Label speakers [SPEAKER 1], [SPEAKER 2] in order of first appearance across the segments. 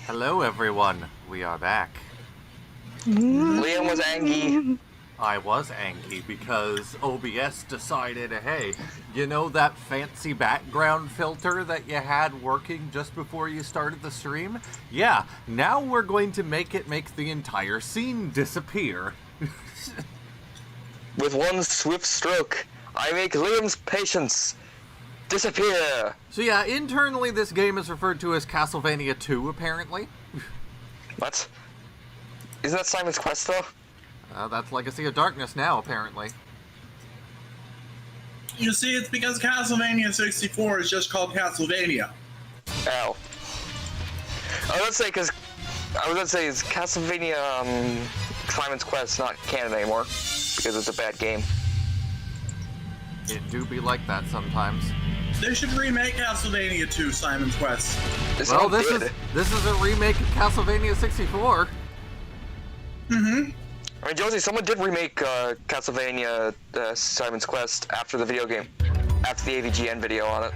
[SPEAKER 1] Hello everyone, we are back.
[SPEAKER 2] Liam was angry.
[SPEAKER 1] I was angry because OBS decided, hey, you know that fancy background filter that you had working just before you started the stream? Yeah, now we're going to make it make the entire scene disappear.
[SPEAKER 2] With one swift stroke, I make Liam's patience disappear.
[SPEAKER 1] So yeah, internally this game is referred to as Castlevania 2, apparently.
[SPEAKER 2] What? Isn't that Simon's Quest, though?
[SPEAKER 1] That's Legacy of Darkness now, apparently.
[SPEAKER 3] You see, it's because Castlevania 64 is just called Castlevania.
[SPEAKER 2] Ow. I was gonna say, is Castlevania Simon's Quest not canon anymore because it's a bad game?
[SPEAKER 1] It do be like that sometimes.
[SPEAKER 3] They should remake Castlevania 2 Simon's Quest.
[SPEAKER 1] Well, this is a remake of Castlevania 64.
[SPEAKER 3] Mm-hmm.
[SPEAKER 2] I mean, Josie, someone did remake Castlevania Simon's Quest after the video game, after the AVGN video on it.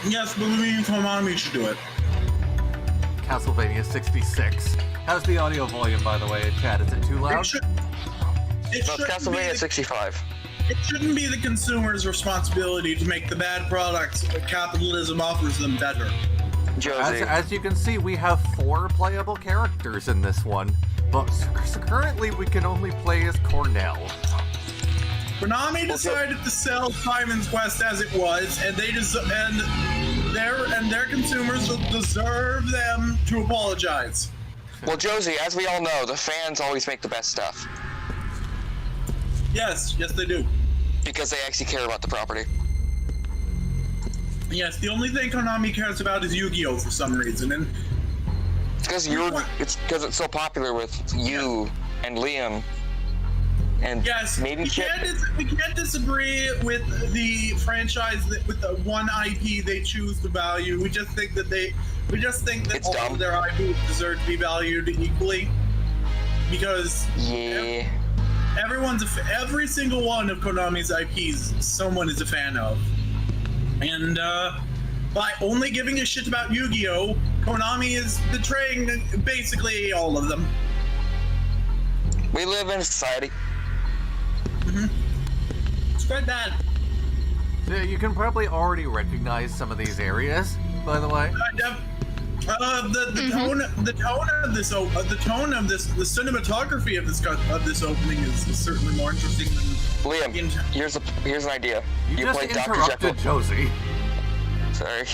[SPEAKER 3] Yes, but we Konami should do it.
[SPEAKER 1] Castlevania 66. How's the audio volume, by the way, Chad? Is it too loud?
[SPEAKER 2] No, it's Castlevania 65.
[SPEAKER 3] It shouldn't be the consumer's responsibility to make the bad products capitalism offers them better.
[SPEAKER 2] Josie.
[SPEAKER 1] As you can see, we have 4 playable characters in this one, but currently we can only play as Cornell.
[SPEAKER 3] Konami decided to sell Simon's Quest as it was, and their consumers deserve them to apologize.
[SPEAKER 2] Well, Josie, as we all know, the fans always make the best stuff.
[SPEAKER 3] Yes, they do.
[SPEAKER 2] Because they actually care about the property.
[SPEAKER 3] Yes, the only thing Konami cares about is Yu-Gi-Oh! For some reason, and
[SPEAKER 2] It's because it's so popular with you and Liam. And
[SPEAKER 3] yes,
[SPEAKER 2] maybe
[SPEAKER 3] we can't disagree with the franchise with the one IP they choose to value. We just think that
[SPEAKER 2] It's
[SPEAKER 3] all
[SPEAKER 2] dumb.
[SPEAKER 3] of their IP deserve to be valued equally, because
[SPEAKER 2] Yeah.
[SPEAKER 3] every single one of Konami's IPs, someone is a fan of, and by only giving a shit about Yu-Gi-Oh, Konami is betraying basically all of them.
[SPEAKER 2] We live in a society.
[SPEAKER 3] It's quite bad.
[SPEAKER 1] So you can probably already recognize some of these areas, by the way.
[SPEAKER 3] The tone of this, the cinematography of this opening is certainly more interesting than.
[SPEAKER 2] Liam, here's an idea.
[SPEAKER 1] You just
[SPEAKER 2] play Dr.
[SPEAKER 1] interrupted
[SPEAKER 2] Jekyll.
[SPEAKER 1] Josie.
[SPEAKER 2] Sorry.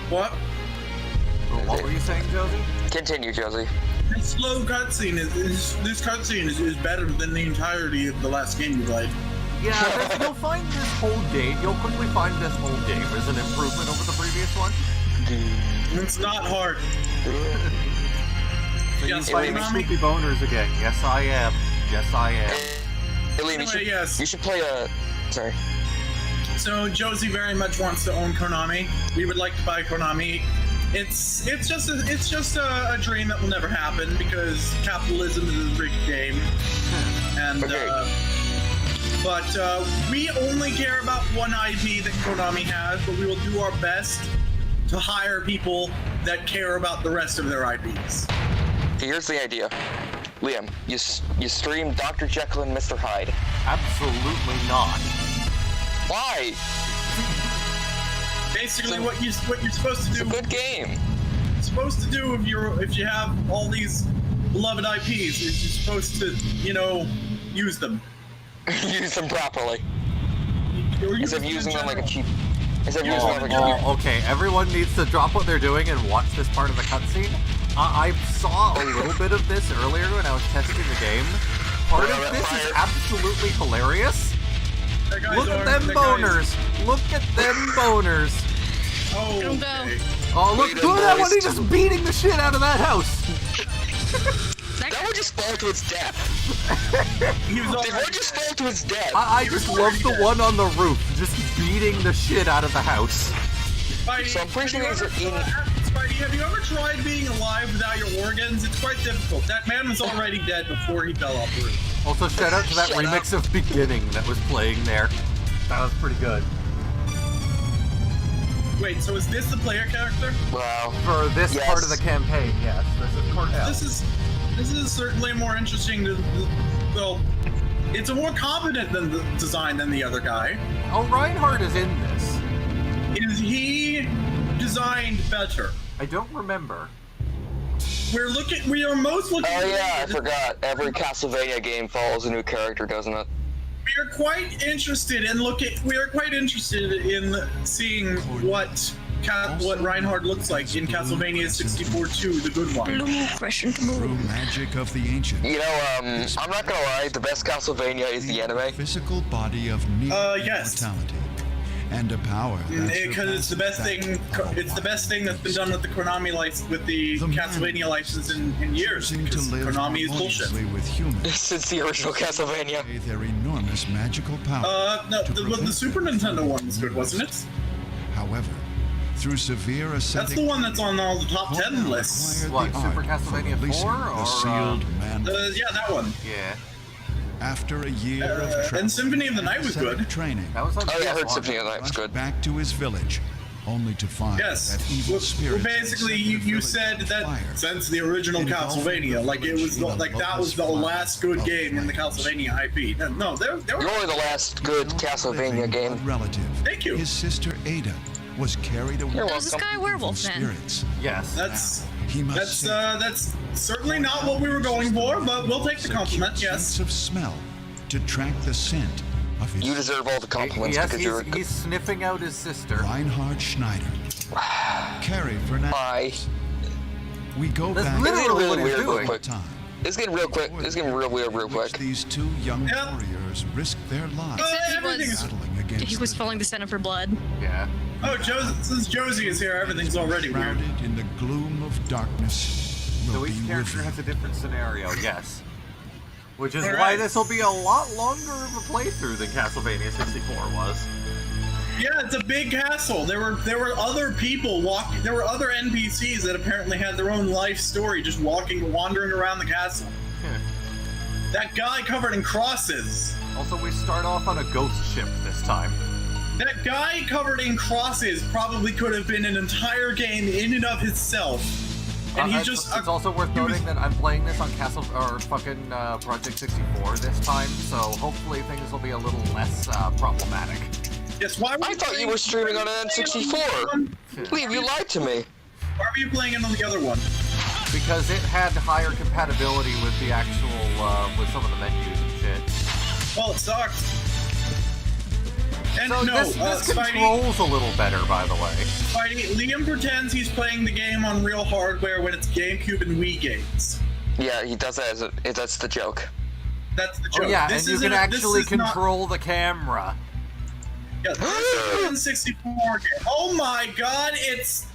[SPEAKER 3] What?
[SPEAKER 1] What were you saying, Josie?
[SPEAKER 2] Continue, Josie.
[SPEAKER 3] This slow cutscene this cutscene is better than the entirety of the last game you played.
[SPEAKER 1] Yeah, you'll find this whole game. You'll quickly find this whole game is an improvement over the previous one.
[SPEAKER 3] It's not hard.
[SPEAKER 1] So
[SPEAKER 3] Yes,
[SPEAKER 1] you fighting
[SPEAKER 3] Konami-
[SPEAKER 1] sleepy boners again. Yes, I am. Yes, I am.
[SPEAKER 2] Hey, Liam,
[SPEAKER 3] Anyway, yes.
[SPEAKER 2] you should play Sorry.
[SPEAKER 3] So Josie very much wants to own Konami. We would like to buy Konami. It's just a dream that will never happen because capitalism is a rigged game, and
[SPEAKER 2] Okay.
[SPEAKER 3] but we only care about one IP that Konami has, but we will do our best to hire people that care about the rest of their IPs.
[SPEAKER 2] Here's the idea. Liam, you stream Dr. Jekyll and Mr. Hyde.
[SPEAKER 1] Absolutely not.
[SPEAKER 2] Why?
[SPEAKER 3] Basically, what you're supposed to
[SPEAKER 2] It's a
[SPEAKER 3] do.
[SPEAKER 2] good game.
[SPEAKER 3] Supposed to do if you have all these beloved IPs is you're supposed to use them.
[SPEAKER 2] Use them properly. Instead of using them like a cheap.
[SPEAKER 1] Okay, everyone needs to drop what they're doing and watch this part of the cutscene. I saw a little bit of this earlier when I was testing the game. Part of this is absolutely hilarious. Look at them boners! Look at them boners!
[SPEAKER 3] Oh,
[SPEAKER 4] Don't go.
[SPEAKER 3] okay.
[SPEAKER 1] Oh, look at that one! He's just beating the shit out of that house!
[SPEAKER 2] That one just fall to its death.
[SPEAKER 3] He was
[SPEAKER 2] Did one just fall to its death?
[SPEAKER 1] I just love the one on the roof, just beating the shit out of the house.
[SPEAKER 3] Spidey,
[SPEAKER 2] So I'm pretty sure these are
[SPEAKER 3] Spidey, have you ever tried being alive without your organs? It's quite difficult. That man was already dead before he fell off the roof.
[SPEAKER 1] Also, shout out to that
[SPEAKER 2] Shut
[SPEAKER 1] remix of Beginning that was playing there. That was pretty good.
[SPEAKER 3] Wait, so is this the player character?
[SPEAKER 2] Wow.
[SPEAKER 1] For this
[SPEAKER 2] Yes.
[SPEAKER 1] part of the campaign, yes. This is Cornell.
[SPEAKER 3] This is certainly more interesting to, well, it's a more competent design than the other guy.
[SPEAKER 1] Oh, Reinhardt is in this.
[SPEAKER 3] Is he designed better?
[SPEAKER 1] I don't remember.
[SPEAKER 3] We are most looking.
[SPEAKER 2] Oh yeah, I forgot. Every Castlevania game follows a new character, doesn't it?
[SPEAKER 3] We are quite interested in seeing what Reinhardt looks like in Castlevania 64 2, the good one.
[SPEAKER 4] Through magic of the ancient.
[SPEAKER 2] You know, I'm not gonna lie, the best Castlevania is the anime.
[SPEAKER 4] Physical body of near
[SPEAKER 3] Yes.
[SPEAKER 4] mortality. And a power that
[SPEAKER 3] Because it's the best thing. It's the best thing that's been done with the Konami license, with the Castlevania license in years.
[SPEAKER 4] choosing
[SPEAKER 3] Because
[SPEAKER 4] to live
[SPEAKER 3] Konami is bullshit.
[SPEAKER 4] harmoniously with humans.
[SPEAKER 2] Since the original Castlevania.
[SPEAKER 4] Their enormous magical power.
[SPEAKER 3] No, the Super Nintendo one was good, wasn't it?
[SPEAKER 4] However, through severe ascetic.
[SPEAKER 3] That's the one that's on all the top 10
[SPEAKER 4] Cornell
[SPEAKER 3] lists.
[SPEAKER 4] acquired
[SPEAKER 1] What,
[SPEAKER 4] the
[SPEAKER 1] Super
[SPEAKER 4] art for
[SPEAKER 1] Castlevania
[SPEAKER 4] releasing
[SPEAKER 1] 4
[SPEAKER 4] the
[SPEAKER 1] or,
[SPEAKER 4] sealed man.
[SPEAKER 3] Yeah, that one.
[SPEAKER 1] Yeah.
[SPEAKER 4] After a year of travel
[SPEAKER 3] And Symphony of the Night was
[SPEAKER 4] ascetic
[SPEAKER 3] good.
[SPEAKER 4] training,
[SPEAKER 1] That was on
[SPEAKER 2] Oh yeah, I heard
[SPEAKER 1] PS1.
[SPEAKER 2] Symphony of the Night was
[SPEAKER 4] rushed
[SPEAKER 2] good.
[SPEAKER 4] back to his village, only to find
[SPEAKER 3] Yes.
[SPEAKER 4] that evil
[SPEAKER 3] Well,
[SPEAKER 4] spirits.
[SPEAKER 3] basically,
[SPEAKER 4] had set the
[SPEAKER 3] you
[SPEAKER 4] village
[SPEAKER 3] said
[SPEAKER 4] on
[SPEAKER 3] that
[SPEAKER 4] fire.
[SPEAKER 3] since the original
[SPEAKER 4] Engulfing
[SPEAKER 3] Castlevania,
[SPEAKER 4] the
[SPEAKER 3] like it was
[SPEAKER 4] village in a
[SPEAKER 3] like that was the
[SPEAKER 4] locust
[SPEAKER 3] last good
[SPEAKER 4] fire
[SPEAKER 3] game in the
[SPEAKER 4] of
[SPEAKER 3] Castlevania IP. No, there
[SPEAKER 2] You're
[SPEAKER 3] were.
[SPEAKER 2] only the last good Castlevania game.
[SPEAKER 4] Relative.
[SPEAKER 3] Thank you.
[SPEAKER 4] His sister Ada was carried away.
[SPEAKER 2] You're
[SPEAKER 4] by
[SPEAKER 2] welcome.
[SPEAKER 5] Was this guy a werewolf
[SPEAKER 4] evil
[SPEAKER 5] then?
[SPEAKER 4] spirits.
[SPEAKER 1] Yes.
[SPEAKER 3] That's
[SPEAKER 4] He must
[SPEAKER 3] that's certainly not what we were going for, but we'll take the compliment.
[SPEAKER 4] Sense
[SPEAKER 3] Yes.
[SPEAKER 4] of smell to track the scent of his
[SPEAKER 2] You deserve all the compliments
[SPEAKER 1] Yes,
[SPEAKER 2] because you're
[SPEAKER 1] he's sniffing out his sister.
[SPEAKER 4] Reinhard Schneider. Carrie Fernandez.
[SPEAKER 2] Bye.
[SPEAKER 4] We go
[SPEAKER 1] That's
[SPEAKER 4] back
[SPEAKER 1] literally
[SPEAKER 2] really
[SPEAKER 1] what he's
[SPEAKER 2] weird real
[SPEAKER 1] doing.
[SPEAKER 2] quick.
[SPEAKER 4] time.
[SPEAKER 2] It's getting real quick. It's getting real weird real
[SPEAKER 4] in which
[SPEAKER 2] quick.
[SPEAKER 4] These two young
[SPEAKER 3] Yeah.
[SPEAKER 4] warriors risked their lives
[SPEAKER 3] Everything is.
[SPEAKER 4] battling against
[SPEAKER 5] He was
[SPEAKER 4] the
[SPEAKER 5] following the Senate for blood.
[SPEAKER 1] Yeah.
[SPEAKER 3] Oh, since Josie is here, everything's already weird.
[SPEAKER 4] shrouded in the gloom of darkness.
[SPEAKER 1] So
[SPEAKER 4] Will
[SPEAKER 1] each
[SPEAKER 4] be
[SPEAKER 1] character has a
[SPEAKER 4] revealed.
[SPEAKER 1] different scenario, yes. Which is why
[SPEAKER 3] Alright.
[SPEAKER 1] this will be a lot longer of a playthrough than Castlevania 64 was.
[SPEAKER 3] Yeah, it's a big castle. There were other people walking. There were other NPCs that apparently had their own life story, just wandering around the castle. That guy covered in crosses.
[SPEAKER 1] Also, we start off on a ghost ship this time.
[SPEAKER 3] That guy covered in crosses probably could have been an entire game in and of itself. And he's just.
[SPEAKER 1] It's also worth noting that I'm playing this on Project 64 this time, so hopefully things will be a little less problematic.
[SPEAKER 3] Yes, why were
[SPEAKER 2] I thought you were streaming on an N64. Leave, you lied to me.
[SPEAKER 3] Why were you playing it on the other one?
[SPEAKER 1] Because it had higher compatibility with the actual, with some of the menus and shit.
[SPEAKER 3] Well, it sucks. And
[SPEAKER 1] So
[SPEAKER 3] no,
[SPEAKER 1] this
[SPEAKER 3] Spidey,
[SPEAKER 1] controls a little better, by the way.
[SPEAKER 3] Spidey, Liam pretends he's playing the game on real hardware when it's GameCube and Wii games.
[SPEAKER 2] Yeah, he does that as that's the joke.
[SPEAKER 3] That's the joke.
[SPEAKER 1] Oh yeah,
[SPEAKER 3] This
[SPEAKER 1] and you
[SPEAKER 3] isn't
[SPEAKER 1] can
[SPEAKER 3] a- this
[SPEAKER 1] actually
[SPEAKER 3] is not-
[SPEAKER 1] control the camera.
[SPEAKER 3] Yeah, this is an N64 game. Oh my god, it's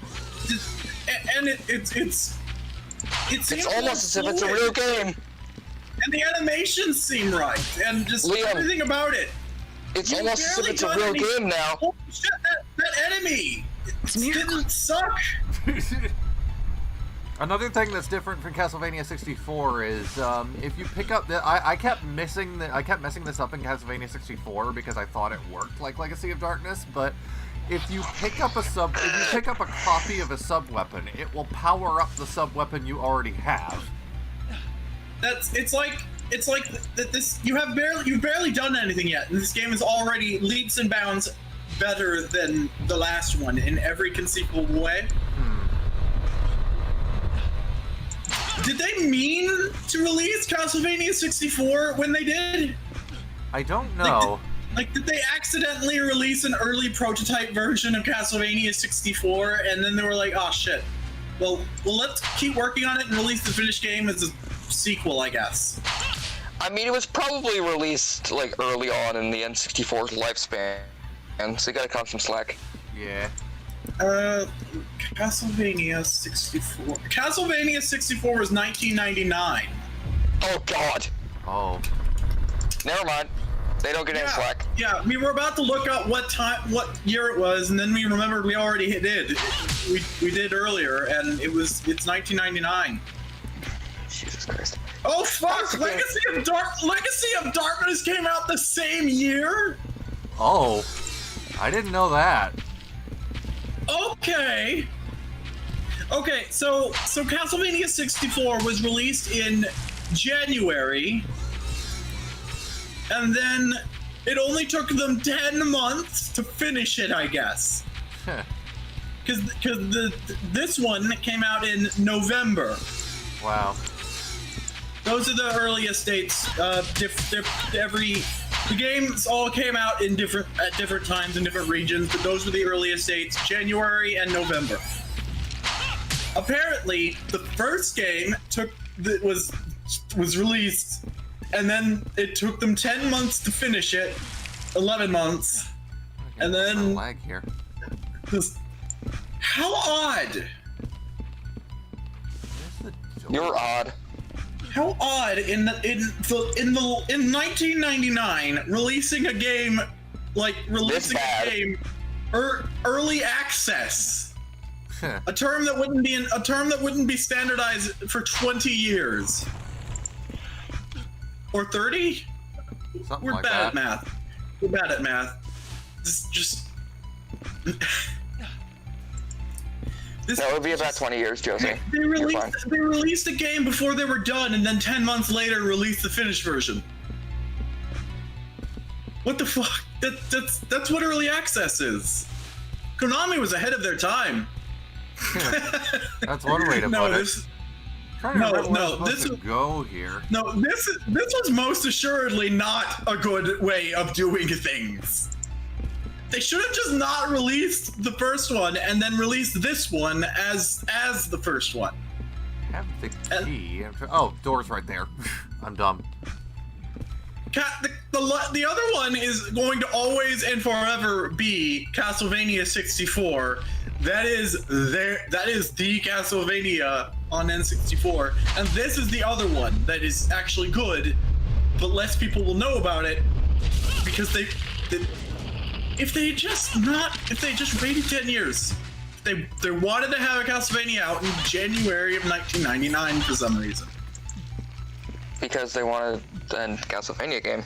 [SPEAKER 2] It's almost as if it's a real game.
[SPEAKER 3] And the animations seem right, and just
[SPEAKER 2] Liam.
[SPEAKER 3] everything about it.
[SPEAKER 2] It's
[SPEAKER 3] You
[SPEAKER 2] almost as if
[SPEAKER 3] barely
[SPEAKER 2] it's a
[SPEAKER 3] got
[SPEAKER 2] real
[SPEAKER 3] any-
[SPEAKER 2] game now.
[SPEAKER 3] Holy shit, that enemy didn't suck.
[SPEAKER 1] Another thing that's different from Castlevania 64 is if you pick up the I kept messing this up in Castlevania 64 because I thought it worked like Legacy of Darkness, but if you pick up a copy of a sub weapon, it will power up the sub weapon you already have.
[SPEAKER 3] It's like that this you've barely done anything yet, and this game is already leaps and bounds better than the last one in every conceivable way. Did they mean to release Castlevania 64 when they did?
[SPEAKER 1] I don't know.
[SPEAKER 3] Did they accidentally release an early prototype version of Castlevania 64, and then they were like, oh shit. Well, let's keep working on it and release the finished game as a sequel, I guess.
[SPEAKER 2] I mean, it was probably released like early on in the N64's lifespan, and so you gotta cut some slack.
[SPEAKER 1] Yeah.
[SPEAKER 3] Castlevania 64. Castlevania 64 was 1999.
[SPEAKER 2] Oh God.
[SPEAKER 1] Oh.
[SPEAKER 2] Never mind. They don't get any slack.
[SPEAKER 3] Yeah, we were about to look up what year it was, and then we remembered we already did. We did earlier, and it's 1999.
[SPEAKER 2] Jesus Christ.
[SPEAKER 3] Oh fuck! Legacy of Darkness came out the same year.
[SPEAKER 1] Oh. I didn't know that.
[SPEAKER 3] Okay. Okay, so Castlevania 64 was released in January, and then it only took them 10 months to finish it, I guess. Because this one came out in November.
[SPEAKER 1] Wow.
[SPEAKER 3] Those are the earliest dates. The games all came out at different times in different regions, but those were the earliest dates: January and November. Apparently, the first game was released, and then it took them 10 months to finish it, 11 months, and then
[SPEAKER 1] lag here.
[SPEAKER 3] How odd!
[SPEAKER 2] You're odd.
[SPEAKER 3] How odd in 1999 releasing a game early access, a term that wouldn't be standardized for 20 years or 30. We're bad at math. We're bad at math.
[SPEAKER 2] That would be about 20 years, Josie.
[SPEAKER 3] They released a game before they were done, and then 10 months later released the finished version. What the fuck? That's what early access is. Konami was ahead of their time.
[SPEAKER 1] That's one way to put it.
[SPEAKER 3] This was most assuredly not a good way of doing things. They should have just not released the first one and then released this one as the first one.
[SPEAKER 1] I have the key. Oh, door's right there. I'm dumb.
[SPEAKER 3] The other one is going to always and forever be Castlevania 64. That is the Castlevania on N64, and this is the other one that is actually good, but less people will know about it because if they just waited 10 years, they wanted to have a Castlevania out in January of 1999 for some reason.
[SPEAKER 2] Because they wanted a Castlevania game.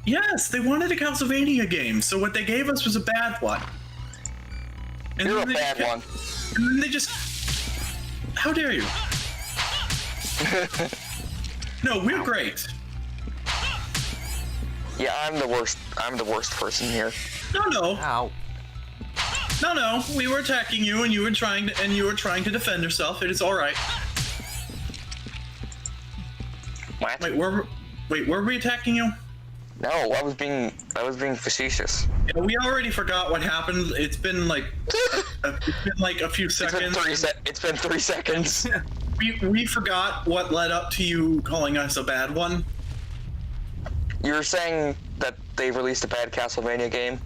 [SPEAKER 3] Yes, they wanted a Castlevania game, so what they gave us was a bad one. And
[SPEAKER 2] You're a bad one.
[SPEAKER 3] And then they just... How dare you? No, we're great.
[SPEAKER 2] Yeah, I'm the worst person here.
[SPEAKER 3] No.
[SPEAKER 1] Ow.
[SPEAKER 3] No. We were attacking you, and you were trying to defend yourself. It is all right.
[SPEAKER 2] What?
[SPEAKER 3] Were we attacking you?
[SPEAKER 2] No, I was being facetious.
[SPEAKER 3] Yeah, we already forgot what happened. It's been like a few seconds.
[SPEAKER 2] It's been 3 seconds.
[SPEAKER 3] We forgot what led up to you calling us a bad one.
[SPEAKER 2] You were saying that they released a bad Castlevania game.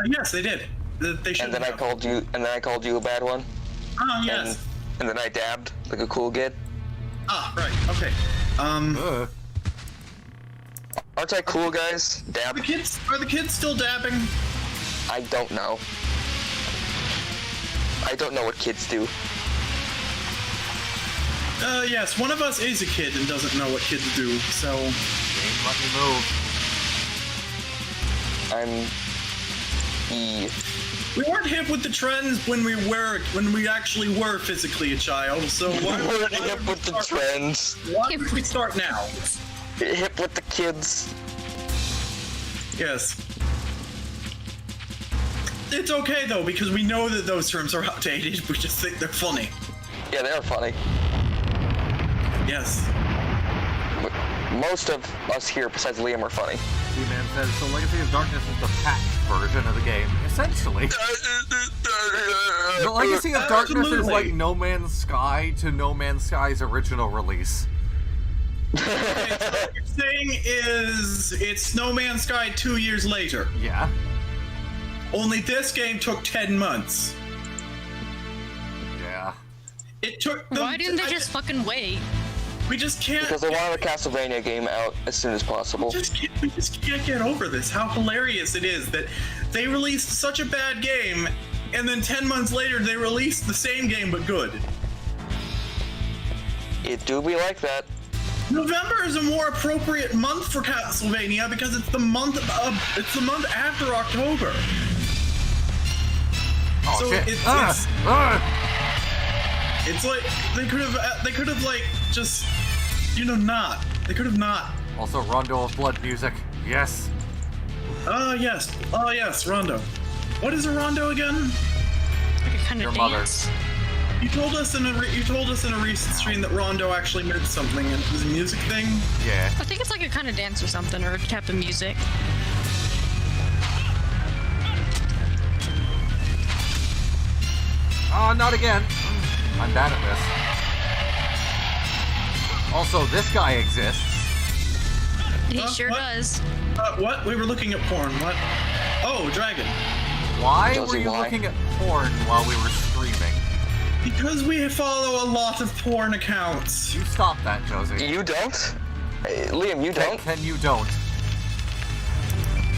[SPEAKER 3] Yes, they did. They should.
[SPEAKER 2] And then I called you a bad one.
[SPEAKER 3] Oh yes.
[SPEAKER 2] And then I dabbed like a cool kid.
[SPEAKER 3] Ah, right. Okay.
[SPEAKER 2] Aren't I cool, guys? Dab.
[SPEAKER 3] Are the kids still dabbing?
[SPEAKER 2] I don't know. I don't know what kids do.
[SPEAKER 3] Yes, one of us is a kid and doesn't know what kids do, so...
[SPEAKER 1] Game, let me move.
[SPEAKER 3] We weren't hip with the trends when we actually were physically a child, so why
[SPEAKER 2] weren't hip with the trends.
[SPEAKER 3] Why would we start now?
[SPEAKER 2] Hip with the kids.
[SPEAKER 3] Yes. It's okay though, because we know that those terms are outdated, we just think they're funny.
[SPEAKER 2] Yeah, they are funny.
[SPEAKER 3] Yes.
[SPEAKER 2] But most of us here, besides Liam, are funny.
[SPEAKER 1] He-Man says, so Legacy of Darkness is the patched version of the game. Essentially. The Legacy of Darkness is like No Man's Sky to No Man's Sky's original release.
[SPEAKER 3] Okay, so what you're saying is it's No Man's Sky 2 years later.
[SPEAKER 1] Yeah.
[SPEAKER 3] Only this game took 10 months.
[SPEAKER 1] Yeah.
[SPEAKER 3] It took them...
[SPEAKER 5] Why didn't they just fucking wait?
[SPEAKER 3] We just can't...
[SPEAKER 2] Because they wanted a Castlevania game out as soon as possible.
[SPEAKER 3] We just can't get over this. How hilarious it is that they released such a bad game, and then 10 months later they released the same game but good.
[SPEAKER 2] It do be like that.
[SPEAKER 3] November is a more appropriate month for Castlevania because it's the month after October.
[SPEAKER 1] Oh
[SPEAKER 3] So
[SPEAKER 1] shit!
[SPEAKER 3] it's like they could have like just not. They could have not.
[SPEAKER 1] Also, Rondo of Blood music. Yes.
[SPEAKER 3] Yes. Oh yes, Rondo. What is a Rondo again?
[SPEAKER 5] Like a kind
[SPEAKER 1] Your
[SPEAKER 5] of
[SPEAKER 1] mother.
[SPEAKER 5] dance.
[SPEAKER 3] You told us in a recent stream that Rondo actually meant something, and it was a music thing.
[SPEAKER 1] Yeah.
[SPEAKER 5] I think it's like a kind of dance or something, or a type of music.
[SPEAKER 1] Oh, not again. I'm bad at this. Also, this guy exists.
[SPEAKER 5] He sure
[SPEAKER 3] what?
[SPEAKER 5] does.
[SPEAKER 3] What? We were looking at porn. What? Oh, Dragon.
[SPEAKER 1] Why
[SPEAKER 2] Josie,
[SPEAKER 1] were you
[SPEAKER 2] why?
[SPEAKER 1] looking at porn while we were streaming?
[SPEAKER 3] Because we follow a lot of porn accounts.
[SPEAKER 1] You stop that, Josie.
[SPEAKER 2] You don't? Liam, you don't?
[SPEAKER 1] Can you don't?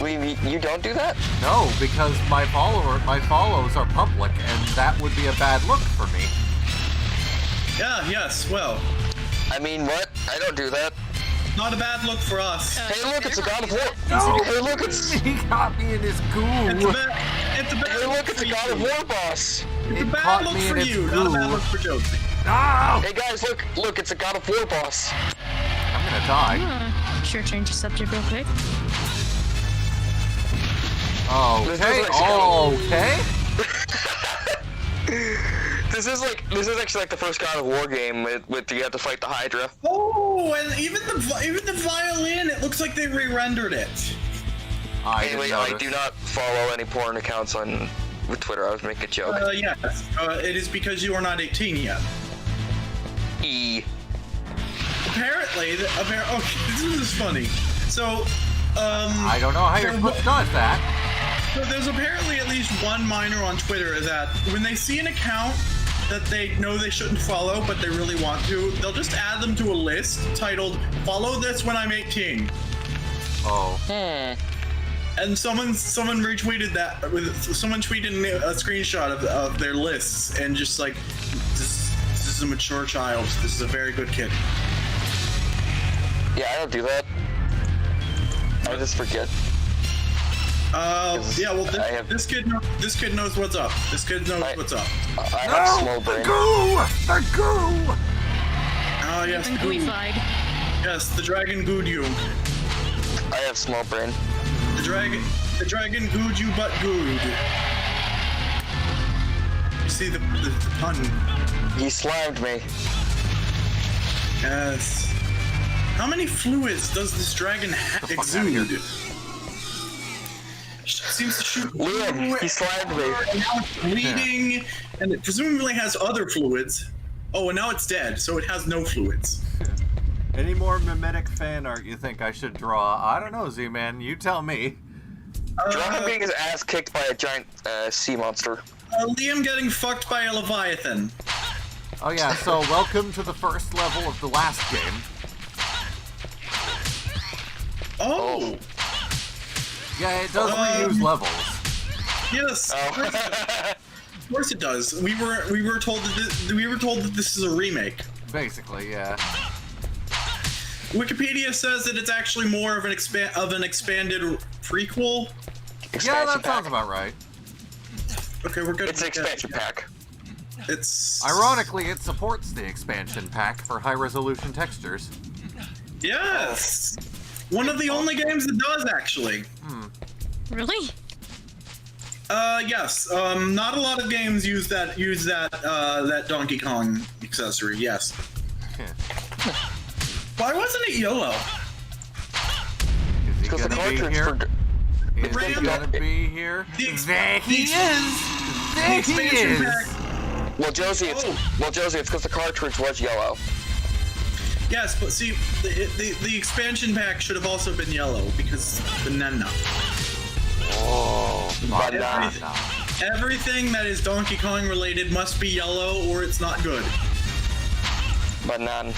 [SPEAKER 2] You don't do that?
[SPEAKER 1] No, because my follows are public, and that would be a bad look for me.
[SPEAKER 3] Yeah. Yes. Well,
[SPEAKER 2] I mean, what? I don't do that.
[SPEAKER 3] not a bad look for us.
[SPEAKER 2] Hey, look, it's a God of War.
[SPEAKER 1] No!
[SPEAKER 2] Hey, look, it's...
[SPEAKER 1] He got me in his goo.
[SPEAKER 3] It's a bad. It's a bad
[SPEAKER 2] Hey, look, it's
[SPEAKER 3] for
[SPEAKER 2] a God of
[SPEAKER 3] you.
[SPEAKER 2] War boss.
[SPEAKER 3] It's a
[SPEAKER 1] It
[SPEAKER 3] bad
[SPEAKER 1] caught
[SPEAKER 3] look
[SPEAKER 1] me
[SPEAKER 3] for
[SPEAKER 1] in its
[SPEAKER 3] you, not a bad
[SPEAKER 1] goo.
[SPEAKER 3] look for Josie.
[SPEAKER 1] No!
[SPEAKER 2] Hey, guys, look, it's a God of War boss.
[SPEAKER 1] I'm gonna die.
[SPEAKER 5] Sure, change the subject real quick.
[SPEAKER 1] Okay, okay.
[SPEAKER 2] This is actually like the first God of War game with you have to fight the Hydra.
[SPEAKER 3] Oh, and even the violin, it looks like they re-rendered it.
[SPEAKER 1] I
[SPEAKER 2] Anyway,
[SPEAKER 1] didn't
[SPEAKER 2] I
[SPEAKER 1] notice.
[SPEAKER 2] do not follow any porn accounts with Twitter. I was making a joke.
[SPEAKER 3] Yes. It is because you are not 18 yet. Apparently, okay, this is funny. So,
[SPEAKER 1] I don't know how you're supposed to dodge that.
[SPEAKER 3] So there's apparently at least one miner on Twitter that when they see an account that they know they shouldn't follow, but they really want to, they'll just add them to a list titled "Follow this when I'm 18."
[SPEAKER 1] Oh.
[SPEAKER 3] And someone retweeted that. Someone tweeted a screenshot of their lists and just like, this is a mature child. This is a very good kid.
[SPEAKER 2] Yeah, I don't do that. I just forget.
[SPEAKER 3] Yeah. Well, this kid knows what's up. This kid knows what's up.
[SPEAKER 2] I have small brain.
[SPEAKER 1] Goo! The goo!
[SPEAKER 3] Oh yes,
[SPEAKER 5] And
[SPEAKER 3] the goo.
[SPEAKER 5] gooified.
[SPEAKER 3] Yes, the dragon gooed you.
[SPEAKER 2] I have small brain.
[SPEAKER 3] The dragon gooed you, but gooed. You see the pun?
[SPEAKER 2] He slimed me.
[SPEAKER 3] Yes. How many fluids does this dragon
[SPEAKER 1] fuck outta
[SPEAKER 3] exude?
[SPEAKER 1] here.
[SPEAKER 3] Seems to shoot.
[SPEAKER 2] Liam, he slimed me.
[SPEAKER 3] And now it's bleeding, and it presumably has other fluids. Oh, and now it's dead, so it has no fluids.
[SPEAKER 1] Any more mimetic fan art you think I should draw? I don't know, Z-Man. You tell me.
[SPEAKER 2] Draw him getting his ass kicked by a giant sea monster.
[SPEAKER 3] Liam getting fucked by a leviathan.
[SPEAKER 1] Oh yeah, so welcome to the first level of the last game.
[SPEAKER 3] Oh.
[SPEAKER 1] Yeah, it does reuse levels.
[SPEAKER 3] Yes. Of course it does. We were told that this is a remake.
[SPEAKER 1] Basically, yeah.
[SPEAKER 3] Wikipedia says that it's actually more of an expanded prequel.
[SPEAKER 1] Yeah, that sounds about right.
[SPEAKER 3] Okay, we're good.
[SPEAKER 2] It's an expansion pack.
[SPEAKER 3] It's
[SPEAKER 1] Ironically, it supports the expansion pack for high-resolution textures.
[SPEAKER 3] Yes. One of the only games that does actually.
[SPEAKER 5] Really?
[SPEAKER 3] Yes. Not a lot of games use that Donkey Kong accessory. Yes. Why wasn't it yellow?
[SPEAKER 1] Is he
[SPEAKER 2] Because the
[SPEAKER 1] gonna be
[SPEAKER 2] cartridge
[SPEAKER 1] here?
[SPEAKER 2] for...
[SPEAKER 1] Is he
[SPEAKER 3] Ram-
[SPEAKER 1] gonna be here?
[SPEAKER 3] The
[SPEAKER 1] There he is!
[SPEAKER 3] The
[SPEAKER 1] There he
[SPEAKER 3] expansion
[SPEAKER 1] is!
[SPEAKER 3] pack.
[SPEAKER 2] Well, Josie, it's because the cartridge was yellow.
[SPEAKER 3] Yes, but see, the expansion pack should have also been yellow because banana.
[SPEAKER 1] Oh,
[SPEAKER 2] Banana.
[SPEAKER 3] Everything that is Donkey Kong related must be yellow or it's not good.
[SPEAKER 2] Banana.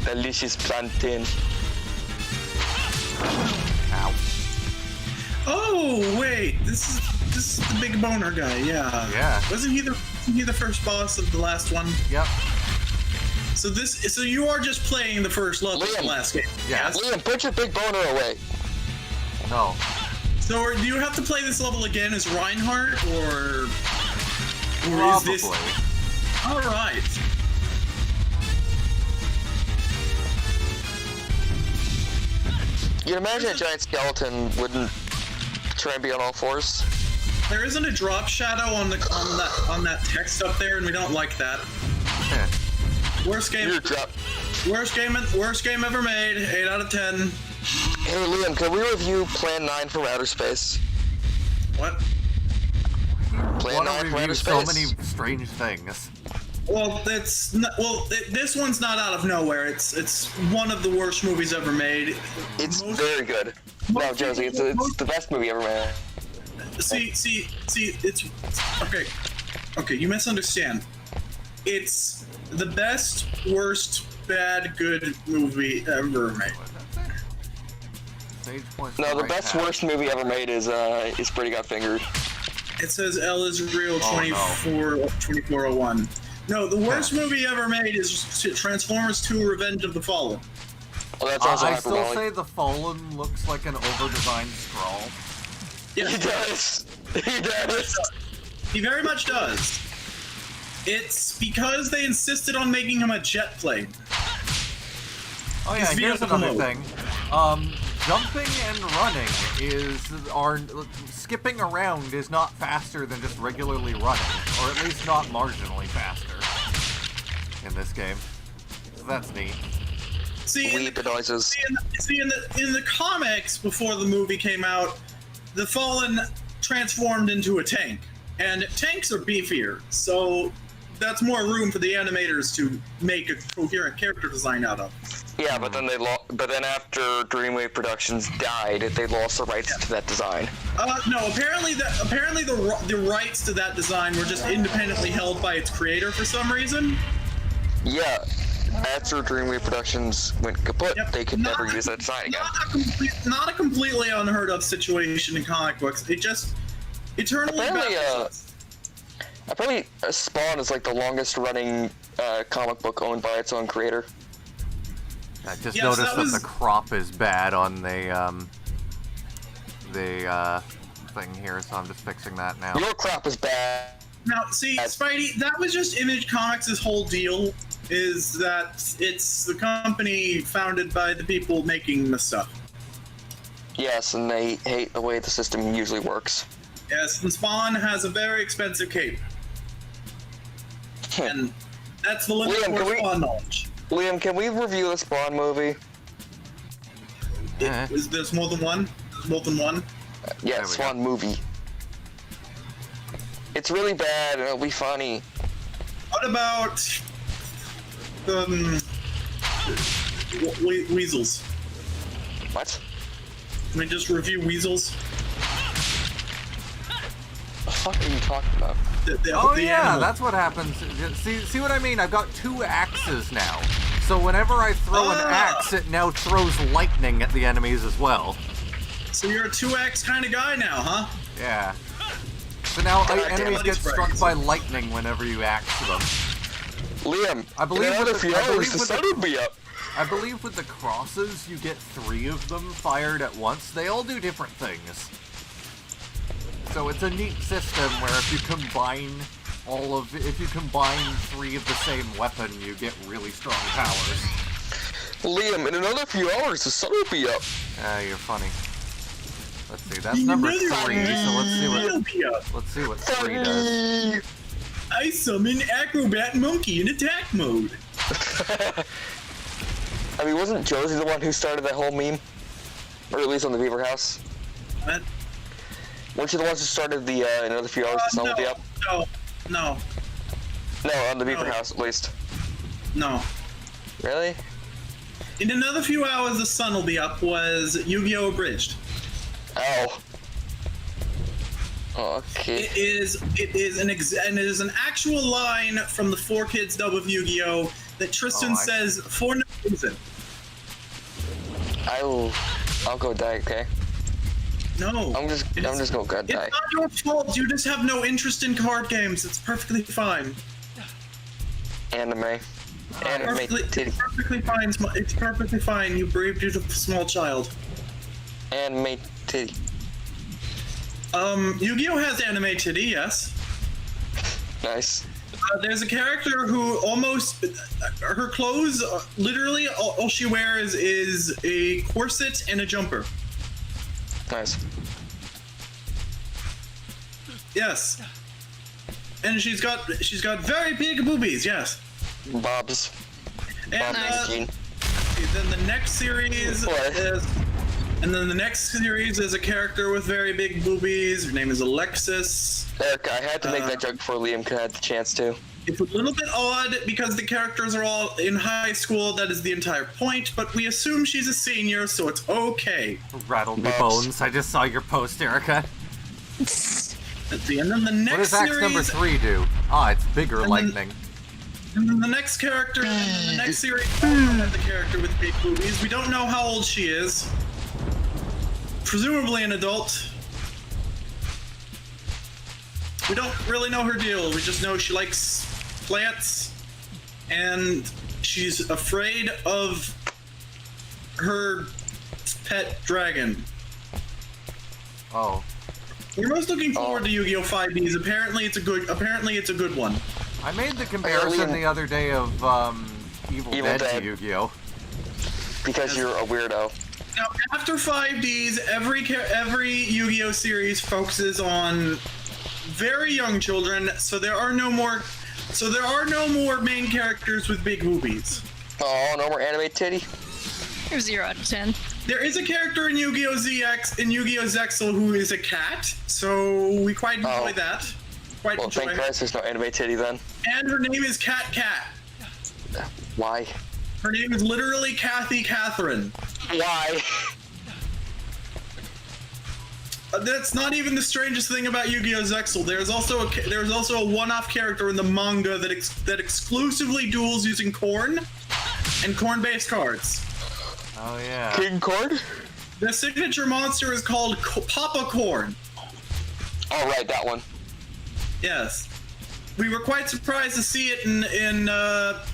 [SPEAKER 2] Delicious plantain.
[SPEAKER 1] Ow.
[SPEAKER 3] Oh wait, this is the big boner guy. Yeah.
[SPEAKER 1] Yeah.
[SPEAKER 3] Wasn't he the first boss of the last one?
[SPEAKER 1] Yep.
[SPEAKER 3] So you are just playing the first level of the
[SPEAKER 2] Liam.
[SPEAKER 3] last game.
[SPEAKER 1] Yeah.
[SPEAKER 3] Yes.
[SPEAKER 2] Liam, put your big boner away.
[SPEAKER 1] No.
[SPEAKER 3] So, do you have to play this level again as Reinhardt, or is this?
[SPEAKER 1] Probably.
[SPEAKER 3] All right.
[SPEAKER 2] You'd imagine a giant skeleton wouldn't try and be on all fours.
[SPEAKER 3] There isn't a drop shadow on that text up there, and we don't like that. Worst game. Worst game ever made. 8 out of 10.
[SPEAKER 2] Hey Liam, can we review Plan 9 from Outer Space?
[SPEAKER 3] What?
[SPEAKER 2] Plan 9 from Outer Space.
[SPEAKER 1] So many strange things.
[SPEAKER 3] Well, this one's not out of nowhere. It's one of the worst movies ever made.
[SPEAKER 2] It's very good. No, Josie, it's the best movie ever made.
[SPEAKER 3] See, it's okay. Okay, you misunderstand. It's the best, worst, bad, good movie ever made.
[SPEAKER 2] No, the best, worst movie ever made is Pretty Got Fingered.
[SPEAKER 3] It says L is real 2401. No, the worst movie ever made is Transformers 2: Revenge of the Fallen.
[SPEAKER 2] Well, that's also
[SPEAKER 1] I still
[SPEAKER 2] hyperbolic.
[SPEAKER 1] say the Fallen looks like an over-designed scroll.
[SPEAKER 3] Yeah,
[SPEAKER 2] He does. He does.
[SPEAKER 3] He very much does. It's because they insisted on making him a jet plane.
[SPEAKER 1] Oh yeah,
[SPEAKER 3] He's
[SPEAKER 1] here's
[SPEAKER 3] vehicle
[SPEAKER 1] another
[SPEAKER 3] mode.
[SPEAKER 1] thing. Jumping and running skipping around is not faster than just regularly running, or at least not marginally faster in this game. So that's neat.
[SPEAKER 3] See,
[SPEAKER 2] Weep noises.
[SPEAKER 3] in the comics before the movie came out, the Fallen transformed into a tank, and tanks are beefier, so that's more room for the animators to make a coherent character design out of.
[SPEAKER 2] Yeah, but then after Dreamwave Productions died, they lost the rights to that design.
[SPEAKER 3] No, apparently the rights to that design were just independently held by its creator for some reason.
[SPEAKER 2] Yeah, after Dreamwave Productions went kaput,
[SPEAKER 3] Yep.
[SPEAKER 2] they could never use that design again.
[SPEAKER 3] Not a completely unheard of situation in comic books. It just eternally baffles
[SPEAKER 2] Apparently, Spawn is like the longest running comic book owned by its own creator.
[SPEAKER 1] I just
[SPEAKER 3] Yes,
[SPEAKER 1] noticed
[SPEAKER 3] that
[SPEAKER 1] that
[SPEAKER 3] was-
[SPEAKER 1] the crop is bad on the thing here, so I'm just fixing that now.
[SPEAKER 2] Your crop is bad.
[SPEAKER 3] Now, see, Spidey, that was just Image Comics' whole deal, is that it's the company founded by the people making the stuff.
[SPEAKER 2] Yes, and they hate the way the system usually works.
[SPEAKER 3] Yes, and Spawn has a very expensive cape. And that's the limit
[SPEAKER 2] Liam,
[SPEAKER 3] for
[SPEAKER 2] can we-
[SPEAKER 3] Spawn knowledge.
[SPEAKER 2] Liam, can we review the Spawn movie?
[SPEAKER 3] Is there's more than one? More than one?
[SPEAKER 2] Yeah,
[SPEAKER 1] There we
[SPEAKER 2] Spawn movie. It's really bad, and it'll be funny.
[SPEAKER 3] What about weasels?
[SPEAKER 2] What?
[SPEAKER 3] Can we just review weasels?
[SPEAKER 2] The fuck are you talking about?
[SPEAKER 1] Oh
[SPEAKER 3] The
[SPEAKER 1] yeah,
[SPEAKER 3] animal.
[SPEAKER 1] that's what happens. See what I mean? I've got 2 axes now. So whenever I throw an axe, it now throws lightning at the enemies as well.
[SPEAKER 3] So you're a 2X kind of guy now, huh?
[SPEAKER 1] Yeah. So now enemies get
[SPEAKER 3] Bloody
[SPEAKER 1] struck
[SPEAKER 3] sprays.
[SPEAKER 1] by lightning whenever you axe them.
[SPEAKER 2] Liam,
[SPEAKER 1] I believe
[SPEAKER 2] in another
[SPEAKER 1] with the-
[SPEAKER 2] few
[SPEAKER 1] I
[SPEAKER 2] hours,
[SPEAKER 1] believe
[SPEAKER 2] the
[SPEAKER 1] with
[SPEAKER 2] sun
[SPEAKER 1] the-
[SPEAKER 2] will be up.
[SPEAKER 1] I believe with the crosses, you get 3 of them fired at once. They all do different things. So it's a neat system where if you combine 3 of the same weapon, you get really strong powers.
[SPEAKER 2] Liam, in another few hours, the sun will be up.
[SPEAKER 1] You're funny. Let's see, that's number 3, so let's see what 3 does.
[SPEAKER 3] I summon Acrobat Monkey in attack mode.
[SPEAKER 2] I mean, wasn't Josie the one who started that whole meme? Or at least on the Beaver House?
[SPEAKER 3] What?
[SPEAKER 2] Weren't you the ones who started the, in another few hours, the sun will be up?
[SPEAKER 3] No.
[SPEAKER 2] No, on the Beaver
[SPEAKER 3] No.
[SPEAKER 2] House, at least.
[SPEAKER 3] No.
[SPEAKER 2] Really?
[SPEAKER 3] In another few hours, the sun will be up was Yu-Gi-Oh! Abridged.
[SPEAKER 2] Ow. Okay.
[SPEAKER 3] It is an actual line from the 4Kids dub of Yu-Gi-Oh! That Tristan says for no reason.
[SPEAKER 2] I'll go die, okay?
[SPEAKER 3] No.
[SPEAKER 2] I'm just gonna go
[SPEAKER 3] It's
[SPEAKER 2] die.
[SPEAKER 3] not your fault. You just have no interest in card games. It's perfectly fine.
[SPEAKER 2] Anime titty.
[SPEAKER 3] It's perfectly fine. It's perfectly fine. You brave, beautiful, small child.
[SPEAKER 2] Anime titty.
[SPEAKER 3] Yu-Gi-Oh has anime titty, yes.
[SPEAKER 2] Nice.
[SPEAKER 3] There's a character who almost her clothes literally all she wears is a corset and a jumper.
[SPEAKER 2] Nice.
[SPEAKER 3] Yes. And she's got very big boobies, yes.
[SPEAKER 2] Bob's.
[SPEAKER 3] And
[SPEAKER 5] Nice.
[SPEAKER 3] then the next series
[SPEAKER 2] What?
[SPEAKER 3] is a character with very big boobies. Her name is Alexis.
[SPEAKER 2] Eric, I had to make that joke before Liam could have the chance to.
[SPEAKER 3] It's a little bit odd because the characters are all in high school. That is the entire point. But we assume she's a senior, so it's okay.
[SPEAKER 1] Rattled me
[SPEAKER 2] Bobs.
[SPEAKER 1] bones. I just saw your post, Erica.
[SPEAKER 3] Let's see. And then the next
[SPEAKER 1] What does axe
[SPEAKER 3] series.
[SPEAKER 1] number 3 do? Ah, it's bigger
[SPEAKER 3] then-
[SPEAKER 1] lightning.
[SPEAKER 3] And then the next character in the next series also has a character with big boobies. We don't know how old she is. Presumably an adult. We don't really know her deal. We just know she likes plants and she's afraid of her pet dragon.
[SPEAKER 1] Oh.
[SPEAKER 3] We're most looking forward to Yu-Gi-Oh! 5Ds. Apparently it's a good one.
[SPEAKER 1] I made the comparison the other day of Evil Dead to Yu-Gi-Oh!
[SPEAKER 2] Because you're a weirdo.
[SPEAKER 3] Now, after 5Ds, every Yu-Gi-Oh! Series focuses on very young children, so there are no more main characters with big boobies.
[SPEAKER 2] Oh, no more anime titty?
[SPEAKER 5] 0 out of 10.
[SPEAKER 3] There is a character in Yu-Gi-Oh! ZX in Yu-Gi-Oh! Zexal who is a cat, so we quite enjoy that. Quite
[SPEAKER 2] Well,
[SPEAKER 3] enjoy
[SPEAKER 2] thank
[SPEAKER 3] her.
[SPEAKER 2] Christ there's no anime titty then.
[SPEAKER 3] And her name is Cat Cat.
[SPEAKER 2] Why?
[SPEAKER 3] Her name is literally Kathy Catherine.
[SPEAKER 2] Why?
[SPEAKER 3] That's not even the strangest thing about Yu-Gi-Oh! Zexal. There's also a one-off character in the manga that exclusively duels using corn and corn-based cards.
[SPEAKER 1] Oh, yeah.
[SPEAKER 2] King Corn?
[SPEAKER 3] The signature monster is called Papa Corn.
[SPEAKER 2] Oh, right, that one.
[SPEAKER 3] Yes. We were quite surprised to see it in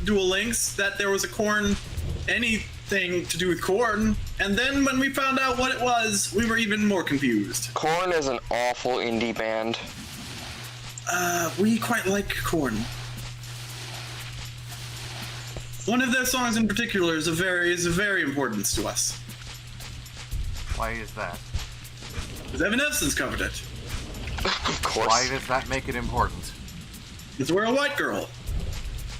[SPEAKER 3] Duel Links that there was a corn, anything to do with corn. And then when we found out what it was, we were even more confused.
[SPEAKER 2] Korn is an awful indie band.
[SPEAKER 3] We quite like corn. One of their songs in particular is of very importance to us.
[SPEAKER 1] Why is that?
[SPEAKER 3] Because Evanescence covered it.
[SPEAKER 2] Of course.
[SPEAKER 1] Why does that make it important?
[SPEAKER 3] Because we're a white girl.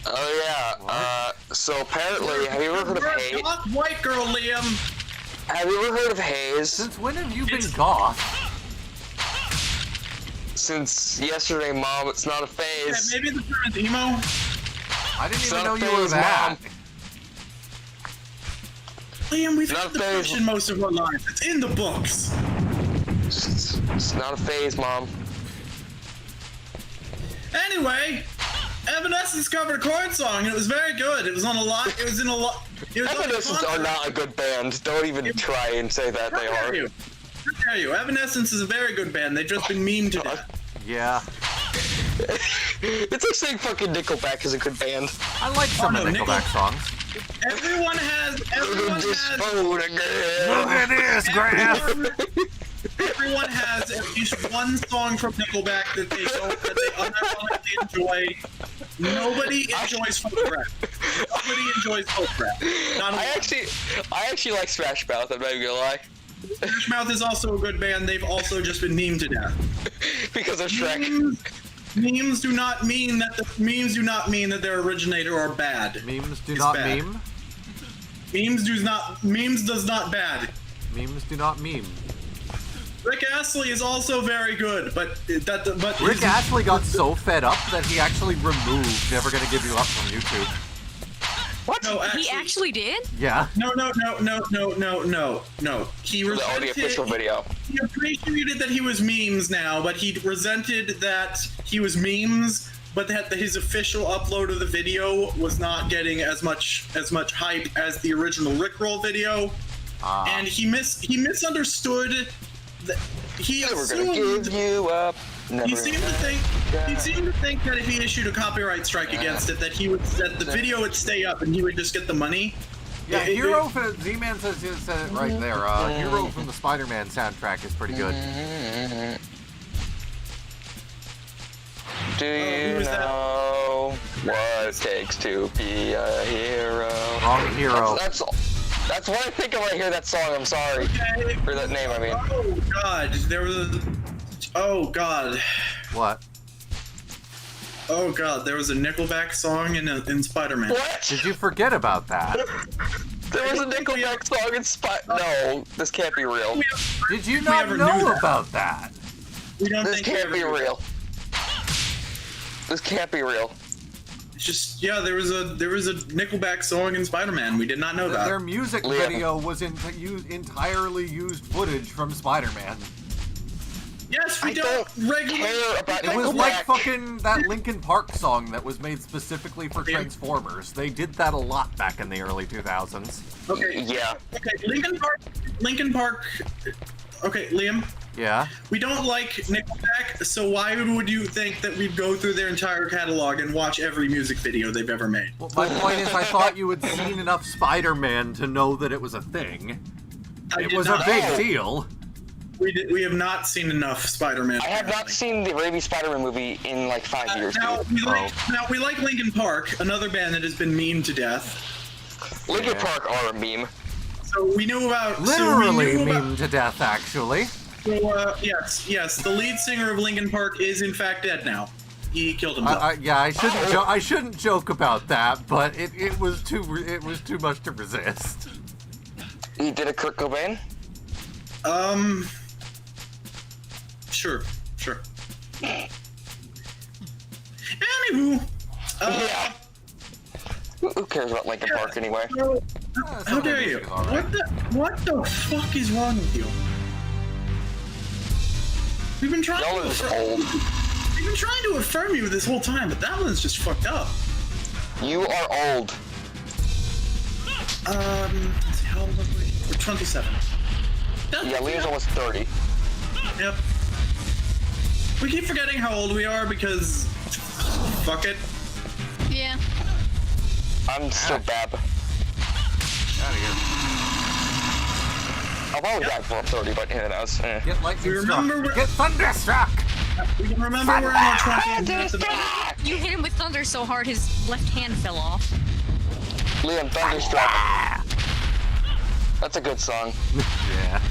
[SPEAKER 2] Oh, yeah. So apparently, have you ever heard of
[SPEAKER 3] We're a
[SPEAKER 2] Haze?
[SPEAKER 3] goth white girl, Liam.
[SPEAKER 2] Have you ever heard of Haze?
[SPEAKER 1] Since when have you been goth?
[SPEAKER 2] Since yesterday, Mom, it's not a
[SPEAKER 3] Yeah,
[SPEAKER 2] phase.
[SPEAKER 3] maybe the term is emo.
[SPEAKER 1] I didn't even
[SPEAKER 2] Son
[SPEAKER 1] know
[SPEAKER 2] of
[SPEAKER 1] you were
[SPEAKER 2] Dave's
[SPEAKER 1] that.
[SPEAKER 2] mom.
[SPEAKER 3] Liam, we've
[SPEAKER 2] Not
[SPEAKER 3] had the
[SPEAKER 2] very-
[SPEAKER 3] push in most of our lives. It's in the books.
[SPEAKER 2] It's not a phase, Mom.
[SPEAKER 3] Anyway, Evanescence covered a corn song, and it was very good. It was on a lot. It was in a lot. It was on a
[SPEAKER 2] Evanescence are
[SPEAKER 3] concert.
[SPEAKER 2] not a good band. Don't even try and say that
[SPEAKER 3] How
[SPEAKER 2] they
[SPEAKER 3] dare
[SPEAKER 2] are.
[SPEAKER 3] you? How dare you? Evanescence is a very good band. They've just been memed to death.
[SPEAKER 1] Yeah.
[SPEAKER 2] It's like saying fucking Nickelback is a good band.
[SPEAKER 1] I like some of
[SPEAKER 3] no,
[SPEAKER 1] Nickelback songs.
[SPEAKER 3] Everyone has.
[SPEAKER 1] Look at this, Graham!
[SPEAKER 3] Everyone has at least one song from Nickelback that they unironically enjoy. Nobody enjoys folk rap. Nobody enjoys folk rap. Not
[SPEAKER 2] I
[SPEAKER 3] a
[SPEAKER 2] actually like Smash Mouth, I'm not even gonna lie.
[SPEAKER 3] Smash Mouth is also a good band. They've also just been memed to death.
[SPEAKER 2] Because of Shrek.
[SPEAKER 3] Memes do not mean that their originator are bad.
[SPEAKER 1] Memes do
[SPEAKER 3] It's
[SPEAKER 1] not
[SPEAKER 3] bad.
[SPEAKER 1] meme.
[SPEAKER 3] Memes does not bad.
[SPEAKER 1] Memes do not meme.
[SPEAKER 3] Rick Astley is also very good, but
[SPEAKER 1] Rick Astley got so fed up that he actually removed Never Gonna Give You Up from YouTube.
[SPEAKER 3] No,
[SPEAKER 5] He actually did?
[SPEAKER 1] Yeah.
[SPEAKER 3] No. He
[SPEAKER 2] The
[SPEAKER 3] resented,
[SPEAKER 2] official video.
[SPEAKER 3] He appreciated that he was memes now, but he resented that he was memes, but that his official upload of the video was not getting as much hype as the original Rickroll video, and he misunderstood. He
[SPEAKER 2] Never gonna
[SPEAKER 3] assumed.
[SPEAKER 2] give you up. Never
[SPEAKER 3] He seemed to think that if he issued a copyright strike against it, that the video would stay up and he would just get the money.
[SPEAKER 1] Yeah,
[SPEAKER 3] It-
[SPEAKER 1] Hero from Z-Man said it right there. Hero from the Spider-Man soundtrack is pretty good.
[SPEAKER 2] Do you
[SPEAKER 3] was that?
[SPEAKER 2] know what it takes to be a hero?
[SPEAKER 1] Wrong hero.
[SPEAKER 2] That's what I think of when I hear that song. I'm sorry
[SPEAKER 3] Okay.
[SPEAKER 2] for that name. I mean,
[SPEAKER 3] Oh God, there was a. Oh God.
[SPEAKER 1] What?
[SPEAKER 3] Oh God, there was a Nickelback song in Spider-Man.
[SPEAKER 2] what?
[SPEAKER 1] Did you forget about that?
[SPEAKER 2] There was a Nickelback song in No, this can't be real.
[SPEAKER 1] Did you
[SPEAKER 3] We
[SPEAKER 1] not
[SPEAKER 3] ever knew
[SPEAKER 1] know
[SPEAKER 3] that.
[SPEAKER 1] about that?
[SPEAKER 3] We don't
[SPEAKER 2] This
[SPEAKER 3] think we
[SPEAKER 2] can't
[SPEAKER 3] ever
[SPEAKER 2] be
[SPEAKER 3] knew.
[SPEAKER 2] real. This can't be real.
[SPEAKER 3] It's just there was a Nickelback song in Spider-Man. We did not know that.
[SPEAKER 1] Their music
[SPEAKER 2] Liam.
[SPEAKER 1] video was entirely used footage from Spider-Man.
[SPEAKER 3] Yes, we
[SPEAKER 2] I
[SPEAKER 3] don't
[SPEAKER 2] don't
[SPEAKER 3] regularly
[SPEAKER 2] care about
[SPEAKER 1] It was
[SPEAKER 2] Nickelback.
[SPEAKER 1] like fucking that Linkin Park song that was made specifically for Transformers. They did that a lot back in the early 2000s.
[SPEAKER 3] Okay.
[SPEAKER 2] Yeah.
[SPEAKER 3] Okay, Linkin Park. Okay, Liam.
[SPEAKER 1] Yeah?
[SPEAKER 3] We don't like Nickelback, so why would you think that we'd go through their entire catalog and watch every music video they've ever made?
[SPEAKER 1] Well, my point is I thought you had seen enough Spider-Man to know that it was a thing. It was a big deal.
[SPEAKER 3] We have not seen enough Spider-Man.
[SPEAKER 2] I have not seen the Raimi Spider-Man movie in like 5 years.
[SPEAKER 3] Now
[SPEAKER 2] dude.
[SPEAKER 3] we like Linkin Park, another band that has been memed to death.
[SPEAKER 2] Linkin
[SPEAKER 1] Yeah.
[SPEAKER 2] Park are a meme.
[SPEAKER 3] So we knew about
[SPEAKER 1] Literally memed to death, actually.
[SPEAKER 3] Yes. The lead singer of Linkin Park is in fact dead now. He killed himself.
[SPEAKER 1] Yeah, I shouldn't joke about that, but it was too much to resist.
[SPEAKER 2] He did a Kurt Cobain?
[SPEAKER 3] Sure. Anywho,
[SPEAKER 2] Yeah. Who cares about Linkin Park anyway?
[SPEAKER 3] how dare you?
[SPEAKER 1] Music is all right.
[SPEAKER 3] What the fuck is wrong with you? We've been trying
[SPEAKER 2] Y'all
[SPEAKER 3] to
[SPEAKER 2] are just
[SPEAKER 3] affirm,
[SPEAKER 2] old.
[SPEAKER 3] we've been trying to affirm you this whole time, but that one's just fucked up.
[SPEAKER 2] You are old.
[SPEAKER 3] Let's see, how old are we? We're 27.
[SPEAKER 2] Yeah, Liam's almost 30.
[SPEAKER 3] Yep. We keep forgetting how old we are because fuck it.
[SPEAKER 5] Yeah.
[SPEAKER 2] I'm still Bab.
[SPEAKER 1] Outta here.
[SPEAKER 2] I'll probably die before I'm 30, but who knows?
[SPEAKER 1] Get lightning struck.
[SPEAKER 3] remember
[SPEAKER 1] Get thunderstruck!
[SPEAKER 3] We can remember we're in our 20s. That's about it.
[SPEAKER 5] You hit him with thunder so hard his left hand fell off.
[SPEAKER 2] Liam, Thunderstruck. That's a good song.
[SPEAKER 1] Yeah.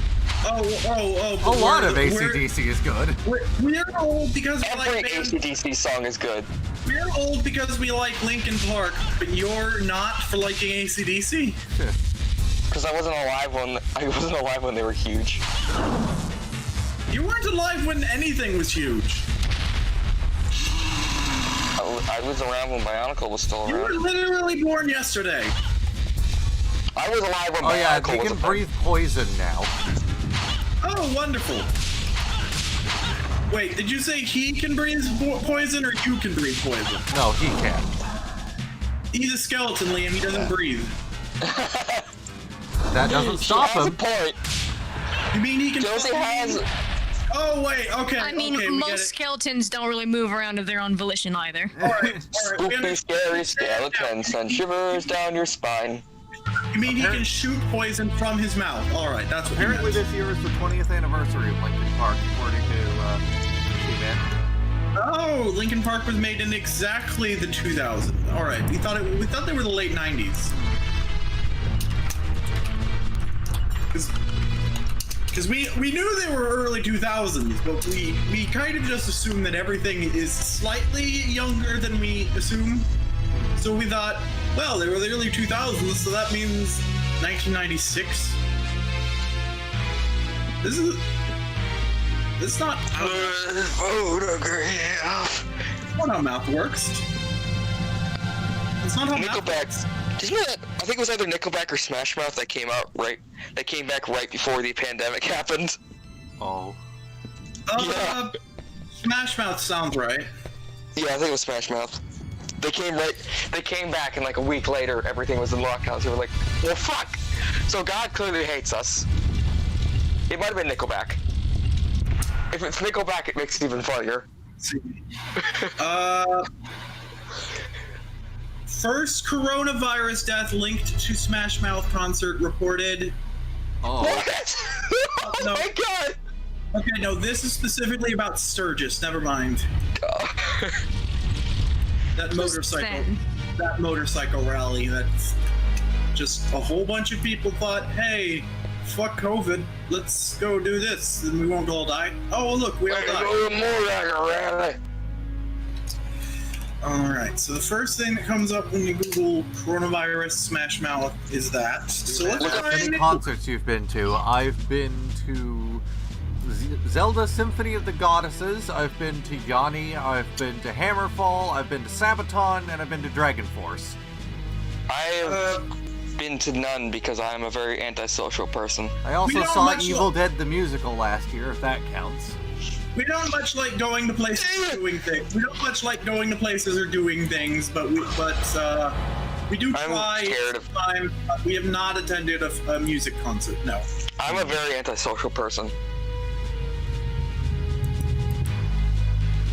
[SPEAKER 3] Oh.
[SPEAKER 1] A lot of
[SPEAKER 3] we're-
[SPEAKER 1] AC/DC is good.
[SPEAKER 3] We're old because we
[SPEAKER 2] Every
[SPEAKER 3] like bands.
[SPEAKER 2] AC/DC song is good.
[SPEAKER 3] We're old because we like Linkin Park, but you're not for liking AC/DC.
[SPEAKER 2] Because I wasn't alive when they were huge.
[SPEAKER 3] You weren't alive when anything was huge.
[SPEAKER 2] I was around when Bionicle was still
[SPEAKER 3] You were
[SPEAKER 2] around.
[SPEAKER 3] literally born yesterday.
[SPEAKER 2] I was alive when
[SPEAKER 1] Oh yeah,
[SPEAKER 2] Bionicle
[SPEAKER 1] they
[SPEAKER 2] was
[SPEAKER 1] can
[SPEAKER 2] a thing.
[SPEAKER 1] breathe poison now.
[SPEAKER 3] Oh, wonderful. Wait, did you say he can breathe poison or you can breathe poison?
[SPEAKER 1] No, he can.
[SPEAKER 3] He's a skeleton, Liam. He doesn't breathe.
[SPEAKER 1] That doesn't
[SPEAKER 2] She
[SPEAKER 1] stop
[SPEAKER 2] has a
[SPEAKER 1] him.
[SPEAKER 2] point.
[SPEAKER 3] You mean he can?
[SPEAKER 2] Josie has.
[SPEAKER 3] Oh wait, okay.
[SPEAKER 5] I mean,
[SPEAKER 3] okay, we get
[SPEAKER 5] most
[SPEAKER 3] it.
[SPEAKER 5] skeletons don't really move around of their own volition either.
[SPEAKER 3] All right. We
[SPEAKER 2] Spooky,
[SPEAKER 3] understand.
[SPEAKER 2] scary skeleton send shivers down your spine.
[SPEAKER 3] You mean he can shoot poison from his mouth? All right, that's what.
[SPEAKER 1] Apparently
[SPEAKER 3] he meant.
[SPEAKER 1] this year is the 20th anniversary of Linkin Park, according to T-Man.
[SPEAKER 3] Oh, Linkin Park was made in exactly the 2000s. All right, we thought they were the late 90s. Because we knew they were early 2000s, but we kind of just assumed that everything is slightly younger than we assume. So we thought, well, they were the early 2000s, so that means 1996. This is not how math works. It's not how math
[SPEAKER 2] Nickelback.
[SPEAKER 3] works.
[SPEAKER 2] Did you know that? I think it was either Nickelback or Smash Mouth that came out right. That came back right before the pandemic happened.
[SPEAKER 1] Oh.
[SPEAKER 2] Yeah.
[SPEAKER 3] Smash Mouth sounds right.
[SPEAKER 2] Yeah, I think it was Smash Mouth. They came back and like a week later, everything was in lockdown. So we were like, well, fuck. So God clearly hates us. It might have been Nickelback. If it's Nickelback, it makes it even funnier.
[SPEAKER 3] First coronavirus death linked to Smash Mouth concert reported.
[SPEAKER 1] Oh.
[SPEAKER 2] What? Oh
[SPEAKER 3] No.
[SPEAKER 2] my god!
[SPEAKER 3] Okay, no, this is specifically about Sturgis. Never mind. that motorcycle,
[SPEAKER 5] then.
[SPEAKER 3] that motorcycle rally. That's just a whole bunch of people thought, hey, fuck COVID, let's go do this, and we won't all die. Oh, look, we all died. Alright, so the first thing that comes up when you Google coronavirus Smash Mouth is that. So let's
[SPEAKER 1] How many
[SPEAKER 3] find
[SPEAKER 1] concerts you've been to? I've been to Zelda Symphony of the Goddesses, I've been to Yanni, I've been to Hammerfall, I've been to Sabaton, and I've been to Dragon Force.
[SPEAKER 2] I've been to none because I'm a very antisocial person.
[SPEAKER 1] I also
[SPEAKER 3] don't
[SPEAKER 1] saw
[SPEAKER 3] much
[SPEAKER 1] Evil Dead the musical last year, if that counts.
[SPEAKER 3] We don't much like going to places or doing things. We don't much like going to places or doing things, but we do try.
[SPEAKER 2] I'm scared of.
[SPEAKER 3] Sometimes. We have not attended a music concert. No.
[SPEAKER 2] I'm a very antisocial person.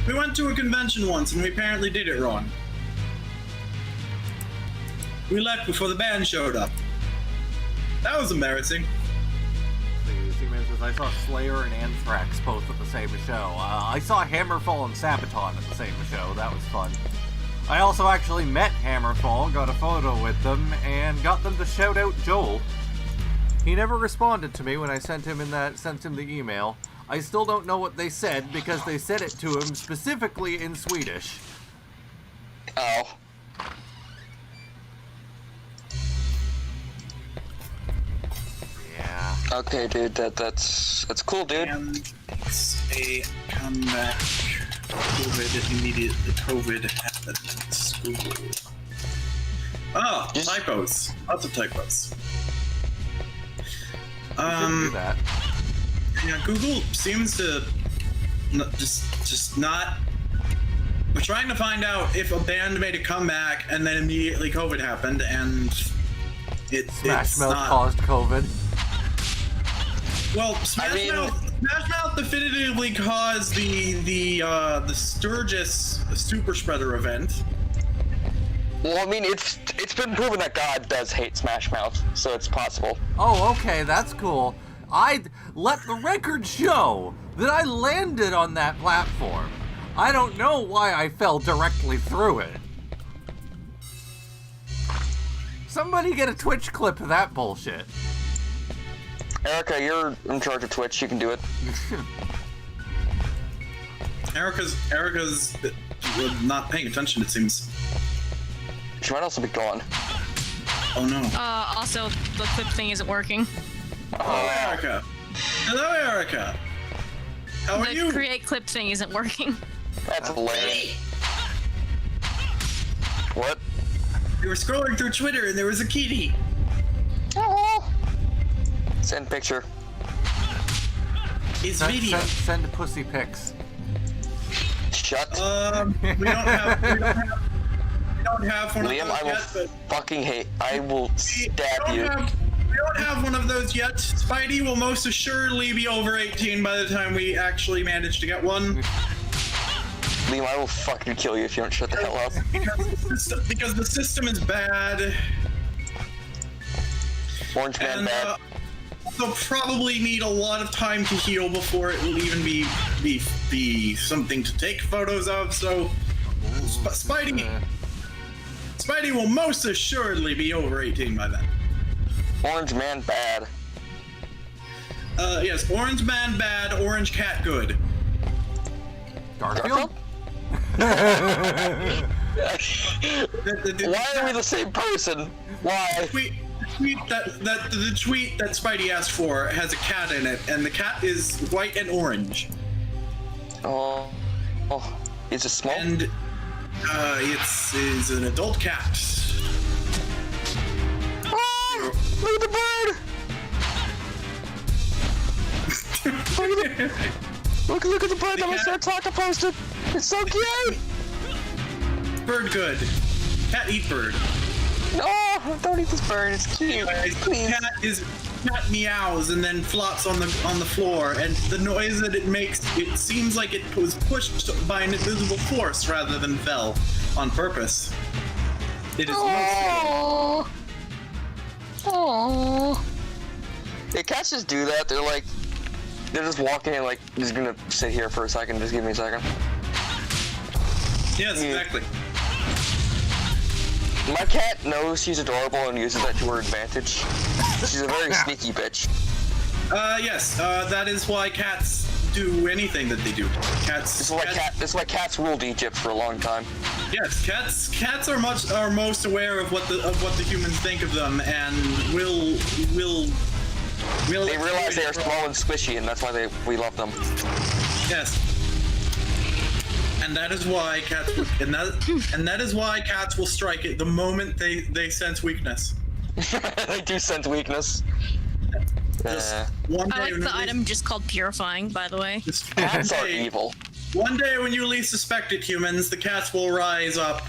[SPEAKER 3] We went to a convention once and we apparently did it wrong. We left before the band showed up. That was embarrassing.
[SPEAKER 1] I saw Slayer and Anthrax both at the same show. I saw Hammerfall and Sabaton at the same show. That was fun. I also actually met Hammerfall, got a photo with them, and got them to shout out Joel. He never responded to me when I sent him the email. I still don't know what they said because they said it to him specifically in Swedish.
[SPEAKER 2] Oh.
[SPEAKER 1] Yeah.
[SPEAKER 2] Okay, dude. That's cool, dude.
[SPEAKER 3] And it's a comeback. COVID immediately. COVID happens. Google. Oh, typos. Lots of typos.
[SPEAKER 1] Do that.
[SPEAKER 3] Yeah, Google seems to just not. We're trying to find out if a band made a comeback and then immediately COVID happened, and
[SPEAKER 1] Smash
[SPEAKER 3] it's
[SPEAKER 1] Mouth
[SPEAKER 3] not.
[SPEAKER 1] caused COVID.
[SPEAKER 3] Well, Smash Mouth definitively caused the Sturgis super spreader event.
[SPEAKER 2] Well, I mean, it's been proven that God does hate Smash Mouth, so it's possible.
[SPEAKER 1] Oh, okay, that's cool. I'd let the record show that I landed on that platform. I don't know why I fell directly through it. Somebody get a Twitch clip of that bullshit.
[SPEAKER 2] Erica, you're in charge of Twitch. You can do it.
[SPEAKER 3] Erica's not paying attention, it seems.
[SPEAKER 2] She might also be gone.
[SPEAKER 3] Oh no.
[SPEAKER 5] Also, the clip thing isn't working.
[SPEAKER 3] Hello, Erica. Hello, Erica. How are
[SPEAKER 5] The
[SPEAKER 3] you?
[SPEAKER 5] create clip thing isn't working.
[SPEAKER 2] That's lame. What?
[SPEAKER 3] We were scrolling through Twitter and there was a kitty.
[SPEAKER 2] Oh. Send picture.
[SPEAKER 3] It's video.
[SPEAKER 1] Send pussy pics.
[SPEAKER 2] Shut.
[SPEAKER 3] We don't have one
[SPEAKER 2] Liam,
[SPEAKER 3] of
[SPEAKER 2] I
[SPEAKER 3] those
[SPEAKER 2] will
[SPEAKER 3] yet, but
[SPEAKER 2] fucking hate. I will stab you.
[SPEAKER 3] we don't have one of those yet. Spidey will most assuredly be over 18 by the time we actually manage to get one.
[SPEAKER 2] Liam, I will fucking kill you if you don't shut the hell up.
[SPEAKER 3] Because the system is bad.
[SPEAKER 2] Orange Man
[SPEAKER 3] And
[SPEAKER 2] bad.
[SPEAKER 3] they'll probably need a lot of time to heal before it will even be something to take photos of. So Spidey will most assuredly be over 18 by then.
[SPEAKER 2] Orange Man bad.
[SPEAKER 3] Yes, Orange Man bad, Orange Cat good.
[SPEAKER 1] Garfield?
[SPEAKER 2] Why are we the same person? Why?
[SPEAKER 3] The tweet that Spidey asked for has a cat in it, and the cat is white and orange.
[SPEAKER 2] Oh, is it small?
[SPEAKER 3] And it's an adult cat.
[SPEAKER 2] Oh, look at the bird! Look at the bird that my son Taka posted. It's so cute.
[SPEAKER 3] Bird good. Cat eat bird.
[SPEAKER 2] No, don't eat this bird. It's cute. Please.
[SPEAKER 3] Cat meows and then flops on the floor, and the noise that it makes, it seems like it was pushed by an invisible force rather than fell on purpose. It is
[SPEAKER 2] Oh. Yeah, cats just do that. They're just walking and just gonna sit here for a second. Just give me a second.
[SPEAKER 3] Yes, exactly.
[SPEAKER 2] My cat knows she's adorable and uses that to her advantage. She's a very sneaky bitch.
[SPEAKER 3] Yes, that is why cats do anything that they do.
[SPEAKER 2] This is why cats ruled Egypt for a long time.
[SPEAKER 3] Yes, cats are most aware of what the humans think of them, and will.
[SPEAKER 2] They realize they are small and squishy, and that's why we love them.
[SPEAKER 3] Yes. And that is why cats and that is why cats will strike it the moment they sense weakness.
[SPEAKER 2] They do sense weakness.
[SPEAKER 3] One day
[SPEAKER 5] I like the item just called purifying, by the way.
[SPEAKER 2] Cats are evil.
[SPEAKER 3] One day when you least suspect it, humans, the cats will rise up.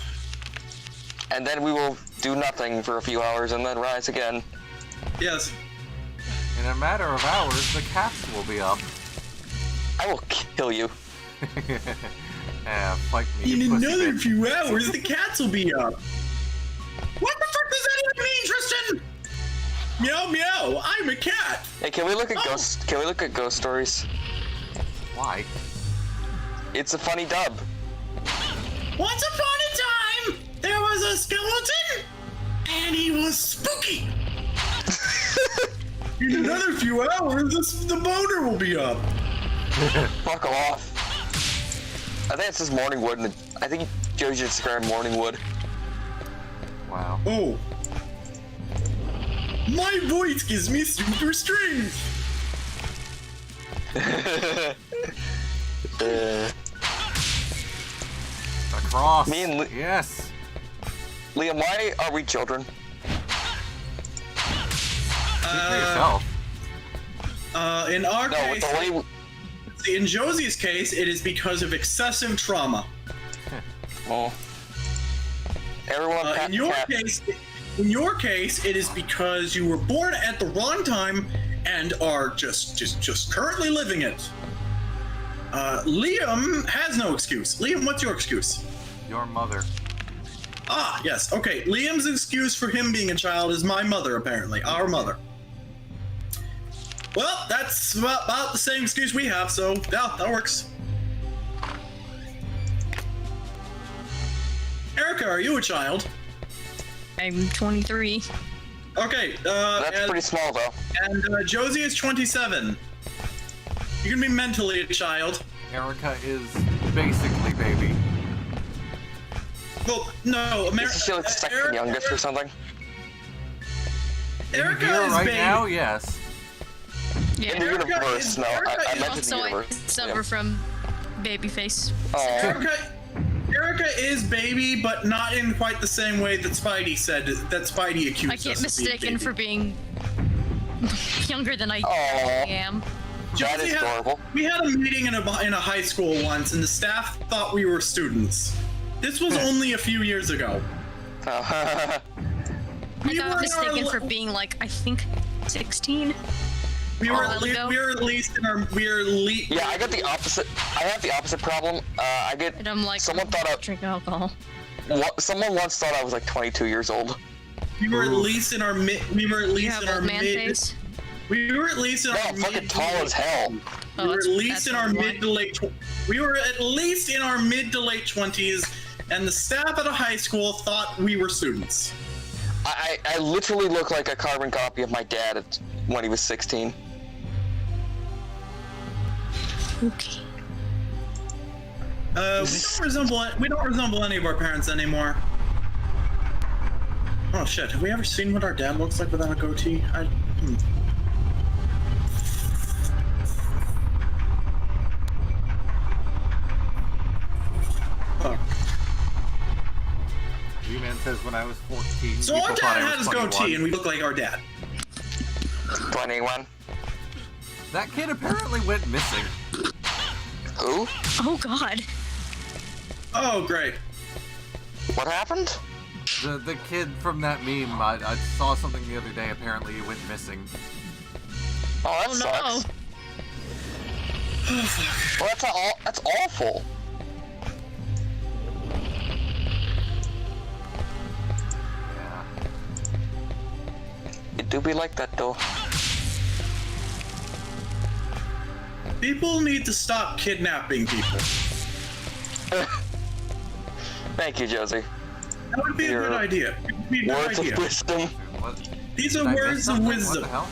[SPEAKER 2] And then we will do nothing for a few hours and then rise again.
[SPEAKER 3] Yes.
[SPEAKER 1] In a matter of hours, the cats will be up.
[SPEAKER 2] I will kill you.
[SPEAKER 1] Fight me,
[SPEAKER 3] In
[SPEAKER 1] you pussy
[SPEAKER 3] another
[SPEAKER 1] bitch.
[SPEAKER 3] few hours, the cats will be up. What the fuck does that even mean, Tristan? Meow meow. I'm a cat.
[SPEAKER 2] Hey, can we look at ghost? Can we look at ghost stories?
[SPEAKER 1] Why?
[SPEAKER 2] It's a funny dub.
[SPEAKER 3] Once upon a time, there was a skeleton, and he was spooky. In another few hours, the boner will be up.
[SPEAKER 2] Fuck off. I think it says Morningwood, and I think Joe should describe Morningwood.
[SPEAKER 1] Wow.
[SPEAKER 3] Oh. My voice gives me super strength.
[SPEAKER 1] Across.
[SPEAKER 2] Me and
[SPEAKER 1] yes.
[SPEAKER 2] Liam, why are we children?
[SPEAKER 1] Speak for yourself.
[SPEAKER 3] In our
[SPEAKER 2] No,
[SPEAKER 3] case,
[SPEAKER 2] the way.
[SPEAKER 3] in Josie's case, it is because of excessive trauma.
[SPEAKER 2] Oh. Everyone,
[SPEAKER 3] In your case, it is because you were born at the wrong time and are just currently living it. Liam has no excuse. Liam, what's your excuse?
[SPEAKER 1] Your mother.
[SPEAKER 3] Ah, yes. Okay, Liam's excuse for him being a child is my mother, apparently. Our mother. Well, that's about the same excuse we have, so yeah, that works. Erica, are you a child?
[SPEAKER 5] I'm 23.
[SPEAKER 3] Okay,
[SPEAKER 2] That's pretty small, though.
[SPEAKER 3] and Josie is 27. You can be mentally a child.
[SPEAKER 1] Erica is basically baby.
[SPEAKER 3] Well, no,
[SPEAKER 2] Is she like the second youngest or something?
[SPEAKER 3] Erica
[SPEAKER 1] Here
[SPEAKER 3] is
[SPEAKER 1] right
[SPEAKER 3] baby.
[SPEAKER 1] now, yes.
[SPEAKER 5] Yeah.
[SPEAKER 2] In the
[SPEAKER 3] Erica
[SPEAKER 2] universe,
[SPEAKER 3] is-
[SPEAKER 2] no.
[SPEAKER 3] Erica
[SPEAKER 2] I
[SPEAKER 3] is
[SPEAKER 2] meant in the
[SPEAKER 5] Also, I
[SPEAKER 2] universe.
[SPEAKER 5] suffer from baby face.
[SPEAKER 2] Oh,
[SPEAKER 3] Erica is baby, but not in quite the same way that Spidey said. That Spidey accused
[SPEAKER 5] I
[SPEAKER 3] us
[SPEAKER 5] get
[SPEAKER 3] of being
[SPEAKER 5] mistaken
[SPEAKER 3] baby.
[SPEAKER 5] for being younger than I
[SPEAKER 2] Aw.
[SPEAKER 5] am.
[SPEAKER 2] that is adorable.
[SPEAKER 3] We had a meeting in a high school once, and the staff thought we were students. This was only a few years ago.
[SPEAKER 5] I
[SPEAKER 3] We
[SPEAKER 5] got
[SPEAKER 3] were
[SPEAKER 5] mistaken
[SPEAKER 3] in our-
[SPEAKER 5] for being like, I think, 16.
[SPEAKER 3] We were,
[SPEAKER 5] while ago.
[SPEAKER 3] we were at least in our.
[SPEAKER 2] Yeah, I got the opposite. I have the opposite problem. I get.
[SPEAKER 5] And I'm like,
[SPEAKER 2] Someone thought
[SPEAKER 5] drink alcohol.
[SPEAKER 2] Someone once thought I was like 22 years old.
[SPEAKER 3] We were at least in our mid. We were at
[SPEAKER 5] You
[SPEAKER 3] least
[SPEAKER 5] have
[SPEAKER 3] in our
[SPEAKER 5] old man
[SPEAKER 3] mid.
[SPEAKER 5] face.
[SPEAKER 3] We were at least in
[SPEAKER 2] No,
[SPEAKER 3] our
[SPEAKER 2] I'm fucking
[SPEAKER 3] mid.
[SPEAKER 2] tall as hell.
[SPEAKER 3] We
[SPEAKER 5] Oh,
[SPEAKER 3] were at
[SPEAKER 5] that's-
[SPEAKER 3] least
[SPEAKER 5] that's
[SPEAKER 3] in our
[SPEAKER 5] why.
[SPEAKER 3] mid to late. We were at least in our mid to late 20s, and the staff at a high school thought we were students.
[SPEAKER 2] I literally look like a carbon copy of my dad when he was 16.
[SPEAKER 5] Okay.
[SPEAKER 3] We don't resemble any of our parents anymore. Oh shit! Have we ever seen what our dad looks like without a goatee? Fuck.
[SPEAKER 1] G-Man says when I was 14,
[SPEAKER 3] So
[SPEAKER 1] people
[SPEAKER 3] our
[SPEAKER 1] thought
[SPEAKER 3] dad
[SPEAKER 1] I
[SPEAKER 3] had
[SPEAKER 1] was
[SPEAKER 3] his
[SPEAKER 1] 21.
[SPEAKER 3] goatee, and we look like our dad.
[SPEAKER 2] 21.
[SPEAKER 1] That kid apparently went missing.
[SPEAKER 2] Who?
[SPEAKER 5] Oh god.
[SPEAKER 3] Oh great.
[SPEAKER 2] What happened?
[SPEAKER 1] The kid from that meme, I saw something the other day, apparently he went missing.
[SPEAKER 2] Oh, that
[SPEAKER 5] Oh
[SPEAKER 2] sucks.
[SPEAKER 5] no.
[SPEAKER 2] Well, that's awful.
[SPEAKER 1] Yeah.
[SPEAKER 2] It do be like that though.
[SPEAKER 3] People need to stop kidnapping people.
[SPEAKER 2] Thank you, Josie.
[SPEAKER 3] That would be a
[SPEAKER 2] Your
[SPEAKER 3] good idea. It would be a good
[SPEAKER 2] Words
[SPEAKER 3] idea.
[SPEAKER 2] of wisdom.
[SPEAKER 1] What?
[SPEAKER 3] These
[SPEAKER 1] Did
[SPEAKER 3] are
[SPEAKER 1] I miss
[SPEAKER 3] words of
[SPEAKER 1] something? What
[SPEAKER 3] wisdom.
[SPEAKER 1] the hell?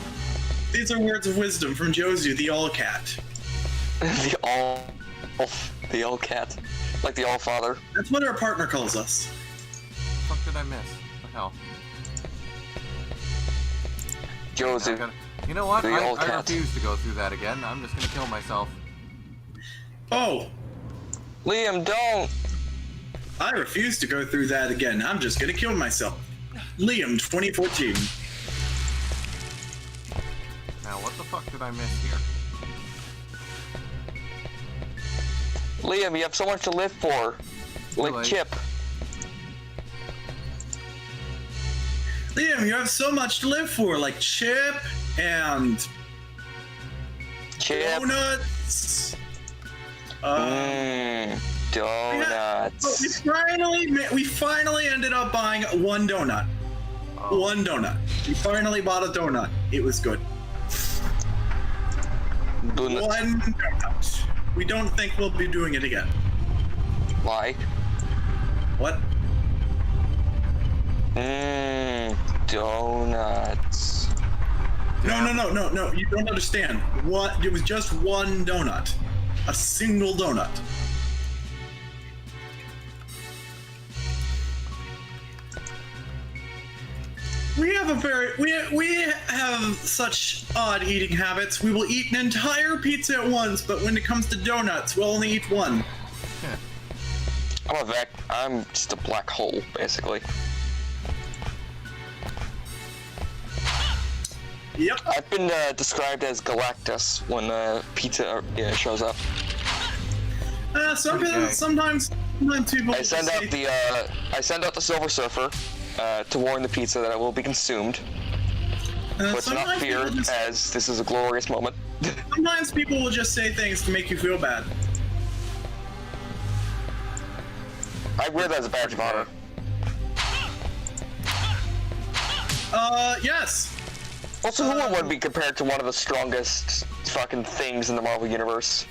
[SPEAKER 3] These are words of wisdom from Josie, the All Cat.
[SPEAKER 2] The all cat. Like the all father.
[SPEAKER 3] That's what our partner calls us.
[SPEAKER 1] What the fuck did I miss? What the hell?
[SPEAKER 2] Josie.
[SPEAKER 1] You know what?
[SPEAKER 2] The
[SPEAKER 1] I
[SPEAKER 2] old cat.
[SPEAKER 1] refuse to go through that again. I'm just gonna kill myself.
[SPEAKER 3] Oh,
[SPEAKER 2] Liam, don't!
[SPEAKER 3] I refuse to go through that again. I'm just gonna kill myself. Liam, 2014.
[SPEAKER 1] Now, what the fuck did I miss here?
[SPEAKER 2] Liam, you have so much to live for. Like
[SPEAKER 1] Really?
[SPEAKER 2] Chip.
[SPEAKER 3] Liam, you have so much to live for, like Chip and
[SPEAKER 2] Chip.
[SPEAKER 3] donuts.
[SPEAKER 2] Donuts.
[SPEAKER 3] We finally ended up buying one donut.
[SPEAKER 1] Oh.
[SPEAKER 3] One donut. We finally bought a donut. It was good.
[SPEAKER 2] Donuts.
[SPEAKER 3] One donut. We don't think we'll be doing it again.
[SPEAKER 2] Why?
[SPEAKER 3] What?
[SPEAKER 2] Donuts.
[SPEAKER 3] No. You don't understand. What? It was just one donut. A single donut. We have such odd eating habits. We will eat an entire pizza at once, but when it comes to donuts, we'll only eat one.
[SPEAKER 2] I'm just a black hole, basically.
[SPEAKER 3] Yep.
[SPEAKER 2] I've been described as Galactus when pizza shows up.
[SPEAKER 3] Sometimes people.
[SPEAKER 2] I send out the Silver Surfer to warn the pizza that it will be consumed. But to not fear, as this is a glorious moment.
[SPEAKER 3] Sometimes people will just say things to make you feel bad.
[SPEAKER 2] I wear that as a badge of honor.
[SPEAKER 3] Yes.
[SPEAKER 2] Also, who would be compared to one of the strongest fucking things in the Marvel Universe?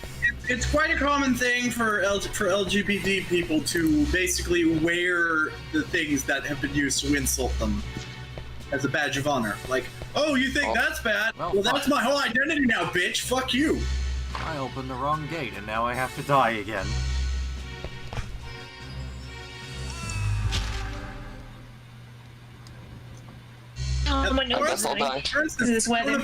[SPEAKER 3] It's quite a common thing for LGBT people to basically wear the things that have been used to insult them as a badge of honor. Like, oh, you think that's bad? Well, that's my whole identity now, bitch. Fuck you.
[SPEAKER 1] I opened the wrong gate and now I have to die again.
[SPEAKER 5] Oh, my
[SPEAKER 2] I
[SPEAKER 5] nose
[SPEAKER 2] guess
[SPEAKER 5] is
[SPEAKER 2] I'll
[SPEAKER 5] running.
[SPEAKER 2] die.
[SPEAKER 5] This weather.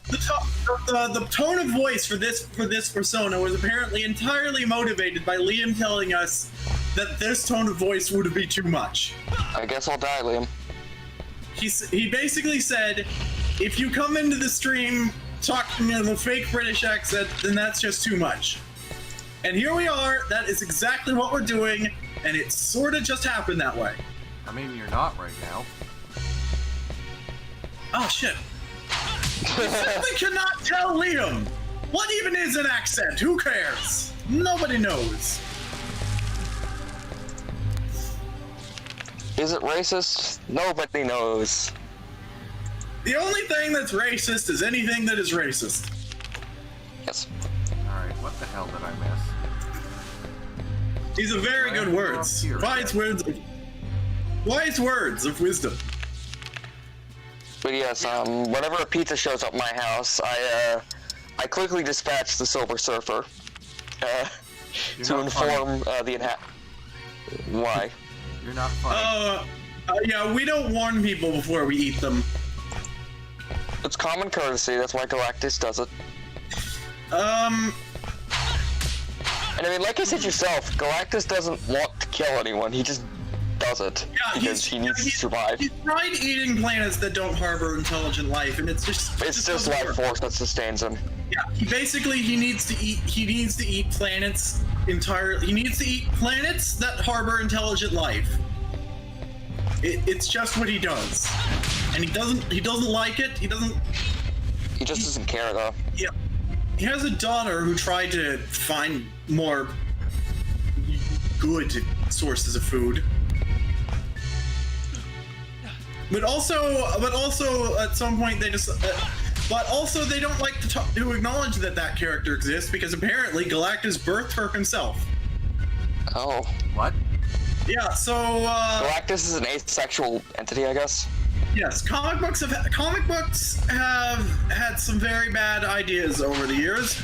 [SPEAKER 3] The tone of voice for this persona was apparently entirely motivated by Liam telling us that this tone of voice would be too much.
[SPEAKER 2] I guess I'll die, Liam.
[SPEAKER 3] He basically said, if you come into the stream talking in a fake British accent, then that's just too much. And here we are. That is exactly what we're doing, and it sort of just happened that way.
[SPEAKER 1] I mean, you're not right now.
[SPEAKER 3] Oh shit. We simply cannot tell Liam. What even is an accent? Who cares? Nobody knows.
[SPEAKER 2] Is it racist? Nobody knows.
[SPEAKER 3] The only thing that's racist is anything that is racist.
[SPEAKER 2] Yes.
[SPEAKER 1] Alright, what the hell did I miss?
[SPEAKER 3] These are very good words. Wise words of wisdom.
[SPEAKER 2] But yes, whenever a pizza shows up at my house, I quickly dispatch the Silver Surfer to
[SPEAKER 1] not
[SPEAKER 2] inform the Why?
[SPEAKER 1] You're not funny.
[SPEAKER 3] Yeah, we don't warn people before we eat them.
[SPEAKER 2] It's common courtesy. That's why Galactus does it. And I mean, like you said yourself, Galactus doesn't want to kill anyone. He just does it because he needs to survive.
[SPEAKER 3] He's tried eating planets that don't harbor intelligent life, and it's just
[SPEAKER 2] life force that sustains him.
[SPEAKER 3] Yeah, he needs to eat planets entirely. He needs to eat planets that harbor intelligent life. It's just what he does, and he doesn't like it. He
[SPEAKER 2] just doesn't care though.
[SPEAKER 3] Yeah, he has a daughter who tried to find more good sources of food. But also at some point they just, but also they don't like to acknowledge that character exists because apparently Galactus birthed her himself.
[SPEAKER 2] Oh.
[SPEAKER 1] What?
[SPEAKER 3] Yeah, so
[SPEAKER 2] Galactus is an asexual entity, I guess.
[SPEAKER 3] yes, comic books have had some very bad ideas over the years.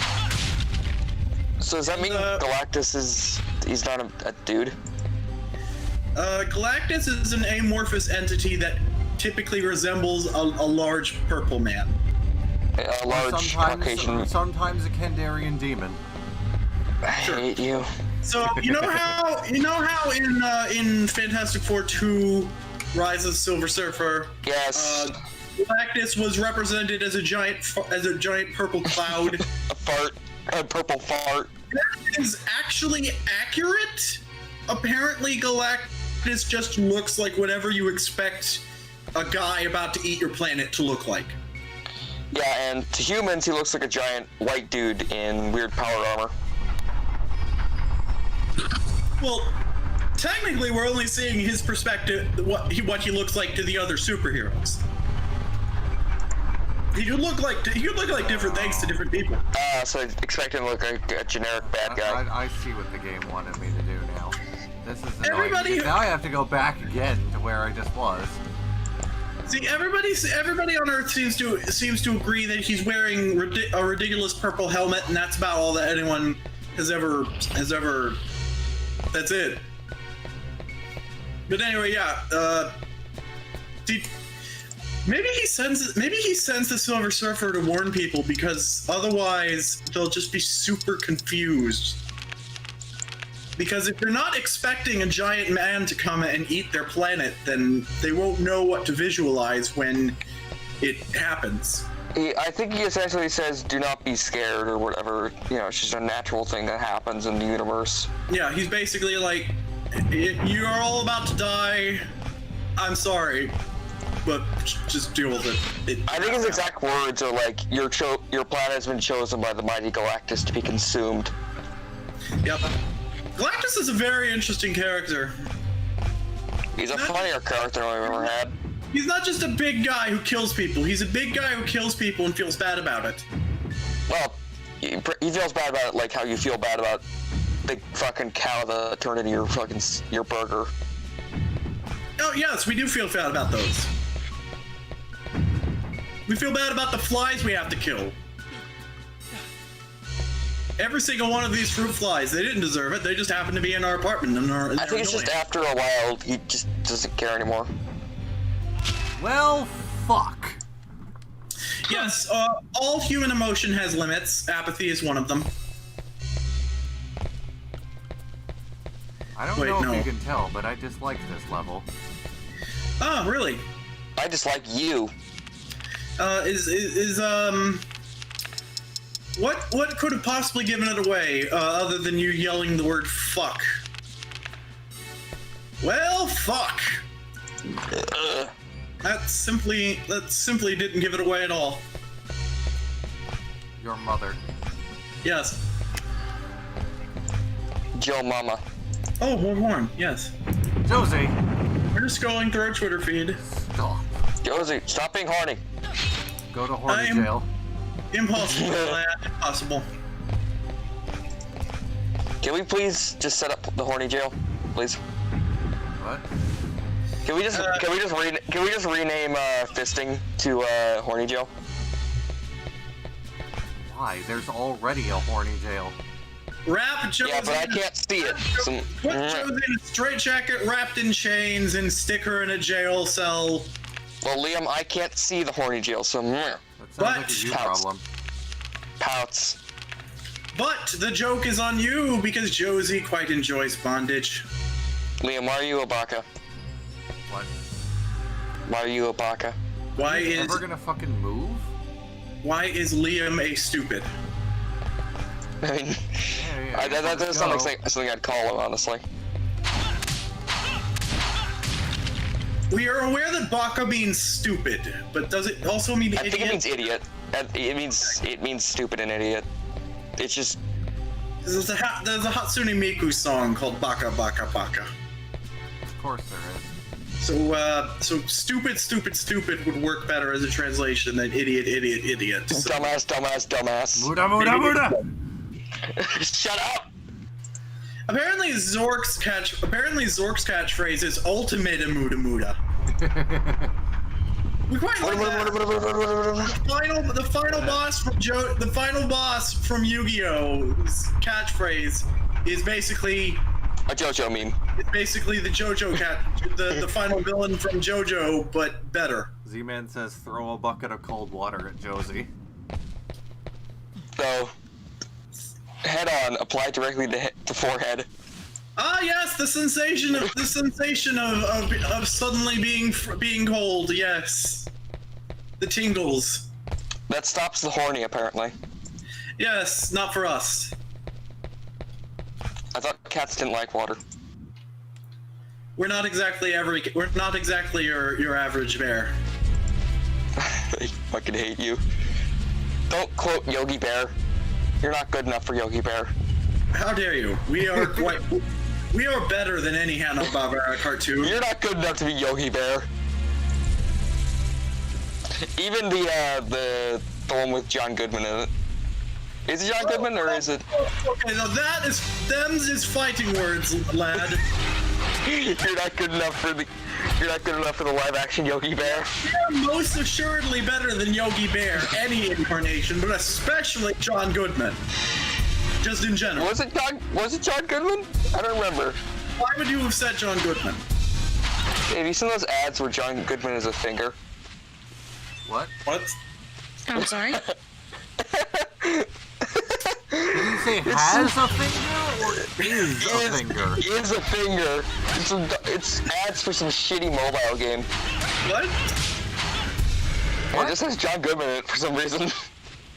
[SPEAKER 2] So does that mean Galactus he's not a dude?
[SPEAKER 3] Galactus is an amorphous entity that typically resembles a large purple man.
[SPEAKER 2] A large Caucasian.
[SPEAKER 1] Sometimes a Kandarian demon.
[SPEAKER 2] I hate you.
[SPEAKER 3] So you know how in Fantastic Four 2, Rise of the Silver Surfer,
[SPEAKER 2] Yes.
[SPEAKER 3] Galactus was represented as a giant purple cloud.
[SPEAKER 2] A purple fart.
[SPEAKER 3] That is actually accurate. Apparently, Galactus just looks like whatever you expect a guy about to eat your planet to look like.
[SPEAKER 2] Yeah, and to humans, he looks like a giant white dude in weird power armor.
[SPEAKER 3] Well, technically, we're only seeing his perspective, what he looks like to the other superheroes. He could look like different things to different people.
[SPEAKER 2] So I expect him to look like a generic bad guy.
[SPEAKER 1] I see what the game wanted me to do now. This is annoying.
[SPEAKER 3] Everybody-
[SPEAKER 1] Now I have to go back again to where I just was.
[SPEAKER 3] See, everybody on Earth seems to agree that he's wearing a ridiculous purple helmet, and that's about all that anyone has ever. That's it. But anyway, yeah. See, maybe he sends the Silver Surfer to warn people, because otherwise they'll just be super confused. Because if they're not expecting a giant man to come and eat their planet, then they won't know what to visualize when it happens.
[SPEAKER 2] I think he essentially says, "Do not be scared," or whatever. You know, it's just a natural thing that happens in the universe.
[SPEAKER 3] Yeah, he's basically like, "You are all about to die. I'm sorry, but just deal with it."
[SPEAKER 2] I think his exact words are like, "Your planet has been chosen by the mighty Galactus to be consumed."
[SPEAKER 3] Yep. Galactus is a very interesting character.
[SPEAKER 2] He's a funnier character than we've ever had.
[SPEAKER 3] He's not just a big guy who kills people. He's a big guy who kills people and feels bad about it.
[SPEAKER 2] Well, he feels bad about it like how you feel bad about the fucking cow that turned into your burger.
[SPEAKER 3] Oh yes, we do feel bad about those. We feel bad about the flies we have to kill. Every single one of these fruit flies, they didn't deserve it. They just happened to be in our apartment.
[SPEAKER 2] I think it's just after a while, he just doesn't care anymore.
[SPEAKER 1] Well, fuck.
[SPEAKER 3] Yes, all human emotion has limits. Apathy is one of them.
[SPEAKER 1] I don't know if you can tell, but I dislike this level.
[SPEAKER 3] Oh, really?
[SPEAKER 2] I dislike you.
[SPEAKER 3] What could have possibly given it away, other than you yelling the word fuck? Well, fuck. That simply didn't give it away at all.
[SPEAKER 1] Your mother.
[SPEAKER 3] Yes.
[SPEAKER 2] Joe Mama.
[SPEAKER 3] Oh, more horn. Yes.
[SPEAKER 1] Josie.
[SPEAKER 3] We're just scrolling through our Twitter feed.
[SPEAKER 1] Stop.
[SPEAKER 2] Josie, stop being horny.
[SPEAKER 1] Go to horny jail.
[SPEAKER 3] Impossible. Impossible.
[SPEAKER 2] Can we please just set up the horny jail, please?
[SPEAKER 1] What?
[SPEAKER 2] Can we just rename fisting to horny jail?
[SPEAKER 1] Why? There's already a horny jail.
[SPEAKER 3] Wrap Josie.
[SPEAKER 2] Yeah, but I can't see it.
[SPEAKER 3] Put Josie in a straitjacket, wrapped in chains, and stick her in a jail cell.
[SPEAKER 2] Well, Liam, I can't see the horny jail, so
[SPEAKER 1] That sounds like a you
[SPEAKER 2] Pouts.
[SPEAKER 1] problem.
[SPEAKER 2] Pouts.
[SPEAKER 3] But the joke is on you, because Josie quite enjoys bondage.
[SPEAKER 2] Liam, why are you a baka?
[SPEAKER 1] What?
[SPEAKER 2] Why are you a baka?
[SPEAKER 3] Why
[SPEAKER 1] Are you
[SPEAKER 3] is
[SPEAKER 1] ever gonna fucking move?
[SPEAKER 3] Liam a stupid?
[SPEAKER 2] I mean,
[SPEAKER 1] Yeah,
[SPEAKER 2] that doesn't sound
[SPEAKER 1] let's
[SPEAKER 2] like something I'd call him, honestly.
[SPEAKER 3] We are aware that baka means stupid, but does it also mean
[SPEAKER 2] I
[SPEAKER 3] idiot?
[SPEAKER 2] think it means idiot. It means stupid and idiot. It's just
[SPEAKER 3] There's a Hatsune Miku song called Baka Baka Baka.
[SPEAKER 1] Of course there is.
[SPEAKER 3] So stupid would work better as a translation than idiot. So,
[SPEAKER 2] dumbass.
[SPEAKER 1] Muda.
[SPEAKER 2] Shut up.
[SPEAKER 3] Apparently Zork's catchphrase is ultimate Muda Muda. We quite like that. The final boss from Yu-Gi-Oh's catchphrase is basically
[SPEAKER 2] a JoJo meme.
[SPEAKER 3] It's basically the JoJo the final villain from JoJo, but better.
[SPEAKER 1] Z-Man says throw a bucket of cold water at Josie.
[SPEAKER 2] So, head on, apply directly to forehead.
[SPEAKER 3] Ah, yes, the sensation of suddenly being cold. Yes, the tingles.
[SPEAKER 2] That stops the horny, apparently.
[SPEAKER 3] Yes, not for us.
[SPEAKER 2] I thought cats didn't like water.
[SPEAKER 3] We're not exactly your average bear.
[SPEAKER 2] I fucking hate you. Don't quote Yogi Bear. You're not good enough for Yogi Bear.
[SPEAKER 3] How dare you? We are better than any Hanna-Barbera cartoon.
[SPEAKER 2] You're not good enough to be Yogi Bear. Even the one with John Goodman in it. Is it John Goodman or is it?
[SPEAKER 3] Okay, now them's is fighting words, lad.
[SPEAKER 2] You're not good enough for the live-action Yogi Bear.
[SPEAKER 3] You're most assuredly better than Yogi Bear, any incarnation, but especially John Goodman. Just in general.
[SPEAKER 2] Was it John Goodman? I don't remember.
[SPEAKER 3] Why would you have said John Goodman?
[SPEAKER 2] Have you seen those ads where John Goodman is a finger?
[SPEAKER 1] What?
[SPEAKER 3] What?
[SPEAKER 5] I'm sorry?
[SPEAKER 1] Did you say has a finger or is a finger?
[SPEAKER 2] Is a finger. It's ads for some shitty mobile game.
[SPEAKER 3] What?
[SPEAKER 2] And it just has John Goodman in it for some reason.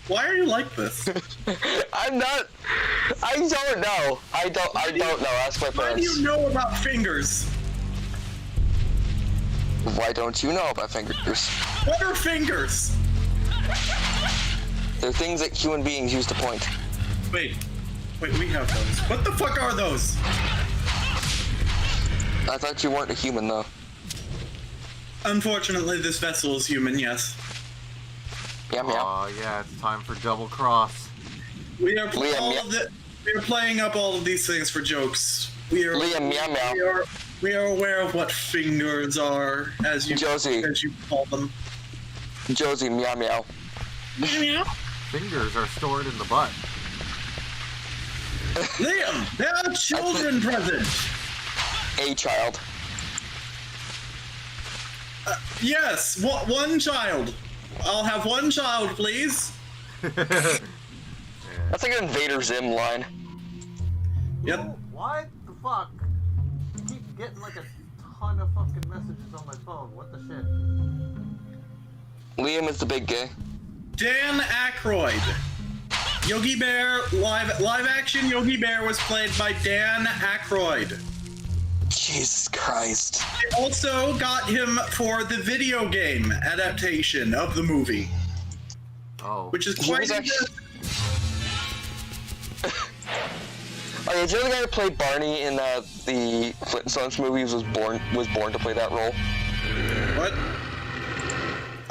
[SPEAKER 3] Why are you like this?
[SPEAKER 2] I don't know. I don't know. Ask my
[SPEAKER 3] Why do
[SPEAKER 2] parents.
[SPEAKER 3] you know about fingers?
[SPEAKER 2] Why don't you know about fingers?
[SPEAKER 3] What are fingers?
[SPEAKER 2] They're things that human beings use to point.
[SPEAKER 3] Wait, we have those. What the fuck are those?
[SPEAKER 2] I thought you weren't a human, though.
[SPEAKER 3] Unfortunately, this vessel is human, yes.
[SPEAKER 2] Yeah, meow.
[SPEAKER 1] Oh yeah, it's time for double cross.
[SPEAKER 3] We are
[SPEAKER 2] Liam,
[SPEAKER 3] we are playing up all of these things for jokes.
[SPEAKER 2] Liam, meow, meow.
[SPEAKER 3] We are aware of what fingers are, as you call them.
[SPEAKER 2] Josie, meow, meow.
[SPEAKER 5] Meow.
[SPEAKER 1] Fingers are stored in the butt.
[SPEAKER 3] Liam, there are children present.
[SPEAKER 2] A child.
[SPEAKER 3] Yes, one child. I'll have one child, please.
[SPEAKER 2] That's like an Invader Zim line.
[SPEAKER 3] Yep.
[SPEAKER 1] What the fuck? I keep getting like a ton of fucking messages on my phone. What the shit?
[SPEAKER 2] Liam is the big gay.
[SPEAKER 3] Dan Aykroyd. Yogi Bear, live action Yogi Bear was played by Dan Aykroyd.
[SPEAKER 2] Jesus Christ.
[SPEAKER 3] They also got him for the video game adaptation of the movie.
[SPEAKER 1] Oh.
[SPEAKER 3] Which is
[SPEAKER 2] He
[SPEAKER 3] quite
[SPEAKER 2] was actually... Okay, do you know the guy who played Barney in the Flintstones movies was born to play that role?
[SPEAKER 3] What?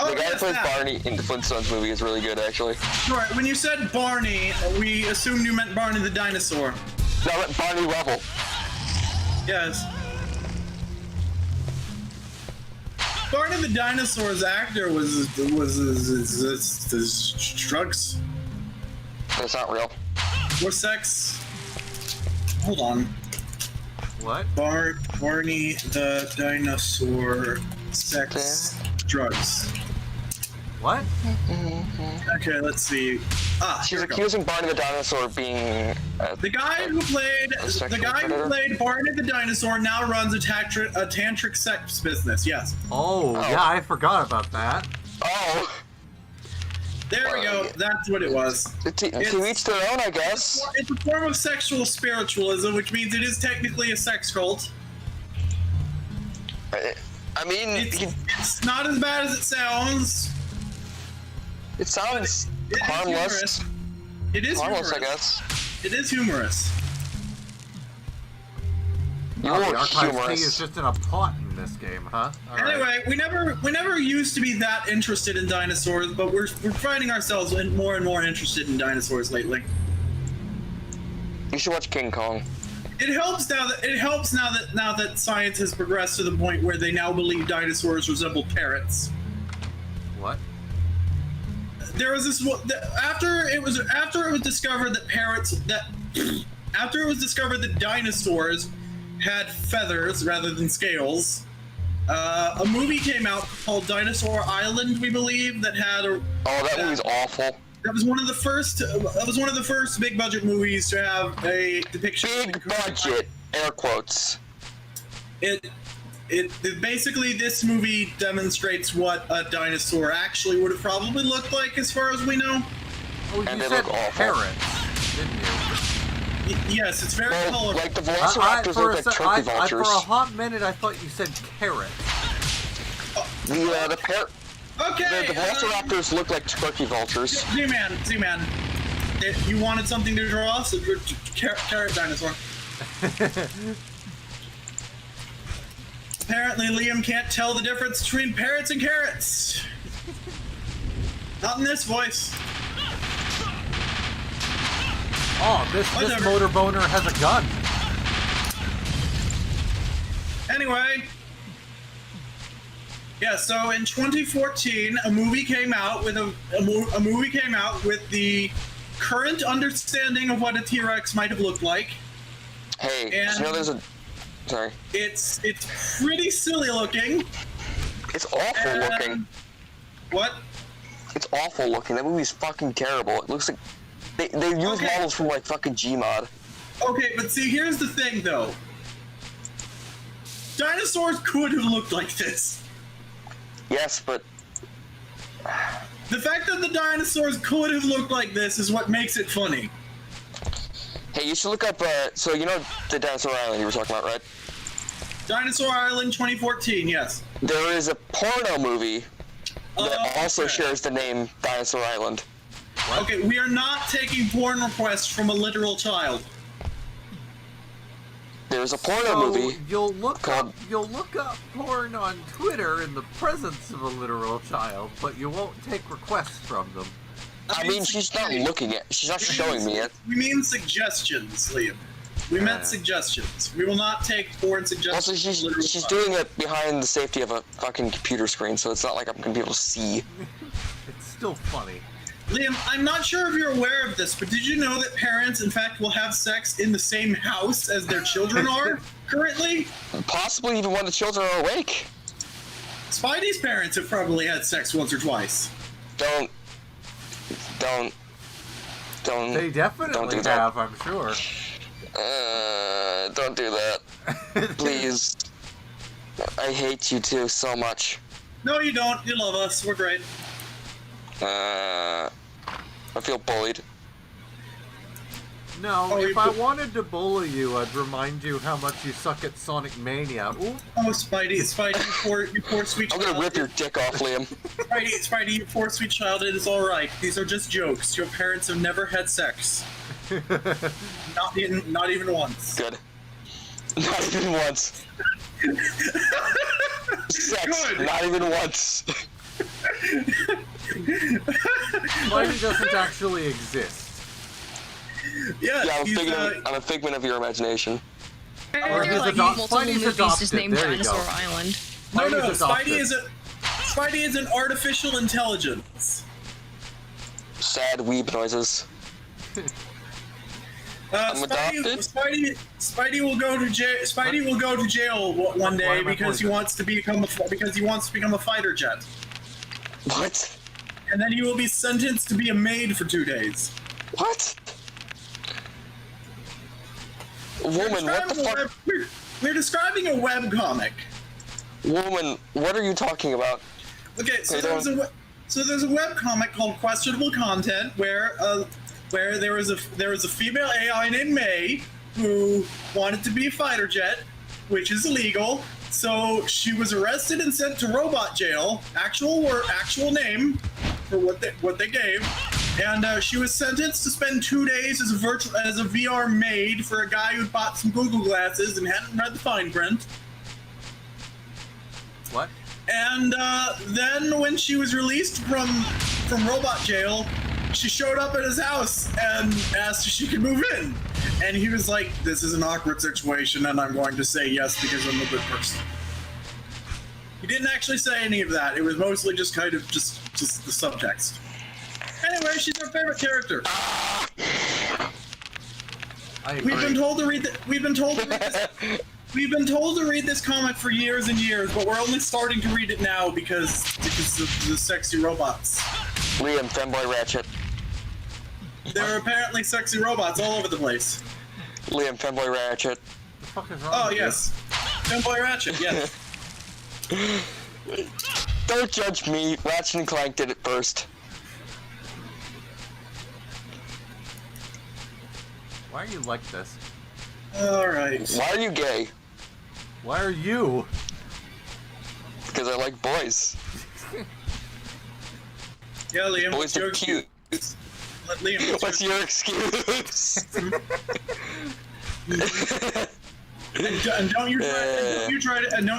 [SPEAKER 3] Oh,
[SPEAKER 2] The guy
[SPEAKER 3] yes,
[SPEAKER 2] who plays
[SPEAKER 3] that.
[SPEAKER 2] Barney in the Flintstones movie is really good, actually.
[SPEAKER 3] Right, when you said Barney, we assumed you meant Barney the dinosaur.
[SPEAKER 2] No, Barney Rubble.
[SPEAKER 3] Yes. Barney the dinosaur's actor was drugs
[SPEAKER 2] That's not real.
[SPEAKER 3] or sex. Hold on.
[SPEAKER 1] What?
[SPEAKER 3] Barney the dinosaur, sex, drugs.
[SPEAKER 1] What?
[SPEAKER 3] Okay, let's see.
[SPEAKER 2] She's
[SPEAKER 3] here we go.
[SPEAKER 2] accusing Barney the dinosaur of being...
[SPEAKER 3] The guy who played Barney the dinosaur now runs a tantric sex business. Yes.
[SPEAKER 1] Oh, yeah, I forgot about that.
[SPEAKER 2] Oh!
[SPEAKER 3] There we go. That's what it was.
[SPEAKER 2] To each their own, I guess.
[SPEAKER 3] It's a form of sexual spiritualism, which means it is technically a sex cult.
[SPEAKER 2] I mean,
[SPEAKER 3] It's not as bad as it sounds.
[SPEAKER 2] it sounds
[SPEAKER 3] It is
[SPEAKER 2] harmless.
[SPEAKER 3] humorous. It is
[SPEAKER 2] Harmless,
[SPEAKER 3] humorous.
[SPEAKER 2] I guess.
[SPEAKER 3] It is humorous.
[SPEAKER 1] Oh, the
[SPEAKER 2] You're
[SPEAKER 1] archive key
[SPEAKER 2] humorous.
[SPEAKER 1] is just in a pot in this game, huh? All right.
[SPEAKER 3] Anyway, we never used to be that interested in dinosaurs, but we're finding ourselves more and more interested in dinosaurs lately.
[SPEAKER 2] You should watch King Kong.
[SPEAKER 3] It helps now that science has progressed to the point where they now believe dinosaurs resemble parrots.
[SPEAKER 1] What?
[SPEAKER 3] There was this after it was discovered that dinosaurs had feathers rather than scales. A movie came out called Dinosaur Island, we believe, that had a.
[SPEAKER 2] Oh, that movie's awful.
[SPEAKER 3] That was one of the first. That was one of the first big budget movies to have a depiction.
[SPEAKER 2] Big budget, air quotes.
[SPEAKER 3] It basically, this movie demonstrates what a dinosaur actually would have probably looked like, as far as we know.
[SPEAKER 1] Oh,
[SPEAKER 2] And
[SPEAKER 1] you
[SPEAKER 2] they
[SPEAKER 1] said
[SPEAKER 2] look awful.
[SPEAKER 1] parrots, didn't you?
[SPEAKER 3] Yes, it's very
[SPEAKER 2] Well,
[SPEAKER 3] colorful.
[SPEAKER 2] like the velociraptors look like turkey vultures.
[SPEAKER 1] For a hot minute, I thought you said carrots.
[SPEAKER 2] The
[SPEAKER 3] Okay.
[SPEAKER 2] the velociraptors look like turkey vultures.
[SPEAKER 3] Z-Man. You wanted something to draw, so carrot dinosaur. Apparently, Liam can't tell the difference between parrots and carrots. Not in this voice.
[SPEAKER 1] Oh, this
[SPEAKER 3] Whatever.
[SPEAKER 1] motor boner has a gun.
[SPEAKER 3] Anyway. Yeah, so in 2014, a movie came out with the current understanding of what a T-Rex might have looked like.
[SPEAKER 2] Hey,
[SPEAKER 3] And-
[SPEAKER 2] you know there's a... Sorry.
[SPEAKER 3] It's pretty silly looking.
[SPEAKER 2] It's awful
[SPEAKER 3] And-
[SPEAKER 2] looking.
[SPEAKER 3] What?
[SPEAKER 2] It's awful looking. That movie's fucking terrible. It looks like... They use
[SPEAKER 3] Okay.
[SPEAKER 2] models from, like, fucking Gmod.
[SPEAKER 3] Okay, but see, here's the thing, though. Dinosaurs could have looked like this.
[SPEAKER 2] Yes, but...
[SPEAKER 3] The fact that the dinosaurs could have looked like this is what makes it funny.
[SPEAKER 2] Hey, you should look up, so you know the Dinosaur Island you were talking about, right?
[SPEAKER 3] Dinosaur Island 2014, yes.
[SPEAKER 2] There is a porno movie that also
[SPEAKER 3] okay.
[SPEAKER 2] shares the name Dinosaur Island.
[SPEAKER 3] Okay, we are not taking porn requests from a literal child.
[SPEAKER 2] There's a porno
[SPEAKER 1] So
[SPEAKER 2] movie.
[SPEAKER 1] you'll look
[SPEAKER 2] called-
[SPEAKER 1] up porn on Twitter in the presence of a literal child, but you won't take requests from them.
[SPEAKER 2] I mean, she's not looking at... She's not showing me it.
[SPEAKER 3] We mean suggestions, Liam. We meant suggestions. We will not take porn suggestions.
[SPEAKER 2] Also,
[SPEAKER 3] from literal
[SPEAKER 2] she's
[SPEAKER 3] child.
[SPEAKER 2] doing it behind the safety of a fucking computer screen, so it's not like I'm gonna be able to see.
[SPEAKER 1] It's still funny.
[SPEAKER 3] Liam, I'm not sure if you're aware of this, but did you know that parents, in fact, will have sex in the same house as their children are currently?
[SPEAKER 2] Possibly even when the children are awake.
[SPEAKER 3] Spidey's parents have probably had sex once or twice.
[SPEAKER 2] Don't.
[SPEAKER 1] They definitely
[SPEAKER 2] Don't do that.
[SPEAKER 1] have, I'm sure.
[SPEAKER 2] Don't do that. Please. I hate you two so much.
[SPEAKER 3] No, you don't. You love us. We're great.
[SPEAKER 2] I feel bullied.
[SPEAKER 1] No,
[SPEAKER 3] Oh,
[SPEAKER 1] if
[SPEAKER 3] you
[SPEAKER 1] I
[SPEAKER 3] put-
[SPEAKER 1] wanted to bully you, I'd remind you how much you suck at Sonic Mania. Ooh,
[SPEAKER 3] Oh, Spidey, you poor sweet
[SPEAKER 2] I'm
[SPEAKER 3] child.
[SPEAKER 2] gonna rip your dick off, Liam.
[SPEAKER 3] Spidey, you poor sweet child. It is all right. These are just jokes. Your parents have never had sex. Not even once.
[SPEAKER 2] Good. Not even once. Sex.
[SPEAKER 3] Good.
[SPEAKER 2] Not even once.
[SPEAKER 1] Spidey doesn't actually exist.
[SPEAKER 3] Yeah,
[SPEAKER 2] Yeah,
[SPEAKER 3] he's,
[SPEAKER 2] I'm a figment of your imagination.
[SPEAKER 1] Or
[SPEAKER 5] There
[SPEAKER 1] he's
[SPEAKER 5] are like
[SPEAKER 1] adop-
[SPEAKER 5] multiple
[SPEAKER 1] Spidey's
[SPEAKER 5] movies
[SPEAKER 1] adopted.
[SPEAKER 5] just named
[SPEAKER 1] There you go.
[SPEAKER 5] Dinosaur Island.
[SPEAKER 3] no,
[SPEAKER 1] Spidey's adopted.
[SPEAKER 3] Spidey is an artificial intelligence.
[SPEAKER 2] Sad weeb noises. I'm adopted?
[SPEAKER 3] Spidey will go to jail. Spidey will go to jail one
[SPEAKER 1] Why
[SPEAKER 3] day
[SPEAKER 1] am I
[SPEAKER 3] because he
[SPEAKER 1] poisoned?
[SPEAKER 3] wants to become a fighter jet,
[SPEAKER 2] What?
[SPEAKER 3] and then he will be sentenced to be a maid for 2 days.
[SPEAKER 2] What? Woman, what the fuck?
[SPEAKER 3] We're describing a webcomic.
[SPEAKER 2] Woman, what are you talking about?
[SPEAKER 3] Okay, so
[SPEAKER 2] Hey,
[SPEAKER 3] there's a webcomic called Questionable Content where there was a female AI named May who wanted to be a fighter jet, which is illegal. So she was arrested and sent to robot jail. Actual name for what they gave. And she was sentenced to spend 2 days as a VR maid for a guy who bought some Google glasses and hadn't read the fine print.
[SPEAKER 1] What?
[SPEAKER 3] And then when she was released from robot jail, she showed up at his house and asked if she could move in. And he was like, this is an awkward situation and I'm going to say yes because I'm a good person. He didn't actually say any of that. It was mostly just kind of just the subtext. Anyway, she's our favorite character. We've been told to read this comic for years and years, but we're only starting to read it now because of the sexy robots.
[SPEAKER 2] Liam, Femboy Ratchet.
[SPEAKER 3] There are apparently sexy robots all over the place.
[SPEAKER 2] Liam, Femboy Ratchet.
[SPEAKER 1] The fuck is wrong
[SPEAKER 3] Oh,
[SPEAKER 1] with you?
[SPEAKER 3] yes. Femboy Ratchet, yes.
[SPEAKER 2] Don't judge me. Ratchet and Clank did it first.
[SPEAKER 1] Why are you like this?
[SPEAKER 3] Alright.
[SPEAKER 2] Why are you gay?
[SPEAKER 1] Why are you?
[SPEAKER 2] Because I like boys.
[SPEAKER 3] Yeah, Liam,
[SPEAKER 2] Boys are cute.
[SPEAKER 3] Let Liam,
[SPEAKER 2] What's your excuse?
[SPEAKER 3] and don't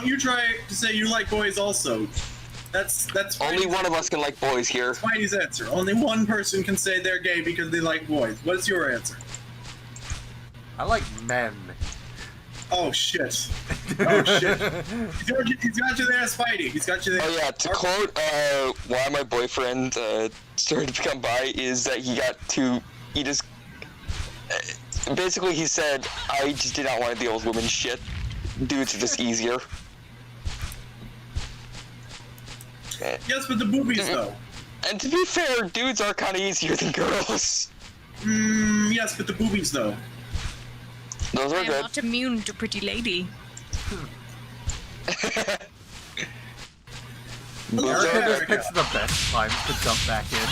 [SPEAKER 3] you try to say you like boys also. That's
[SPEAKER 2] Only one of us can like boys here.
[SPEAKER 3] Spidey's answer. Only one person can say they're gay because they like boys. What's your answer?
[SPEAKER 1] I like men.
[SPEAKER 3] Oh shit. Oh shit. He's got you there, Spidey. He's got you there.
[SPEAKER 2] Oh yeah, to quote why my boyfriend started to come by is that he just basically he said, I just did not want to deal with women's shit. Dudes are just easier.
[SPEAKER 3] Yes, but the boobies though.
[SPEAKER 2] And to be fair, dudes are kind of easier than girls.
[SPEAKER 3] Yes, but the boobies though.
[SPEAKER 2] Those
[SPEAKER 5] I
[SPEAKER 2] are
[SPEAKER 5] am
[SPEAKER 2] good.
[SPEAKER 5] not immune to pretty lady.
[SPEAKER 2] Those are
[SPEAKER 1] This
[SPEAKER 2] good.
[SPEAKER 1] picks the best time to jump back in.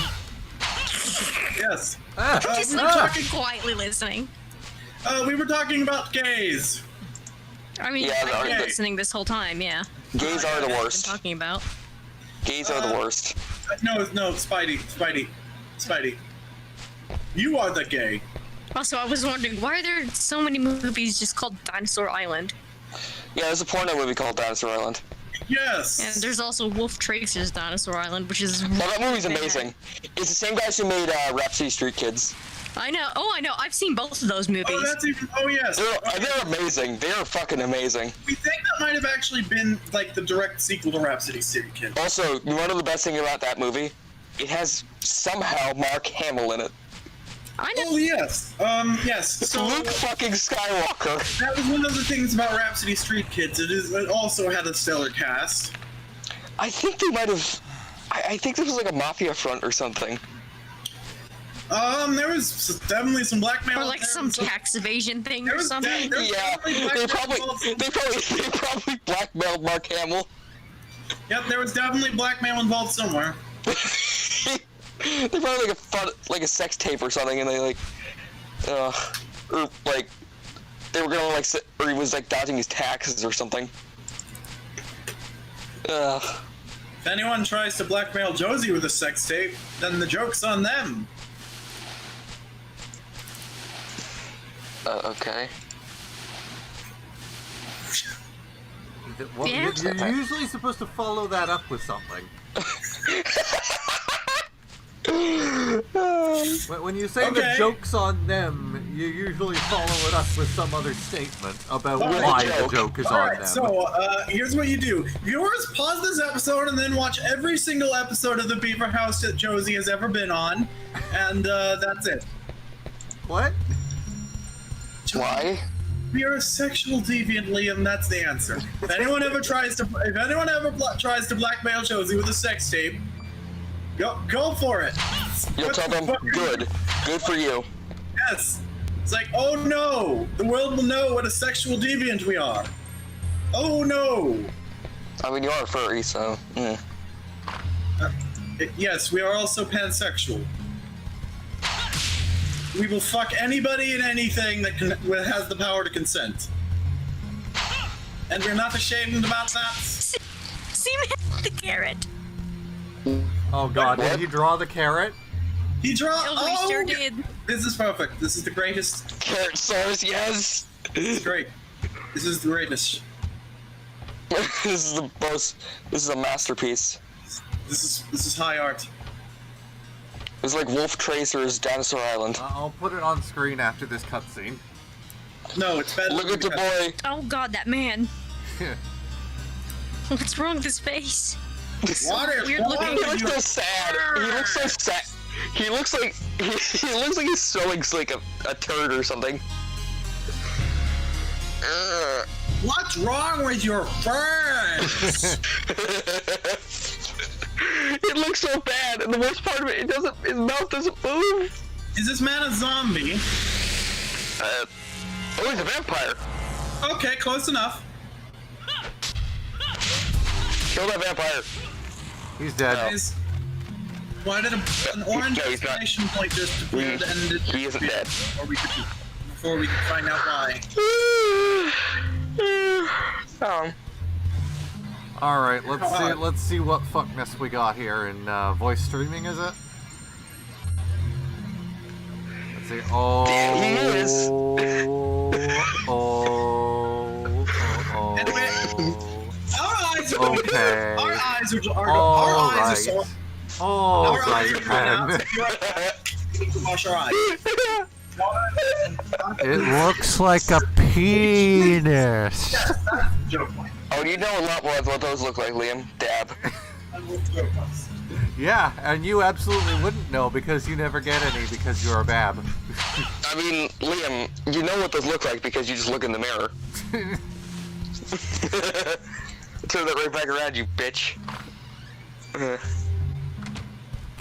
[SPEAKER 3] Yes.
[SPEAKER 5] Just
[SPEAKER 3] we were
[SPEAKER 5] like
[SPEAKER 3] talking.
[SPEAKER 5] quietly listening.
[SPEAKER 3] We were talking about gays.
[SPEAKER 5] I mean,
[SPEAKER 2] Yeah,
[SPEAKER 5] I've been
[SPEAKER 3] okay.
[SPEAKER 5] listening this whole time, yeah.
[SPEAKER 2] Gays are the
[SPEAKER 5] Been
[SPEAKER 2] worst.
[SPEAKER 5] talking about.
[SPEAKER 2] Gays are the worst.
[SPEAKER 3] No, Spidey. You are the gay.
[SPEAKER 5] Also, I was wondering, why are there so many movies just called Dinosaur Island?
[SPEAKER 2] Yeah, there's a porno movie called Dinosaur Island.
[SPEAKER 3] Yes.
[SPEAKER 5] And there's also Wolf Tracer's Dinosaur Island, which is...
[SPEAKER 2] Oh, that movie's
[SPEAKER 5] bad.
[SPEAKER 2] amazing. It's the same guys who made Rhapsody Street Kids.
[SPEAKER 5] I know. Oh, I know. I've seen both of those movies.
[SPEAKER 3] Oh, that's even. Oh, yes.
[SPEAKER 2] They're amazing. They're fucking amazing.
[SPEAKER 3] We think that might have actually been like the direct sequel to Rhapsody City Kid.
[SPEAKER 2] Also, you want to know the best thing about that movie? It has somehow Mark Hamill in it.
[SPEAKER 5] I know.
[SPEAKER 3] Oh yes. Yes.
[SPEAKER 2] It's
[SPEAKER 3] So
[SPEAKER 2] Luke fucking Skywalker.
[SPEAKER 3] that was one of the things about Rhapsody Street Kids. It also had a stellar cast.
[SPEAKER 2] I think they might have. I think there was like a mafia front or something.
[SPEAKER 3] There was definitely some blackmail.
[SPEAKER 5] Or like some tax evasion thing
[SPEAKER 3] There
[SPEAKER 5] or
[SPEAKER 3] was
[SPEAKER 5] something.
[SPEAKER 3] There's
[SPEAKER 2] Yeah,
[SPEAKER 3] definitely
[SPEAKER 2] they
[SPEAKER 3] blackmail
[SPEAKER 2] probably blackmailed Mark Hamill.
[SPEAKER 3] Yep, there was definitely blackmail involved somewhere.
[SPEAKER 2] They probably like a sex tape or something, and they like, or like they were gonna like, or he was like dodging his taxes or something.
[SPEAKER 3] If anyone tries to blackmail Josie with a sex tape, then the joke's on them.
[SPEAKER 2] Okay.
[SPEAKER 1] Well,
[SPEAKER 5] Yeah.
[SPEAKER 1] you're usually supposed to follow that up with something. When you say the
[SPEAKER 3] Okay.
[SPEAKER 1] joke's on them, you usually follow it up with some other statement about
[SPEAKER 3] Alright,
[SPEAKER 1] why
[SPEAKER 2] joke.
[SPEAKER 1] the joke is on
[SPEAKER 3] Alright,
[SPEAKER 1] them.
[SPEAKER 3] so here's what you do. Viewers, pause this episode and then watch every single episode of the Beaver House that Josie has ever been on, and that's it.
[SPEAKER 1] What?
[SPEAKER 2] Why?
[SPEAKER 3] You're a sexual deviant, Liam. That's the answer. If anyone ever tries to blackmail Josie with a sex tape, go for it.
[SPEAKER 2] You'll tell them, good for you.
[SPEAKER 3] Yes. It's like, oh no, the world will know what a sexual deviant we are. Oh no.
[SPEAKER 2] I mean, you are a furry, so. Yeah.
[SPEAKER 3] Yes, we are also pansexual. We will fuck anybody and anything that has the power to consent. And we're not ashamed about that.
[SPEAKER 5] See me the carrot.
[SPEAKER 1] Oh god,
[SPEAKER 2] What?
[SPEAKER 1] did he draw the carrot?
[SPEAKER 3] He draw.
[SPEAKER 5] Oh, we sure did.
[SPEAKER 3] This is perfect. This is the greatest.
[SPEAKER 2] Carrot source, yes.
[SPEAKER 3] This is great. This is the greatest.
[SPEAKER 2] This is a masterpiece.
[SPEAKER 3] This is high art.
[SPEAKER 2] It's like Wolf Tracer's Dinosaur Island.
[SPEAKER 1] I'll put it on screen after this cutscene.
[SPEAKER 3] No, it's better.
[SPEAKER 2] Look at the boy.
[SPEAKER 5] Oh god, that man. What's wrong with his face?
[SPEAKER 3] Water.
[SPEAKER 5] Weird
[SPEAKER 3] Water.
[SPEAKER 5] looking.
[SPEAKER 2] He looks so sad. He looks so sad. He looks like he's sewing like a turd or something.
[SPEAKER 3] What's wrong with your face?
[SPEAKER 2] It looks so bad, and the worst part of it, his mouth doesn't move.
[SPEAKER 3] Is this man a zombie?
[SPEAKER 2] Oh, he's a vampire.
[SPEAKER 3] Okay, close enough.
[SPEAKER 2] Kill that vampire.
[SPEAKER 1] He's dead.
[SPEAKER 3] Guys, why did an orange
[SPEAKER 2] No, he's not.
[SPEAKER 3] exclamation point just appear to end it?
[SPEAKER 2] He isn't dead.
[SPEAKER 3] Before we can find out why.
[SPEAKER 1] Alright, let's see what fuckness we got here in voice streaming, is it? Let's see. Oh.
[SPEAKER 2] He is.
[SPEAKER 3] Anyway, our eyes are
[SPEAKER 1] Okay.
[SPEAKER 3] Our eyes are
[SPEAKER 1] Alright.
[SPEAKER 3] so.
[SPEAKER 1] Alright,
[SPEAKER 3] Our eyes are
[SPEAKER 1] then.
[SPEAKER 3] Wash our eyes.
[SPEAKER 1] It looks like a penis.
[SPEAKER 2] Oh, you know a lot more of what those look like, Liam. Dab.
[SPEAKER 1] Yeah, and you absolutely wouldn't know because you never get any because you're a bab.
[SPEAKER 2] I mean, Liam, you know what those look like because you just look in the mirror. Turn that right back around, you bitch.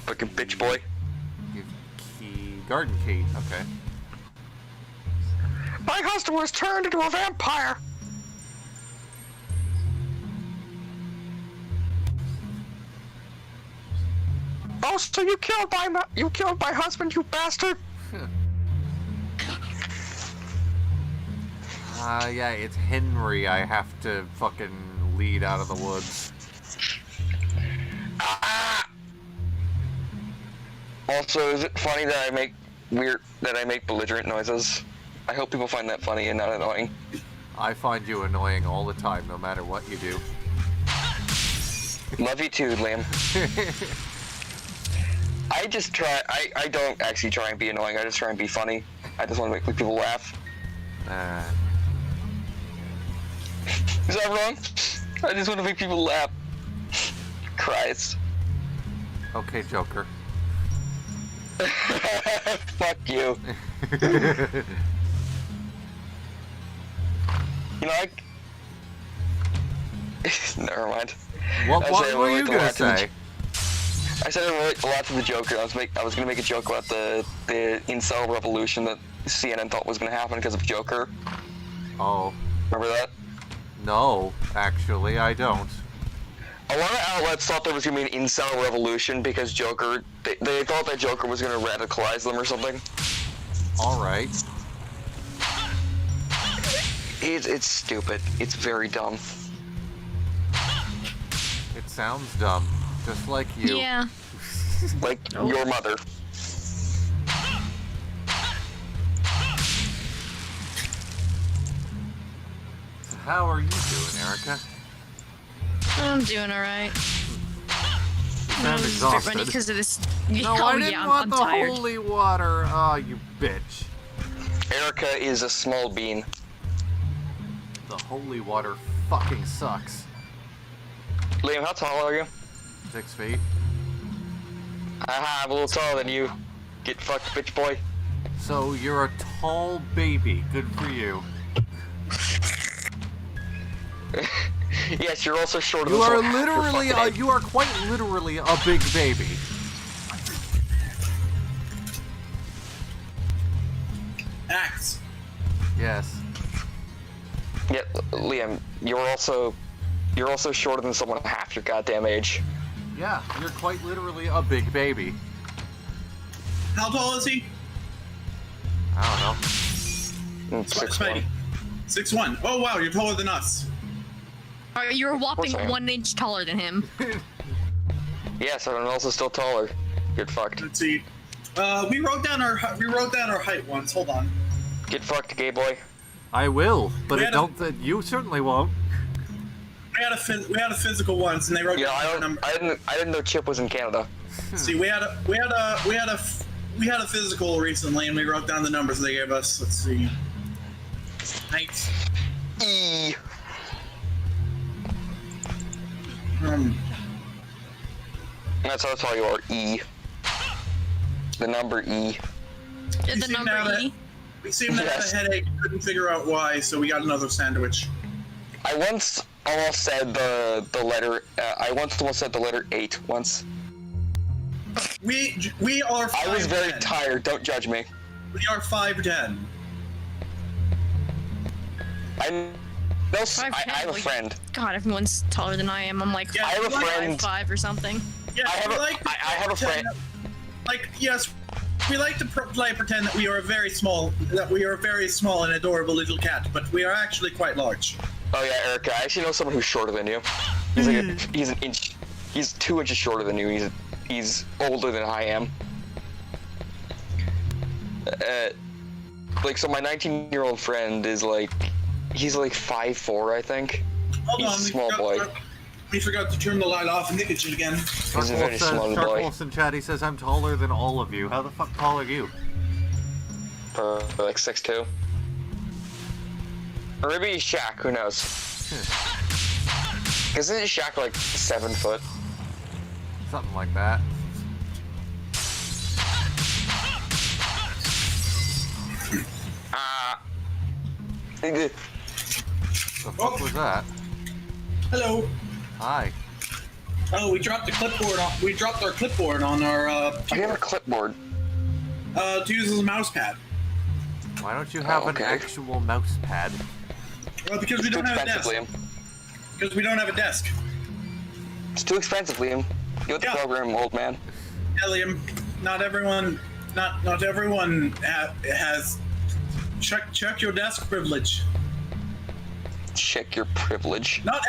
[SPEAKER 2] Fucking bitch boy.
[SPEAKER 1] Garden key, okay.
[SPEAKER 2] My husband was turned into a vampire. Oh, so you killed my husband, you bastard!
[SPEAKER 1] Yeah, it's Henry I have to fucking lead out of the woods.
[SPEAKER 2] Ah! Also, is it funny that I make belligerent noises? I hope people find that funny and not annoying.
[SPEAKER 1] I find you annoying all the time, no matter what you do.
[SPEAKER 2] Love you too, Liam. I just try, I don't actually try and be annoying, I just try and be funny. I just want to make people laugh. Is that wrong? I just want to make people laugh. Christ.
[SPEAKER 1] Okay, Joker.
[SPEAKER 2] Fuck you. You know, never mind.
[SPEAKER 1] What were you gonna say?
[SPEAKER 2] I said I relate a lot to the Joker. I was gonna make a joke about the incel revolution that CNN thought was gonna happen because of Joker.
[SPEAKER 1] Oh.
[SPEAKER 2] Remember that?
[SPEAKER 1] No, actually, I don't.
[SPEAKER 2] A lot of outlets thought there was gonna be an incel revolution because Joker. They thought that Joker was gonna radicalize them or something.
[SPEAKER 1] All right.
[SPEAKER 2] It's stupid. It's very dumb.
[SPEAKER 1] It sounds dumb, just like you.
[SPEAKER 5] Yeah.
[SPEAKER 2] Like your mother.
[SPEAKER 1] So how are you doing, Erica?
[SPEAKER 5] I'm doing alright.
[SPEAKER 1] You sound
[SPEAKER 5] I'm just a bit
[SPEAKER 1] exhausted.
[SPEAKER 5] ready because of this.
[SPEAKER 1] No,
[SPEAKER 5] Oh,
[SPEAKER 1] I didn't
[SPEAKER 5] yeah,
[SPEAKER 1] want
[SPEAKER 5] I'm
[SPEAKER 1] the
[SPEAKER 5] tired.
[SPEAKER 1] holy water. Oh, you bitch.
[SPEAKER 2] Erica is a small bean.
[SPEAKER 1] The holy water fucking sucks.
[SPEAKER 2] Liam, how tall are you?
[SPEAKER 1] 6 feet.
[SPEAKER 2] Haha, I'm a little taller than you. Get fucked, bitch boy.
[SPEAKER 1] So you're a tall baby. Good for you.
[SPEAKER 2] Yes, you're also shorter
[SPEAKER 1] You
[SPEAKER 2] than
[SPEAKER 1] are
[SPEAKER 2] half your
[SPEAKER 1] literally,
[SPEAKER 2] fucking head.
[SPEAKER 1] you are quite literally a big baby.
[SPEAKER 3] Axe.
[SPEAKER 1] Yes.
[SPEAKER 2] Yeah, Liam, you're also shorter than someone half your goddamn age.
[SPEAKER 1] Yeah, you're quite literally a big baby.
[SPEAKER 3] How tall is he?
[SPEAKER 1] I don't know.
[SPEAKER 2] 6'1".
[SPEAKER 3] 6'1". Oh wow, you're taller than us.
[SPEAKER 5] You're a whopping
[SPEAKER 2] Of course I am.
[SPEAKER 5] 1 inch taller than him.
[SPEAKER 2] Yes, and I'm also still taller. Get fucked.
[SPEAKER 3] Let's see. We wrote down our height once. Hold on.
[SPEAKER 2] Get fucked, gay boy.
[SPEAKER 1] I will, but
[SPEAKER 3] We
[SPEAKER 1] it
[SPEAKER 3] had a-
[SPEAKER 1] don't. You certainly won't.
[SPEAKER 3] we had a physical once, and they wrote
[SPEAKER 2] Yeah,
[SPEAKER 3] down the number.
[SPEAKER 2] I didn't know Chip was in Canada.
[SPEAKER 3] See, we had a physical recently, and we wrote down the numbers they gave us. Let's see. Height.
[SPEAKER 2] E. That's all you are. E. The number E.
[SPEAKER 5] The number E.
[SPEAKER 3] We seemed to have a headache, couldn't figure out why, so we got another sandwich.
[SPEAKER 2] I once almost said the letter. I once almost said the letter 8 once.
[SPEAKER 3] We are 5'10".
[SPEAKER 2] I was very tired. Don't judge me.
[SPEAKER 3] We are 5'10".
[SPEAKER 2] I know. I have a
[SPEAKER 5] like,
[SPEAKER 2] friend.
[SPEAKER 5] God, everyone's taller than I am. I'm like,
[SPEAKER 3] Yeah,
[SPEAKER 2] I have a friend.
[SPEAKER 5] 5'5" or something.
[SPEAKER 3] Yeah,
[SPEAKER 2] I have
[SPEAKER 3] we
[SPEAKER 2] a-
[SPEAKER 3] like to
[SPEAKER 2] I have a
[SPEAKER 3] pretend
[SPEAKER 2] friend-
[SPEAKER 3] that- Like, yes, we like to pretend that we are very small and adorable little cat, but we are actually quite large.
[SPEAKER 2] Oh yeah, Erica. I actually know someone who's shorter than you. He's like he's an inch. He's 2 inches shorter than you. He's older than I am. Like so, my 19-year-old friend is like, he's like 5'4", I think.
[SPEAKER 3] Hold
[SPEAKER 2] He's
[SPEAKER 3] on,
[SPEAKER 2] a small boy.
[SPEAKER 3] We forgot to turn the light off in the kitchen again.
[SPEAKER 2] He's a very small boy.
[SPEAKER 1] Charcoals in chat, he says, I'm taller than all of you. How the fuck tall are you?
[SPEAKER 2] Like 6'2". Or maybe he's Shaq. Who knows? Isn't Shaq like 7 foot?
[SPEAKER 1] Something like that.
[SPEAKER 2] The
[SPEAKER 1] The fuck was that?
[SPEAKER 3] Hello.
[SPEAKER 1] Hi.
[SPEAKER 3] Oh, we dropped the clipboard. We dropped our clipboard on our
[SPEAKER 2] I have a clipboard.
[SPEAKER 3] to use as a mouse pad.
[SPEAKER 1] Why don't you have
[SPEAKER 2] okay.
[SPEAKER 1] an actual mouse pad?
[SPEAKER 3] Well, because we
[SPEAKER 2] It's too
[SPEAKER 3] don't have a
[SPEAKER 2] expensive,
[SPEAKER 3] desk.
[SPEAKER 2] Liam.
[SPEAKER 3] Because we don't have a desk.
[SPEAKER 2] It's too expensive, Liam. Get with the
[SPEAKER 3] Yeah.
[SPEAKER 2] program, old man.
[SPEAKER 3] Elliam, not everyone has check your desk privilege.
[SPEAKER 2] Check your privilege.
[SPEAKER 3] Not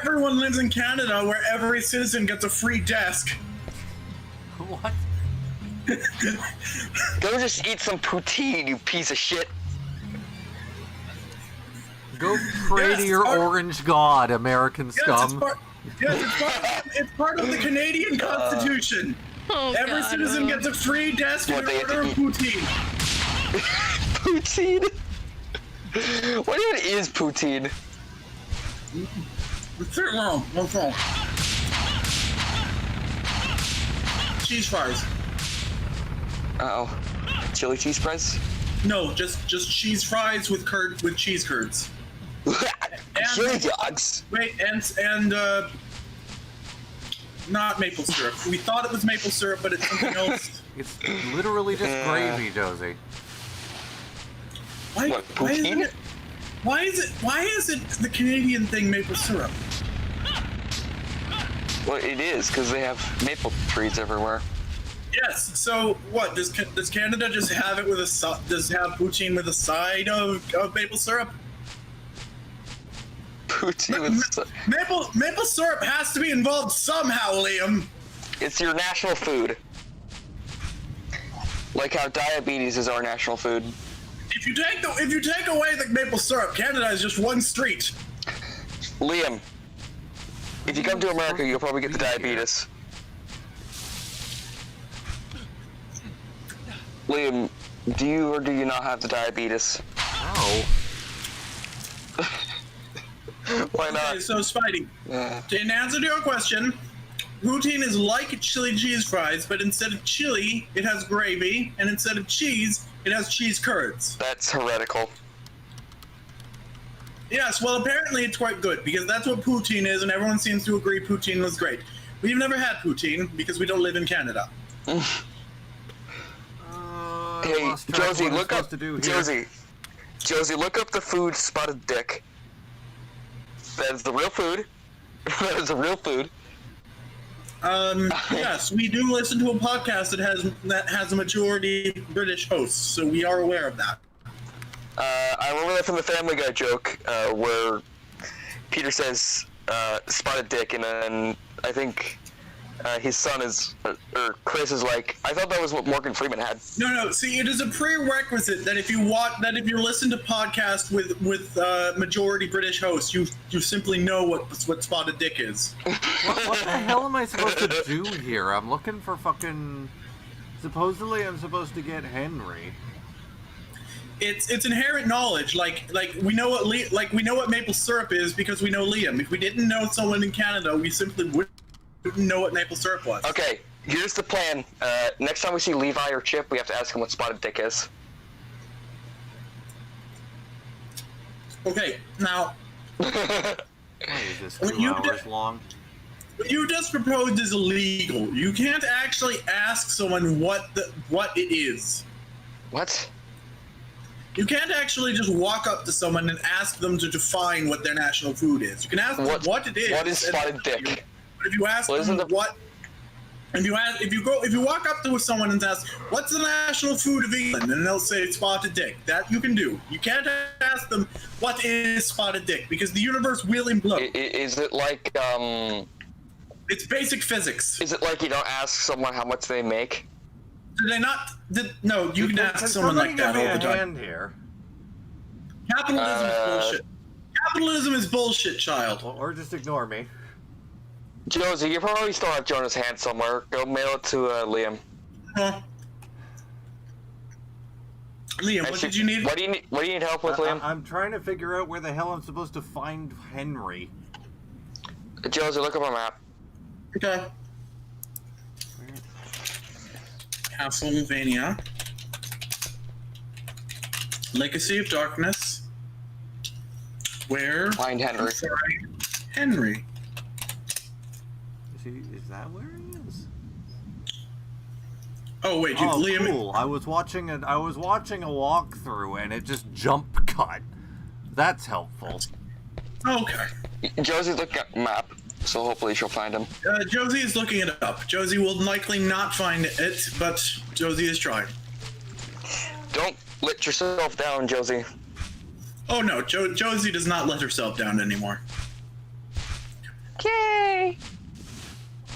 [SPEAKER 3] everyone lives in Canada where every citizen gets a free desk.
[SPEAKER 1] What?
[SPEAKER 2] Go just eat some poutine, you piece of shit.
[SPEAKER 1] Go pray
[SPEAKER 3] Yes,
[SPEAKER 1] to your
[SPEAKER 3] our-
[SPEAKER 1] orange god, American scum.
[SPEAKER 3] It's part of the Canadian Constitution.
[SPEAKER 5] Oh,
[SPEAKER 3] Every
[SPEAKER 5] God,
[SPEAKER 3] citizen gets a free desk
[SPEAKER 2] What,
[SPEAKER 3] and
[SPEAKER 2] they
[SPEAKER 3] an
[SPEAKER 2] have to
[SPEAKER 3] order of
[SPEAKER 2] eat-
[SPEAKER 3] poutine.
[SPEAKER 2] Poutine? What even is poutine?
[SPEAKER 3] Sit wrong. What's wrong? Cheese fries.
[SPEAKER 2] Uh-oh. Chili cheese fries?
[SPEAKER 3] No, just cheese fries with cheese curds.
[SPEAKER 2] Chili dogs?
[SPEAKER 3] Wait, and not maple syrup. We thought it was maple syrup, but it's something else.
[SPEAKER 1] It's literally just gravy, Josie.
[SPEAKER 3] Why isn't it? Why is it the Canadian thing maple syrup?
[SPEAKER 2] Well, it is, because they have maple trees everywhere.
[SPEAKER 3] Yes. So what does Canada just have it with does have poutine with a side of maple syrup?
[SPEAKER 2] Poutine with...
[SPEAKER 3] Maple syrup has to be involved somehow, Liam.
[SPEAKER 2] It's your national food. Like how diabetes is our national food.
[SPEAKER 3] If you take away the maple syrup, Canada is just one street.
[SPEAKER 2] Liam, if you come to America, you'll probably get the diabetes. Liam, do you or do you not have the diabetes?
[SPEAKER 1] Oh.
[SPEAKER 2] Why
[SPEAKER 3] Okay,
[SPEAKER 2] not?
[SPEAKER 3] so Spidey, in answer to your question, poutine is like chili cheese fries, but instead of chili, it has gravy, and instead of cheese, it has cheese curds.
[SPEAKER 2] That's heretical.
[SPEAKER 3] Yes, well, apparently it's quite good, because that's what poutine is, and everyone seems to agree poutine was great. We've never had poutine, because we don't live in Canada.
[SPEAKER 2] Hey, Josie, look up. Josie, look up the food spotted dick. That is the real food. That is the real food.
[SPEAKER 3] Yes, we do listen to a podcast that has a majority British hosts, so we are aware of that.
[SPEAKER 2] I remember that from the Family Guy joke, where Peter says, spotted dick, and then I think his son is, or Chris is like, I thought that was what Morgan Freeman had.
[SPEAKER 3] No. See, it is a prerequisite that if you listen to podcasts with majority British hosts, you simply know what spotted dick is.
[SPEAKER 1] What the hell am I supposed to do here? I'm looking for fucking. Supposedly, I'm supposed to get Henry.
[SPEAKER 3] It's inherent knowledge. Like we know what maple syrup is because we know Liam. If we didn't know someone in Canada, we simply wouldn't know what maple syrup was.
[SPEAKER 2] Okay, here's the plan. Next time we see Levi or Chip, we have to ask him what spotted dick is.
[SPEAKER 3] Okay, now.
[SPEAKER 1] Why is this 2 hours long?
[SPEAKER 3] What you just proposed is illegal. You can't actually ask someone what it is.
[SPEAKER 2] What?
[SPEAKER 3] You can't actually just walk up to someone and ask them to define what their national food is. You can ask them what it is.
[SPEAKER 2] What is spotted dick?
[SPEAKER 3] But if you ask them if you walk up to someone and ask, "What's the national food of England?" and they'll say spotted dick. That you can do. You can't ask them what is spotted dick because the universe will implode.
[SPEAKER 2] Is it like
[SPEAKER 3] It's basic physics.
[SPEAKER 2] Is it like you don't ask someone how much they make?
[SPEAKER 3] Did they not? No, you can ask someone like that all the time.
[SPEAKER 1] Here.
[SPEAKER 3] Capitalism is bullshit. Capitalism is bullshit, child.
[SPEAKER 1] Or just ignore me.
[SPEAKER 2] Josie, you probably still have Jonah's hand somewhere. Go mail it to Liam.
[SPEAKER 3] Huh? Liam, what did you need?
[SPEAKER 2] What do you need help with, Liam?
[SPEAKER 1] I'm trying to figure out where the hell I'm supposed to find Henry.
[SPEAKER 2] Josie, look up a map.
[SPEAKER 3] Okay. Castlevania. Legacy of Darkness. Where?
[SPEAKER 2] Find Henry.
[SPEAKER 3] Sorry, Henry.
[SPEAKER 1] Is that where he is?
[SPEAKER 3] Oh wait, Liam.
[SPEAKER 1] Cool. I was watching a walkthrough and it just jump cut. That's helpful.
[SPEAKER 3] Okay.
[SPEAKER 2] Josie, look at map. So hopefully she'll find him.
[SPEAKER 3] Josie is looking it up. Josie will likely not find it, but Josie is trying.
[SPEAKER 2] Don't let yourself down, Josie.
[SPEAKER 3] Oh no, Josie does not let herself down anymore.
[SPEAKER 2] Yay!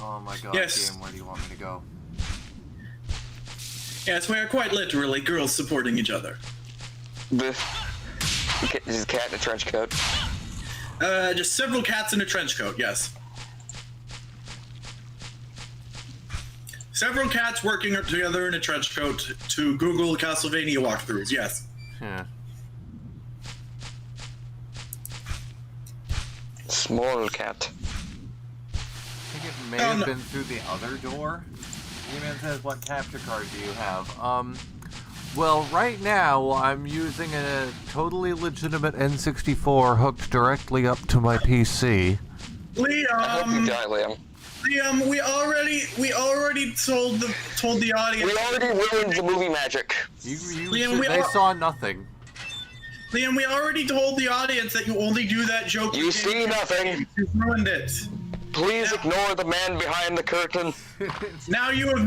[SPEAKER 1] Oh my god,
[SPEAKER 3] Yes.
[SPEAKER 1] game, where do you want me to go?
[SPEAKER 3] Yes, we are quite literally girls supporting each other.
[SPEAKER 2] This is a cat in a trench coat.
[SPEAKER 3] Just several cats in a trench coat, yes. Several cats working together in a trench coat to Google Castlevania walkthroughs, yes.
[SPEAKER 1] Yeah.
[SPEAKER 2] Small cat.
[SPEAKER 1] I think it may have been through the other door. E-Man says, what capture card do you have? Well, right now, I'm using a totally legitimate N64 hooked directly up to my PC.
[SPEAKER 2] I hope you die, Liam.
[SPEAKER 3] Liam, we already told the audience.
[SPEAKER 2] We already ruined the movie magic.
[SPEAKER 3] Liam,
[SPEAKER 1] they saw nothing.
[SPEAKER 3] Liam, we already told the audience that you only do that joke.
[SPEAKER 2] You see nothing.
[SPEAKER 3] You ruined it.
[SPEAKER 2] Please ignore the man behind the curtain.
[SPEAKER 3] Now you have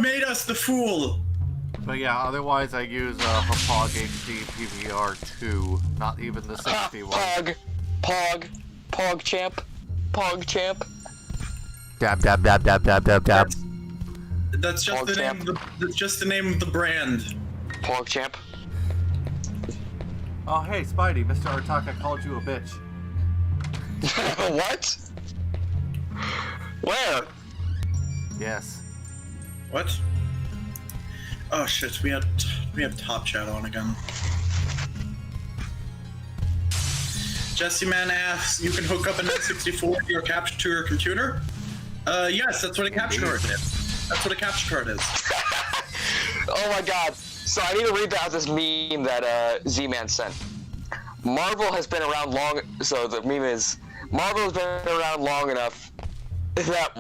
[SPEAKER 3] made us the fool.
[SPEAKER 1] But yeah, otherwise I use a Pog HD PVR 2, not even the 61.
[SPEAKER 2] Pog champ.
[SPEAKER 1] Dab dab dab dab dab dab dab.
[SPEAKER 3] That's just
[SPEAKER 2] Pog
[SPEAKER 3] the
[SPEAKER 2] champ.
[SPEAKER 3] name. That's just the name of the brand.
[SPEAKER 2] Pog champ.
[SPEAKER 1] Oh hey Spidey, Mr. Artaka called you a bitch.
[SPEAKER 2] What? Where?
[SPEAKER 1] Yes.
[SPEAKER 3] What? Oh shit, we have Top Chat on again. Jesse Man asks, you can hook up an N64 to your capture computer? Yes, that's what a capture card is. That's what a capture card is.
[SPEAKER 2] Oh my god. So I need to read out this meme that Z-Man sent. Marvel has been around long, so the meme is, Marvel has been around long enough that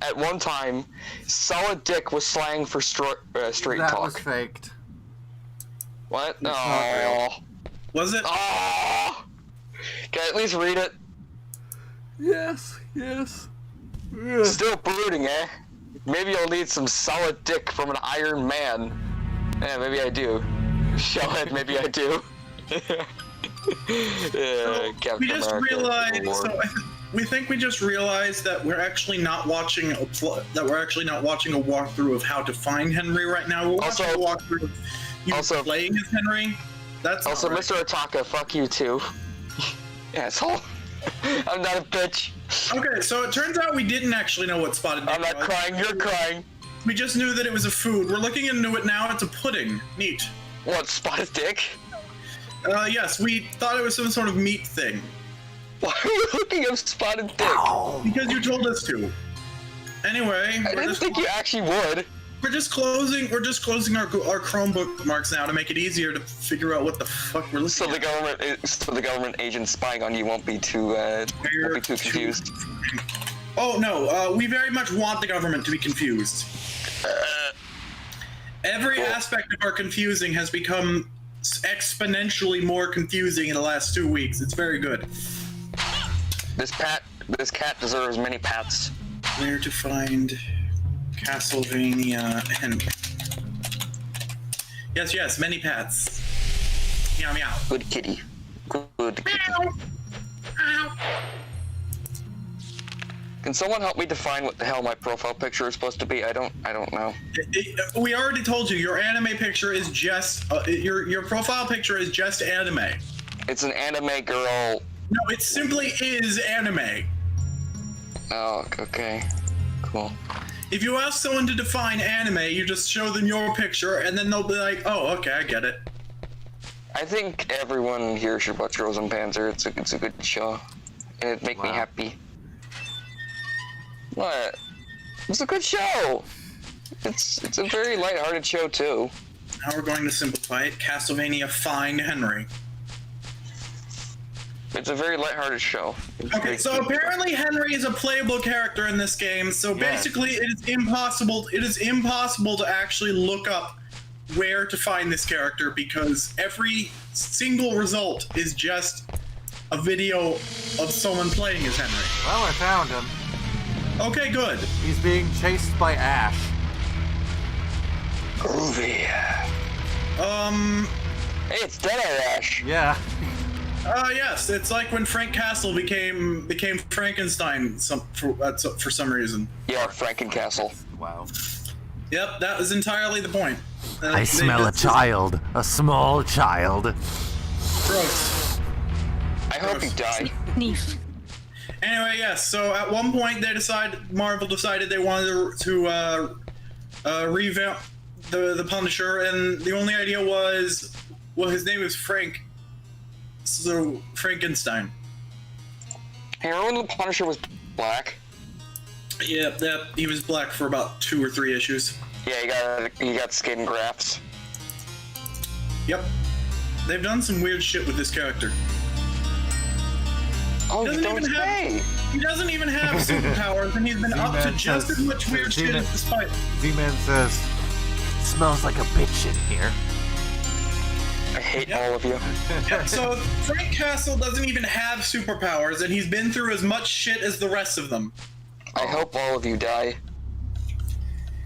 [SPEAKER 2] at one time, solid dick was slang for street
[SPEAKER 1] That
[SPEAKER 2] talk.
[SPEAKER 1] was faked.
[SPEAKER 2] What?
[SPEAKER 1] not
[SPEAKER 2] Oh.
[SPEAKER 3] Was it?
[SPEAKER 2] Oh. Can I at least read it?
[SPEAKER 1] Yes.
[SPEAKER 2] Still brooding, eh? Maybe you'll need some solid dick from an Iron Man. Yeah, maybe I do. Shellhead, maybe I do.
[SPEAKER 3] We just realized. we think we just realized that we're actually not watching a walkthrough of how to find Henry right now. We're watching a walkthrough of you playing as Henry. That's
[SPEAKER 2] also,
[SPEAKER 3] right.
[SPEAKER 2] Mr. Otaka, fuck you too. Asshole. I'm not a bitch.
[SPEAKER 3] Okay, so it turns out we didn't actually know what spotted dick
[SPEAKER 2] I'm not crying, you're crying.
[SPEAKER 3] We just knew that it was a food. We're looking into it now. It's a pudding. Neat.
[SPEAKER 2] What, spotted dick?
[SPEAKER 3] Yes, we thought it was some sort of meat thing.
[SPEAKER 2] Why are you looking at spotted dick?
[SPEAKER 3] Because you told us to. Anyway,
[SPEAKER 2] I didn't think you actually would.
[SPEAKER 3] We're just closing our Chrome bookmarks now to make it easier to figure out what the fuck we're listening
[SPEAKER 2] So the government agent spying on you won't be too confused.
[SPEAKER 3] Oh no, we very much want the government to be confused. Every aspect of our confusing has become exponentially more confusing in the last 2 weeks. It's very good.
[SPEAKER 2] This cat deserves many pats.
[SPEAKER 3] Where to find Castlevania Henry? Yes, many pats. Meow meow.
[SPEAKER 2] Good kitty. Good kitty.
[SPEAKER 3] Meow.
[SPEAKER 2] Can someone help me define what the hell my profile picture is supposed to be? I don't know.
[SPEAKER 3] We already told you your anime picture is just your profile picture is just anime.
[SPEAKER 2] It's an anime girl.
[SPEAKER 3] No, it simply is anime.
[SPEAKER 2] Oh, okay. Cool.
[SPEAKER 3] If you ask someone to define anime, you just show them your picture, and then they'll be like, "Oh, okay, I get it."
[SPEAKER 2] I think everyone here should watch Rosenpanzer. It's a good show, and it'd make me happy. What? It's a good show. It's a very lighthearted show too.
[SPEAKER 3] Now we're going to simplify it. Castlevania Find Henry.
[SPEAKER 2] It's a very lighthearted show.
[SPEAKER 3] Okay, so apparently Henry is a playable character in this game. So basically, it is impossible. It is impossible to actually look up where to find this character because every single result is just a video of someone playing as Henry.
[SPEAKER 1] Well, I found him.
[SPEAKER 3] Okay, good.
[SPEAKER 1] He's being chased by Ash.
[SPEAKER 2] Groovy. Hey, it's Dead-Eye Ash.
[SPEAKER 1] Yeah.
[SPEAKER 3] Yes, it's like when Frank Castle became Frankenstein for some reason.
[SPEAKER 2] Yeah, Frankencastle.
[SPEAKER 1] Wow.
[SPEAKER 3] Yep, that was entirely the point.
[SPEAKER 1] I smell a child. A small child.
[SPEAKER 3] Gross.
[SPEAKER 2] I hope you die.
[SPEAKER 5] Neef.
[SPEAKER 3] Anyway, yes. So at one point, Marvel decided they wanted to revamp the Punisher, and the only idea was, well, his name is Frank, so Frankenstein.
[SPEAKER 2] Hey, remember when the Punisher was black?
[SPEAKER 3] Yeah, he was black for about 2 or 3 issues.
[SPEAKER 2] Yeah, he got skin grafts.
[SPEAKER 3] Yep. They've done some weird shit with this character.
[SPEAKER 2] Oh, you don't say!
[SPEAKER 3] He doesn't even have superpowers, and he's been up to just as much weird shit as the Spider.
[SPEAKER 1] Z-Man says, smells like a bitch in here.
[SPEAKER 2] I hate all of you.
[SPEAKER 3] Yep, so Frank Castle doesn't even have superpowers, and he's been through as much shit as the rest of them.
[SPEAKER 2] I hope all of you die.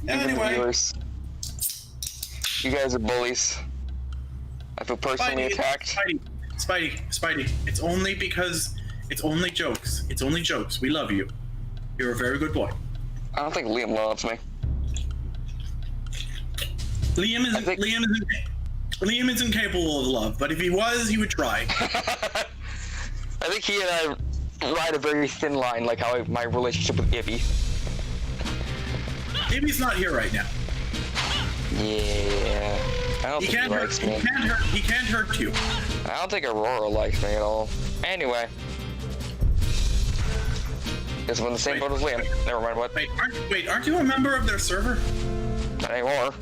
[SPEAKER 2] Even
[SPEAKER 3] Anyway.
[SPEAKER 2] viewers. You guys are bullies. I feel personally attacked.
[SPEAKER 3] Spidey, it's only because it's only jokes. It's only jokes. We love you. You're a very good boy.
[SPEAKER 2] I don't think Liam loves me.
[SPEAKER 3] Liam isn't capable of love, but if he was, he would try.
[SPEAKER 2] I think he and I ride a very thin line, like how my relationship with Ibby.
[SPEAKER 3] Ibby's not here right now.
[SPEAKER 2] Yeah. I don't think he likes me.
[SPEAKER 3] He can't hurt you.
[SPEAKER 2] I don't think Aurora likes me at all. Anyway. Guess I'm in the same boat as Liam. Never mind what.
[SPEAKER 3] Wait, aren't you a member of their server?
[SPEAKER 2] Not anymore.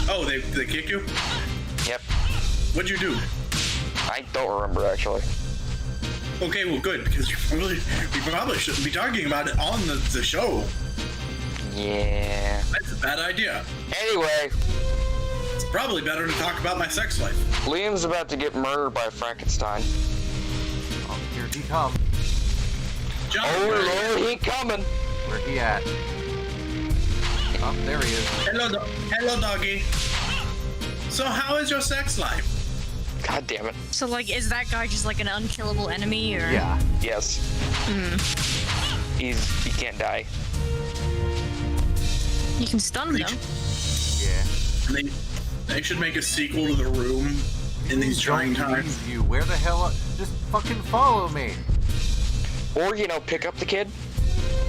[SPEAKER 3] Oh, they kick you?
[SPEAKER 2] Yep.
[SPEAKER 3] What'd you do?
[SPEAKER 2] I don't remember, actually.
[SPEAKER 3] Okay, well, good, because we probably shouldn't be talking about it on the show.
[SPEAKER 2] Yeah.
[SPEAKER 3] That's a bad idea.
[SPEAKER 2] Anyway.
[SPEAKER 3] It's probably better to talk about my sex life.
[SPEAKER 2] Liam's about to get murdered by Frankenstein.
[SPEAKER 1] Oh, here he comes.
[SPEAKER 3] John,
[SPEAKER 2] Oh, Lord, he coming.
[SPEAKER 1] Where he at? Oh, there he is.
[SPEAKER 3] Hello, doggy. So, how is your sex life?
[SPEAKER 2] God damn it.
[SPEAKER 5] So, like, is that guy just like an unkillable enemy, or?
[SPEAKER 1] Yeah.
[SPEAKER 2] Yes. He can't die.
[SPEAKER 5] You can stun them.
[SPEAKER 1] Yeah.
[SPEAKER 3] And they should make a sequel to The Room in these trying
[SPEAKER 1] Don't
[SPEAKER 3] times.
[SPEAKER 1] leave you. Where the hell? Just fucking follow me.
[SPEAKER 2] Or, you know, pick up the kid.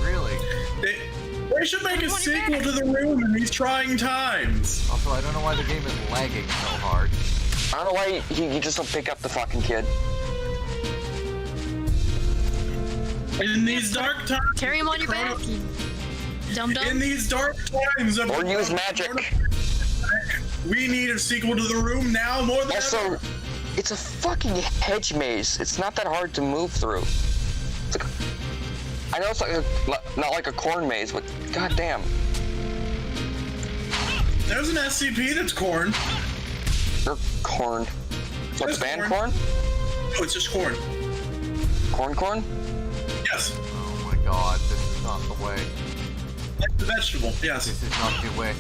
[SPEAKER 1] Really?
[SPEAKER 3] They should make a sequel to The Room in these trying times.
[SPEAKER 1] Also, I don't know why the game is lagging so hard.
[SPEAKER 2] I don't know why you just don't pick up the fucking kid.
[SPEAKER 3] In these dark times,
[SPEAKER 5] Carry him on your back. You dum
[SPEAKER 3] in
[SPEAKER 5] dum.
[SPEAKER 3] these dark times of
[SPEAKER 2] Or use magic.
[SPEAKER 3] we need a sequel to The Room now more than
[SPEAKER 2] Also,
[SPEAKER 3] ever.
[SPEAKER 2] it's a fucking hedge maze. It's not that hard to move through. It's like, I know it's like not like a corn maze, but goddamn.
[SPEAKER 3] There's an SCP that's corn.
[SPEAKER 2] You're corn. What's
[SPEAKER 3] There's
[SPEAKER 2] band
[SPEAKER 3] corn.
[SPEAKER 2] corn?
[SPEAKER 3] No, it's just corn.
[SPEAKER 2] Corn?
[SPEAKER 3] Yes,
[SPEAKER 1] Oh my god, this is not the way.
[SPEAKER 3] like the vegetable. Yes.
[SPEAKER 1] This is not the way.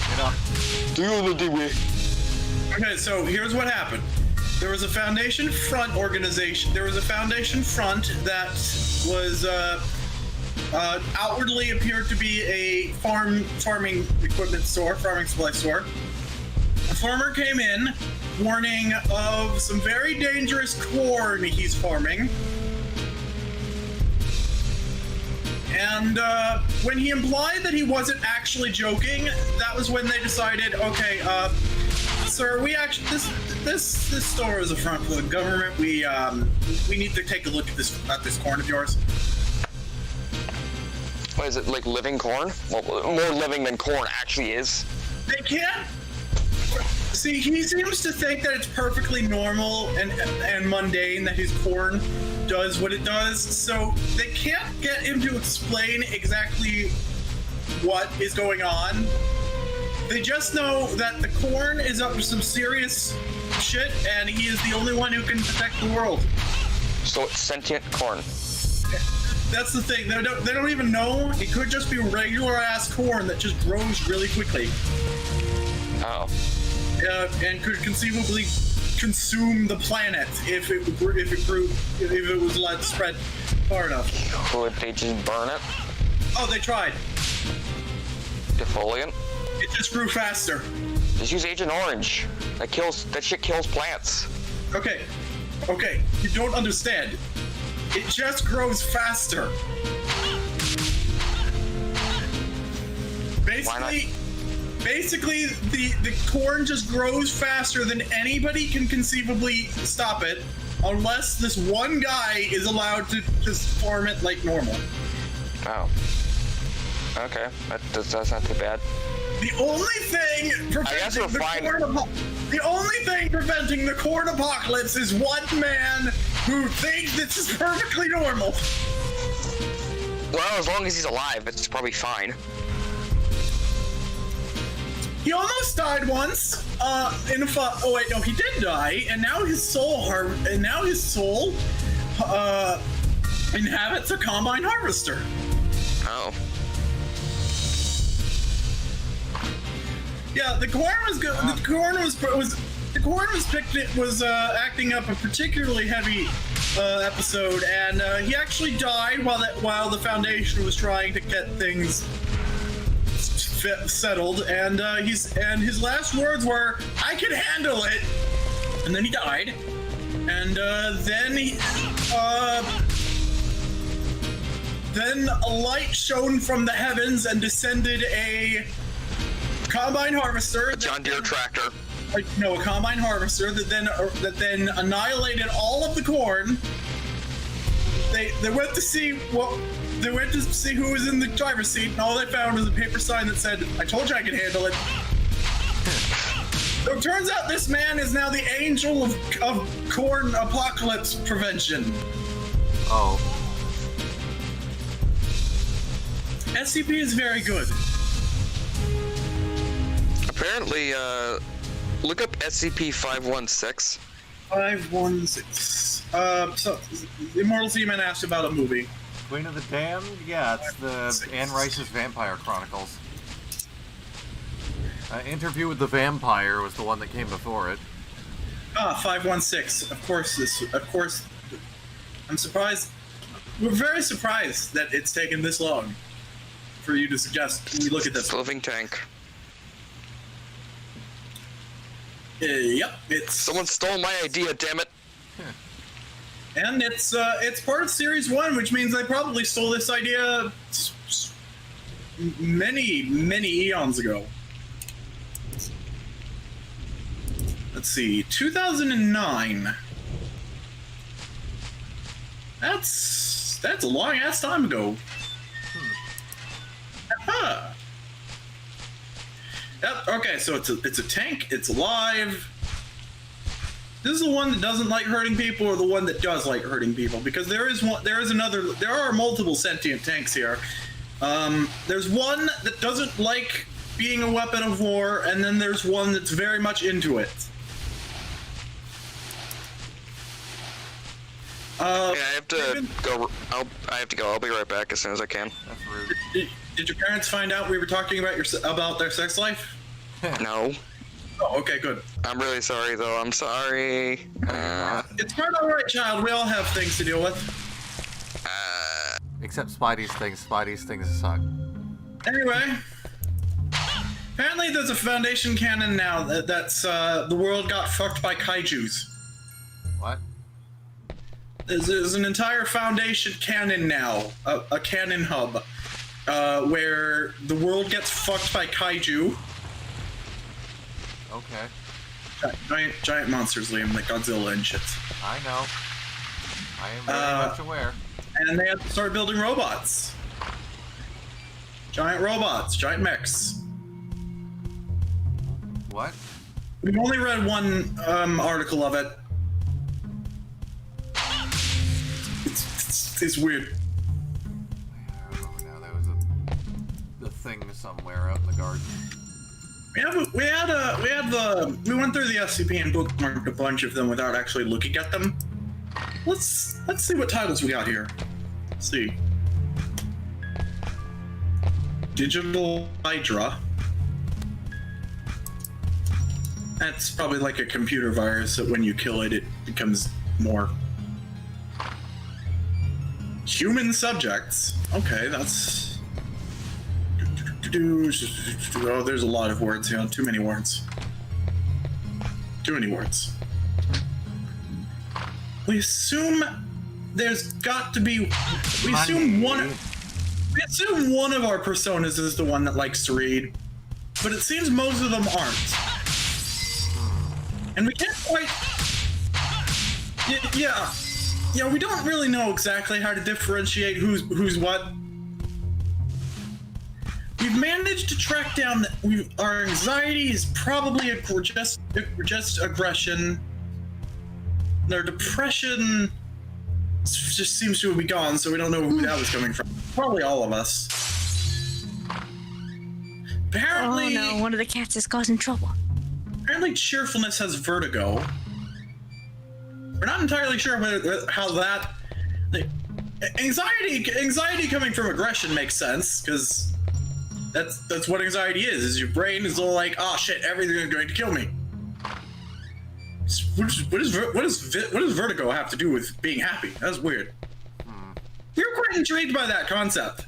[SPEAKER 1] Get up.
[SPEAKER 2] Do the way.
[SPEAKER 3] Okay, so here's what happened. There was a Foundation Front organization. There was a Foundation Front that was outwardly appeared to be a farming equipment store, farming supply store. A farmer came in, warning of some very dangerous corn he's farming. And when he implied that he wasn't actually joking, that was when they decided, okay, sir, we actually this store is a front for the government. We need to take a look at this corn of yours.
[SPEAKER 2] What is it, like living corn? Well, more living than corn actually is.
[SPEAKER 3] They can't. See, he seems to think that it's perfectly normal and mundane that his corn does what it does, so they can't get him to explain exactly what is going on. They just know that the corn is up to some serious shit, and he is the only one who can protect the world.
[SPEAKER 2] So it's sentient corn.
[SPEAKER 3] That's the thing. They don't even know. It could just be regular ass corn that just grows really quickly.
[SPEAKER 2] Oh.
[SPEAKER 3] And could conceivably consume the planet if it was allowed to spread far enough.
[SPEAKER 2] Could they just burn it?
[SPEAKER 3] Oh, they tried.
[SPEAKER 2] Defoliant?
[SPEAKER 3] It just grew faster.
[SPEAKER 2] Just use Agent Orange. That shit kills plants.
[SPEAKER 3] Okay, you don't understand. It just grows faster. Basically, the corn just grows faster than anybody can conceivably stop it, unless this one guy is allowed to just farm it like normal.
[SPEAKER 2] Oh. Okay, that's not too bad.
[SPEAKER 3] The only thing preventing the corn apocalypse is one man who thinks this is perfectly normal.
[SPEAKER 2] Well, as long as he's alive, it's probably fine.
[SPEAKER 3] He almost died once. Oh wait, no, he did die, and now his soul inhabits a combine harvester.
[SPEAKER 2] Oh.
[SPEAKER 3] Yeah, the corn was good. The corn was acting up a particularly heavy episode, and he actually died while the Foundation was trying to get things settled. And his last words were, "I can handle it," and then he died. And then a light shone from the heavens and descended a combine harvester.
[SPEAKER 2] A John Deere tractor.
[SPEAKER 3] No, a combine harvester that then annihilated all of the corn. They went to see who was in the driver's seat, and all they found was a paper sign that said, "I told you I could handle it." So it turns out this man is now the angel of corn apocalypse prevention.
[SPEAKER 1] Oh.
[SPEAKER 3] SCP is very good.
[SPEAKER 2] Apparently, look up SCP-516.
[SPEAKER 3] 516. So Immortal Z-Man asked about a movie.
[SPEAKER 1] Queen of the Damned? Yeah, it's the Anne Rice's Vampire Chronicles. Interview with the Vampire was the one that came before it.
[SPEAKER 3] 516. Of course, I'm surprised we're very surprised that it's taken this long for you to suggest we look at this.
[SPEAKER 2] Living tank.
[SPEAKER 3] Yep, it's
[SPEAKER 2] Someone stole my idea, damn it.
[SPEAKER 3] and it's part of Series 1, which means they probably stole this idea many eons ago. Let's see, 2009. That's a long ass time ago. Huh. Yep. Okay, so it's a tank. It's alive. This is the one that doesn't like hurting people, or the one that does like hurting people? Because there are multiple sentient tanks here. There's one that doesn't like being a weapon of war, and then there's one that's very much into it.
[SPEAKER 2] Yeah, I have to go. I have to go. I'll be right back as soon as I can.
[SPEAKER 1] That's rude.
[SPEAKER 3] Did your parents find out we were talking about their sex life?
[SPEAKER 2] No.
[SPEAKER 3] Oh, okay, good.
[SPEAKER 2] I'm really sorry, though. I'm sorry.
[SPEAKER 3] It's quite all right, child. We all have things to deal with.
[SPEAKER 1] Except Spidey's things. Spidey's things suck.
[SPEAKER 3] Anyway, apparently there's a Foundation canon now that's the world got fucked by kaijus.
[SPEAKER 1] What?
[SPEAKER 3] There's an entire Foundation canon now, a canon hub, where the world gets fucked by kaiju.
[SPEAKER 1] Okay.
[SPEAKER 3] Giant monsters, Liam, like Godzilla and shit.
[SPEAKER 1] I know. I am very much aware.
[SPEAKER 3] And they have to start building robots. Giant robots, giant mechs.
[SPEAKER 1] What?
[SPEAKER 3] We've only read one article of it. It's weird.
[SPEAKER 1] I remember now. There was the thing somewhere out in the garden. We went through the SCP and bookmarked a bunch of them without actually looking at them. Let's see what titles we got here. Let's see. Digital Hydra. That's probably like a computer virus that when you kill it, it becomes more. Human subjects. Okay, that's. Oh, there's a lot of words here. Too many words. Too many words. We assume there's got to be. We assume one of our personas is the one that likes to read, but it seems most of them aren't. And we can't quite. Yeah, we don't really know exactly how to differentiate who's what. We've managed to track down that our anxiety is probably just aggression. Their depression just seems to be gone, so we don't know who that was coming from. Probably all of us. Apparently,
[SPEAKER 5] Oh no, one of the cats is causing trouble.
[SPEAKER 3] Apparently, cheerfulness has vertigo. We're not entirely sure how that. Anxiety coming from aggression makes sense, because that's what anxiety is your brain is all like, oh shit, everything is going to kill me. What does vertigo have to do with being happy? That's weird. We were quite intrigued by that concept.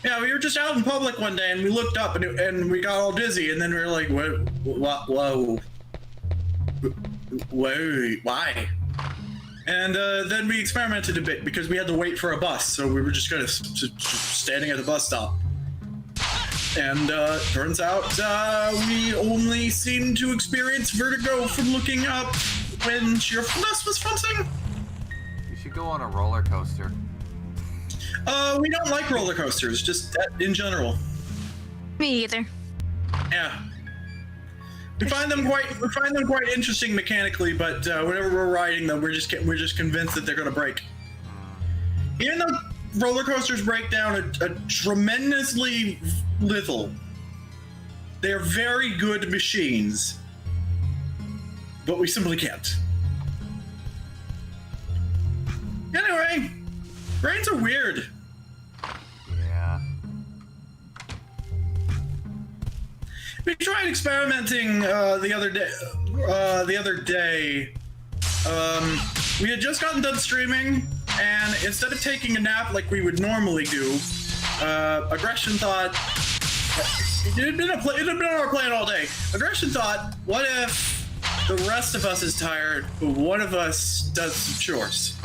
[SPEAKER 3] Yeah, we were just out in public one day and we looked up and we got all dizzy, and then we were like, whoa, why? And then we experimented a bit because we had to wait for a bus, so we were just kind of standing at the bus stop. And turns out we only seem to experience vertigo from looking up when cheerfulness was something.
[SPEAKER 1] You should go on a roller coaster.
[SPEAKER 3] We don't like roller coasters, just in general.
[SPEAKER 5] Me either.
[SPEAKER 3] Yeah. We find them quite interesting mechanically, but whenever we're riding them, we're just convinced that they're gonna break. Even though roller coasters break down a tremendously little, they're very good machines, but we simply can't. Anyway, brains are weird.
[SPEAKER 1] Yeah.
[SPEAKER 3] We tried experimenting the other day. We had just gotten done streaming, and instead of taking a nap like we would normally do, Aggression thought it had been our plan all day. Aggression thought, what if the rest of us is tired, but one of us does some chores?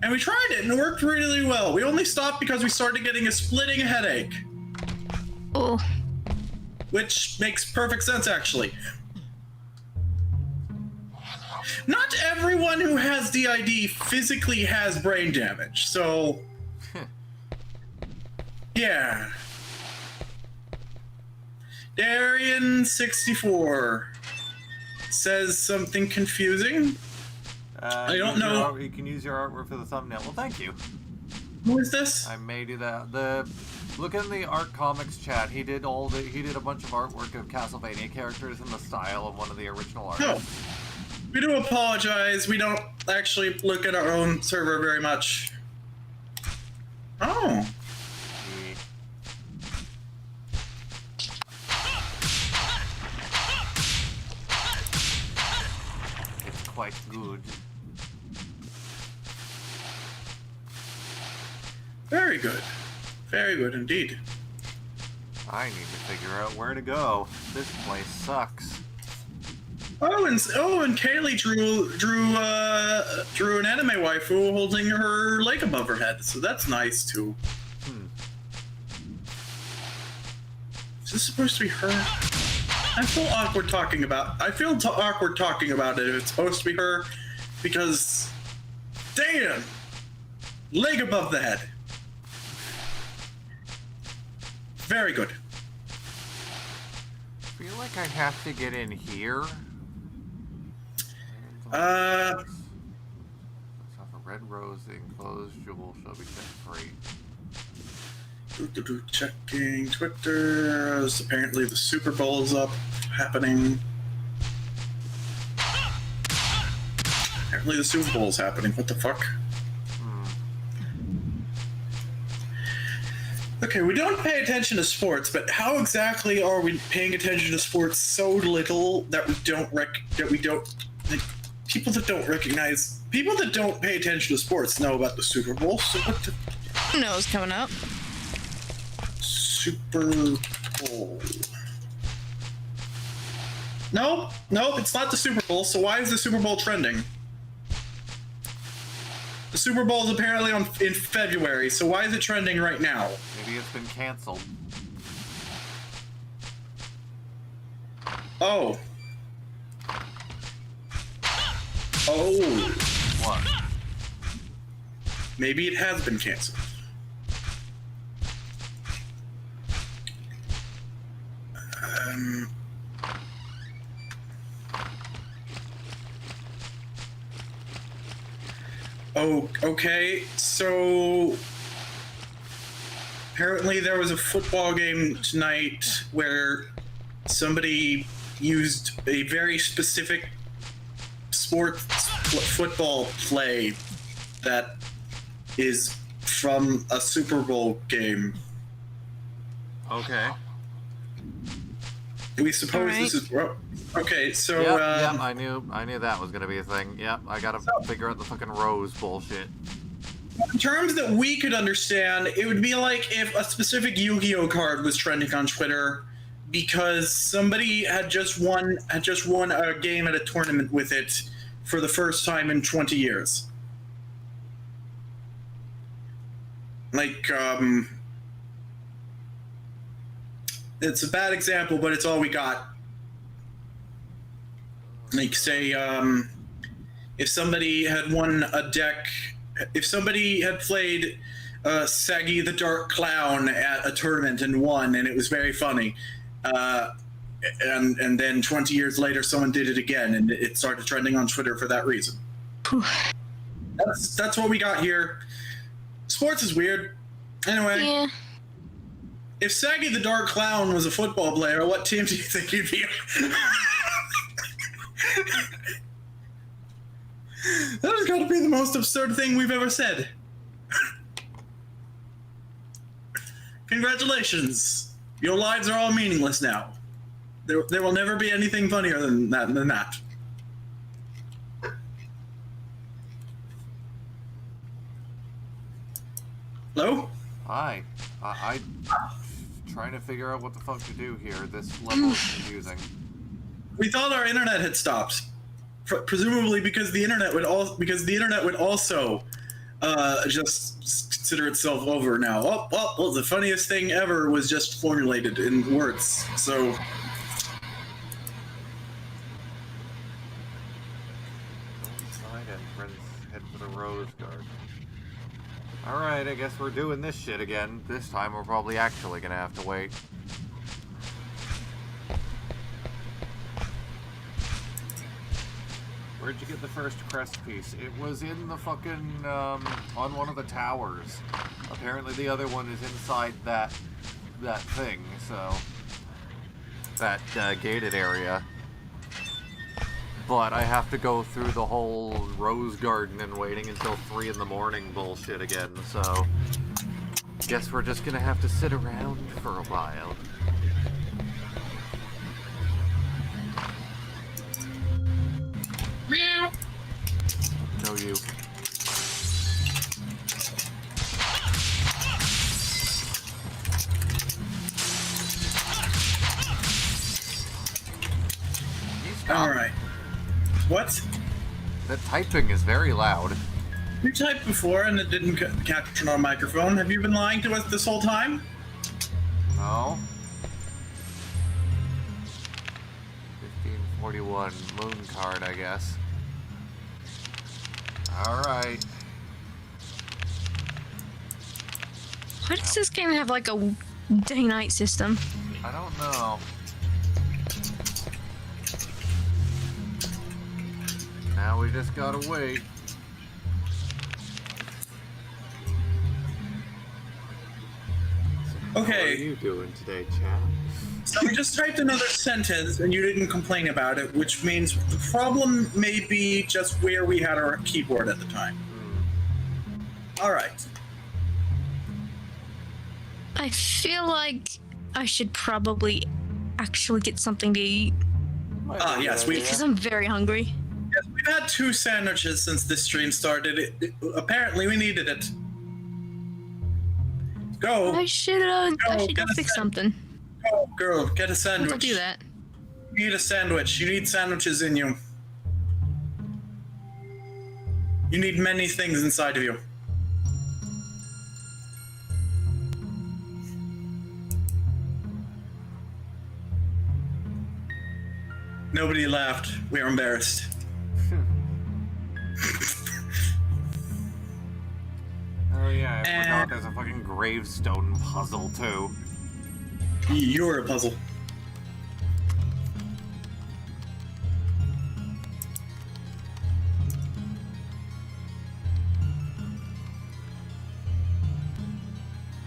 [SPEAKER 3] And we tried it, and it worked really well. We only stopped because we started getting a splitting headache.
[SPEAKER 5] Oh.
[SPEAKER 3] Which makes perfect sense, actually. Not everyone who has DID physically has brain damage, so... yeah. Darian64 says something confusing. I don't know.
[SPEAKER 1] You can use your artwork for the thumbnail. Well, thank you.
[SPEAKER 3] Who is this?
[SPEAKER 1] I made it out. Look in the Art Comics chat. He did a bunch of artwork of Castlevania characters in the style of one of the original artists.
[SPEAKER 3] No. We do apologize. We don't actually look at our own server very much. Oh.
[SPEAKER 1] It's quite good.
[SPEAKER 3] Very good. Very good indeed.
[SPEAKER 1] I need to figure out where to go. This place sucks.
[SPEAKER 3] Oh, and Kaylee drew an anime waifu holding her leg above her head, so that's nice too. Is this supposed to be her? I feel awkward talking about it if it's supposed to be her, because damn, leg above the head. Very good.
[SPEAKER 1] I feel like I have to get in here.
[SPEAKER 3] Uh.
[SPEAKER 1] A red rose, the enclosed jewel shall be set free.
[SPEAKER 3] Checking Twitter. Apparently the Super Bowl is up, happening. Apparently the Super Bowl is happening. What the fuck? Okay, we don't pay attention to sports, but how exactly are we paying attention to sports so little that we don't people that don't pay attention to sports know about the Super Bowl? So what the
[SPEAKER 5] Who knows coming up?
[SPEAKER 3] Super Bowl? Nope, it's not the Super Bowl. So why is the Super Bowl trending? The Super Bowl is apparently in February, so why is it trending right now?
[SPEAKER 1] Maybe it's been canceled.
[SPEAKER 3] Oh. Oh.
[SPEAKER 1] What?
[SPEAKER 3] Maybe it has been canceled. Oh, okay. So apparently there was a football game tonight where somebody used a very specific football play that is from a Super Bowl game.
[SPEAKER 1] Okay.
[SPEAKER 3] Do we suppose
[SPEAKER 5] All right.
[SPEAKER 3] this is okay? So
[SPEAKER 1] Yep, I knew that was gonna be a thing. Yep, I gotta figure out the fucking rose bullshit.
[SPEAKER 3] in terms that we could understand, it would be like if a specific Yu-Gi-Oh card was trending on Twitter because somebody had just won a game at a tournament with it for the first time in 20 years. Like, it's a bad example, but it's all we got. Like, say, if somebody had won a deck, if somebody had played Saggy the Dark Clown at a tournament and won, and it was very funny, and then 20 years later someone did it again, and it started trending on Twitter for that reason. That's what we got here. Sports is weird. Anyway,
[SPEAKER 5] Yeah.
[SPEAKER 3] if Saggy the Dark Clown was a football player, what team do you think he'd be? That has got to be the most absurd thing we've ever said. Congratulations. Your lives are all meaningless now. There will never be anything funnier than that. Hello?
[SPEAKER 1] Hi. I trying to figure out what the fuck to do here. This level is confusing.
[SPEAKER 3] We thought our internet had stopped. Presumably because the internet would also just consider itself over now. Well, the funniest thing ever was just formulated in words. So
[SPEAKER 1] Side entrance, head for the Rose Garden. Alright, I guess we're doing this shit again. This time we're probably actually gonna have to wait. Where'd you get the first crest piece? It was in the fucking, on one of the towers. Apparently the other one is inside that thing, so... that, gated area. But I have to go through the whole Rose Garden and waiting until 3 in the morning bullshit again, so... guess we're just gonna have to sit around for a while.
[SPEAKER 5] Meow.
[SPEAKER 1] No, you.
[SPEAKER 3] all right. What?
[SPEAKER 1] That typing is very loud.
[SPEAKER 3] You typed before and it didn't capture on our microphone. Have you been lying to us this whole time?
[SPEAKER 1] No. 1541 moon card, I guess. Alright.
[SPEAKER 5] Why does this game have like a day-night system?
[SPEAKER 1] I don't know. Now we just gotta wait. So
[SPEAKER 3] Okay.
[SPEAKER 1] How are you doing today, chat?
[SPEAKER 3] So we just typed another sentence and you didn't complain about it, which means the problem may be just where we had our keyboard at the time. All right.
[SPEAKER 5] I feel like I should probably actually get something to eat
[SPEAKER 3] Yes,
[SPEAKER 5] because I'm very hungry.
[SPEAKER 3] Yes, we've had 2 sandwiches since this stream started. Apparently, we needed it. Go.
[SPEAKER 5] I should go
[SPEAKER 3] get a
[SPEAKER 5] fix
[SPEAKER 3] sandwich.
[SPEAKER 5] something.
[SPEAKER 3] Go, girl, get a sandwich.
[SPEAKER 5] I'll do that.
[SPEAKER 3] You need a sandwich. You need sandwiches in you. You need many things inside of you. Nobody laughed. We are embarrassed.
[SPEAKER 1] Oh yeah, I forgot
[SPEAKER 3] And-
[SPEAKER 1] there's a fucking gravestone puzzle too.
[SPEAKER 3] You're a puzzle.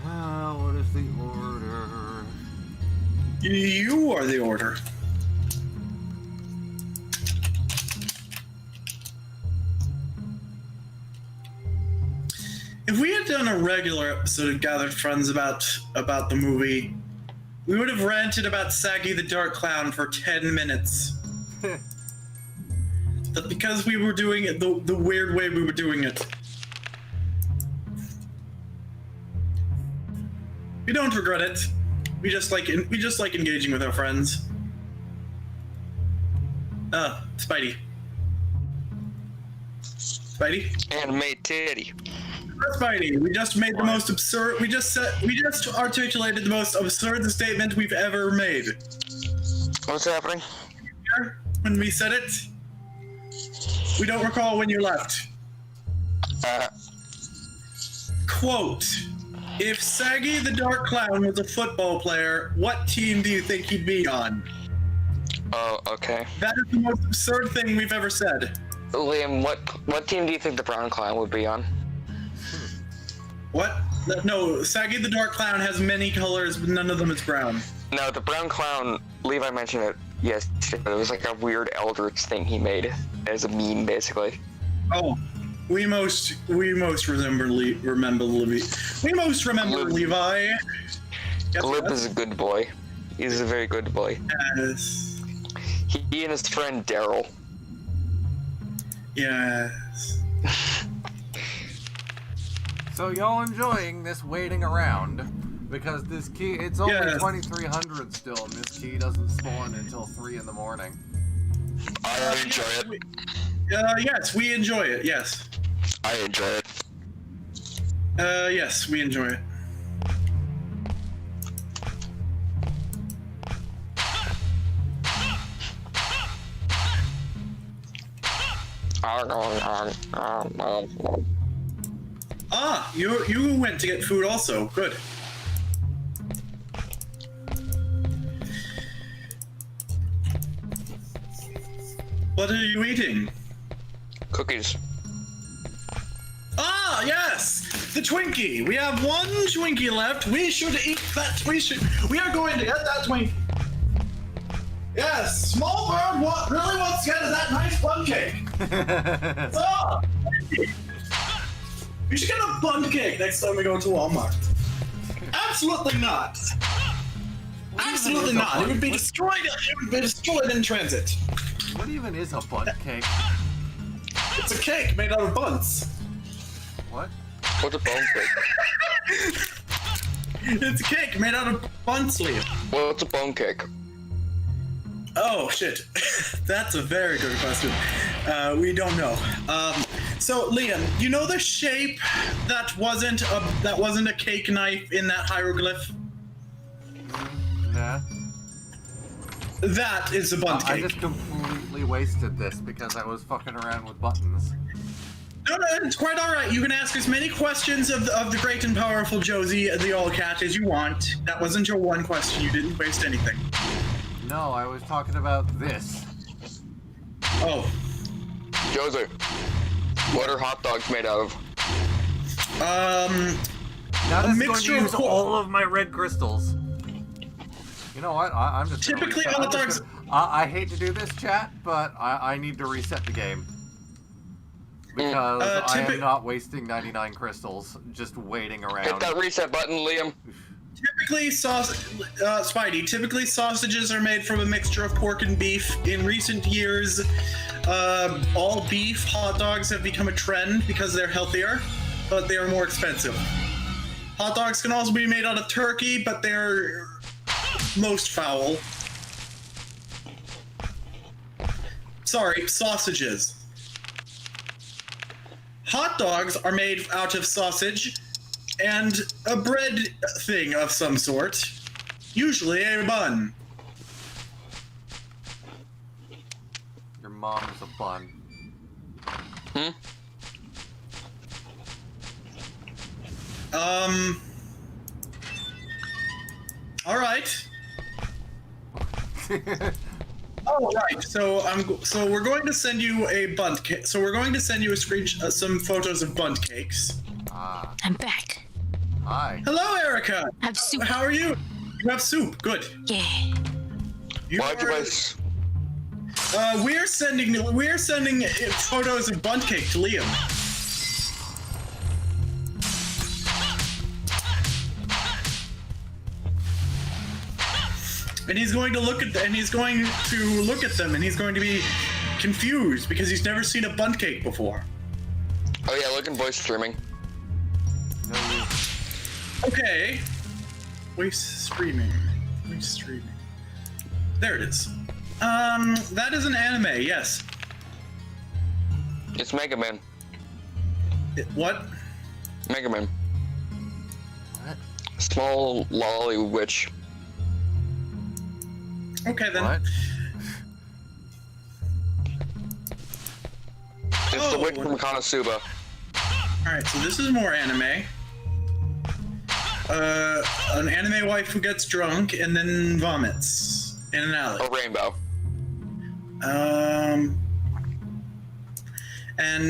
[SPEAKER 1] What is the order?
[SPEAKER 3] You are the order. If we had done a regular episode of Gathered Friends about the movie, we would have ranted about Saggy the Dark Clown for 10 minutes. But because we were doing it the weird way we were doing it, we don't regret it. We just like engaging with our friends. Spidey. Spidey?
[SPEAKER 2] Anime titty.
[SPEAKER 3] Spidey, we just made the most absurd. We just articulated the most absurd statement we've ever made.
[SPEAKER 2] What's happening?
[SPEAKER 3] When we said it, we don't recall when you left. Quote: "If Saggy the Dark Clown was a football player, what team do you think he'd be on?"
[SPEAKER 2] Oh, okay.
[SPEAKER 3] That is the most absurd thing we've ever said.
[SPEAKER 2] Liam, what team do you think the brown clown would be on?
[SPEAKER 3] What? No, Saggy the Dark Clown has many colors, but none of them is brown.
[SPEAKER 2] No, the brown clown, Levi mentioned it yesterday, but it was like a weird Eldritch thing he made as a meme, basically.
[SPEAKER 3] Oh, we most remember Levi. We most remember
[SPEAKER 2] Lib.
[SPEAKER 3] Levi. Yes,
[SPEAKER 2] Lib
[SPEAKER 3] yes.
[SPEAKER 2] is a good boy. He's a very good boy.
[SPEAKER 3] Yes.
[SPEAKER 2] He and his friend Daryl.
[SPEAKER 3] Yes.
[SPEAKER 1] So y'all enjoying this waiting around? Because this key, it's only 2300 still, and this key doesn't spawn until 3 in the morning.
[SPEAKER 2] I enjoy it.
[SPEAKER 3] Yes, we enjoy it, yes.
[SPEAKER 2] I enjoy it.
[SPEAKER 3] Yes, we enjoy it. Ah, you went to get food also. Good. What are you eating?
[SPEAKER 2] Cookies.
[SPEAKER 3] Ah, yes! The Twinkie! We have one Twinkie left. We should eat that. We are going to get that Twinkie. Yes, small bird really wants to get that nice bun cake. So, we should get a bun cake next time we go to Walmart. Absolutely not. Absolutely not. It would be destroyed. It would be destroyed in transit.
[SPEAKER 1] What even is a bun cake?
[SPEAKER 3] It's a cake made out of buns.
[SPEAKER 1] What?
[SPEAKER 2] What's a bone cake?
[SPEAKER 3] It's a cake made out of bun sleeve.
[SPEAKER 2] What's a bone cake?
[SPEAKER 3] Oh shit, that's a very good question. We don't know. So Liam, you know the shape that wasn't a cake knife in that hieroglyph?
[SPEAKER 1] Nah.
[SPEAKER 3] That is a bun
[SPEAKER 1] I
[SPEAKER 3] cake.
[SPEAKER 1] just completely wasted this because I was fucking around with buttons.
[SPEAKER 3] No, it's quite all right. You can ask as many questions of the great and powerful Josie the Old Cat as you want. That wasn't your one question. You didn't waste anything.
[SPEAKER 1] No, I was talking about this.
[SPEAKER 3] Oh.
[SPEAKER 2] Josie, what are hot dogs made out of?
[SPEAKER 1] Now this is going
[SPEAKER 3] mixture
[SPEAKER 1] to
[SPEAKER 3] of
[SPEAKER 1] use all of my red crystals. You know what? I'm just gonna
[SPEAKER 3] Typically,
[SPEAKER 1] reset.
[SPEAKER 3] hot dogs.
[SPEAKER 1] I hate to do this, chat, but I need to reset the game because I am not wasting 99 crystals just waiting around.
[SPEAKER 2] Hit that reset button, Liam.
[SPEAKER 3] Typically, Spidey. Typically, sausages are made from a mixture of pork and beef. In recent years, all beef hot dogs have become a trend because they're healthier, but they are more expensive. Hot dogs can also be made out of turkey, but they're most foul. Sorry, sausages. Hot dogs are made out of sausage and a bread thing of some sort, usually a bun.
[SPEAKER 1] Your mom's a bun.
[SPEAKER 3] All right. Oh, right. So we're going to send you a bunt cake. So we're going to send you a some photos of bunt cakes.
[SPEAKER 1] Ah,
[SPEAKER 5] I'm back.
[SPEAKER 1] hi.
[SPEAKER 3] Hello, Erica.
[SPEAKER 5] I have soup.
[SPEAKER 3] How are you? You have soup. Good.
[SPEAKER 5] Yeah.
[SPEAKER 2] Why'd you guys?
[SPEAKER 3] We're sending photos of bunt cake to Liam. And he's going to look at them, and he's going to be confused because he's never seen a bunt cake before.
[SPEAKER 2] Oh yeah, look at voice streaming.
[SPEAKER 1] No, you.
[SPEAKER 3] Okay. Voice streaming. There it is. That is an anime, yes.
[SPEAKER 2] It's Mega Man.
[SPEAKER 3] What?
[SPEAKER 2] Mega Man.
[SPEAKER 1] What?
[SPEAKER 2] Small lolly witch.
[SPEAKER 3] Okay then.
[SPEAKER 1] What?
[SPEAKER 2] It's the witch from Konosuba.
[SPEAKER 3] Alright, so this is more anime. An anime wife who gets drunk and then vomits in an alley.
[SPEAKER 2] A rainbow.
[SPEAKER 3] And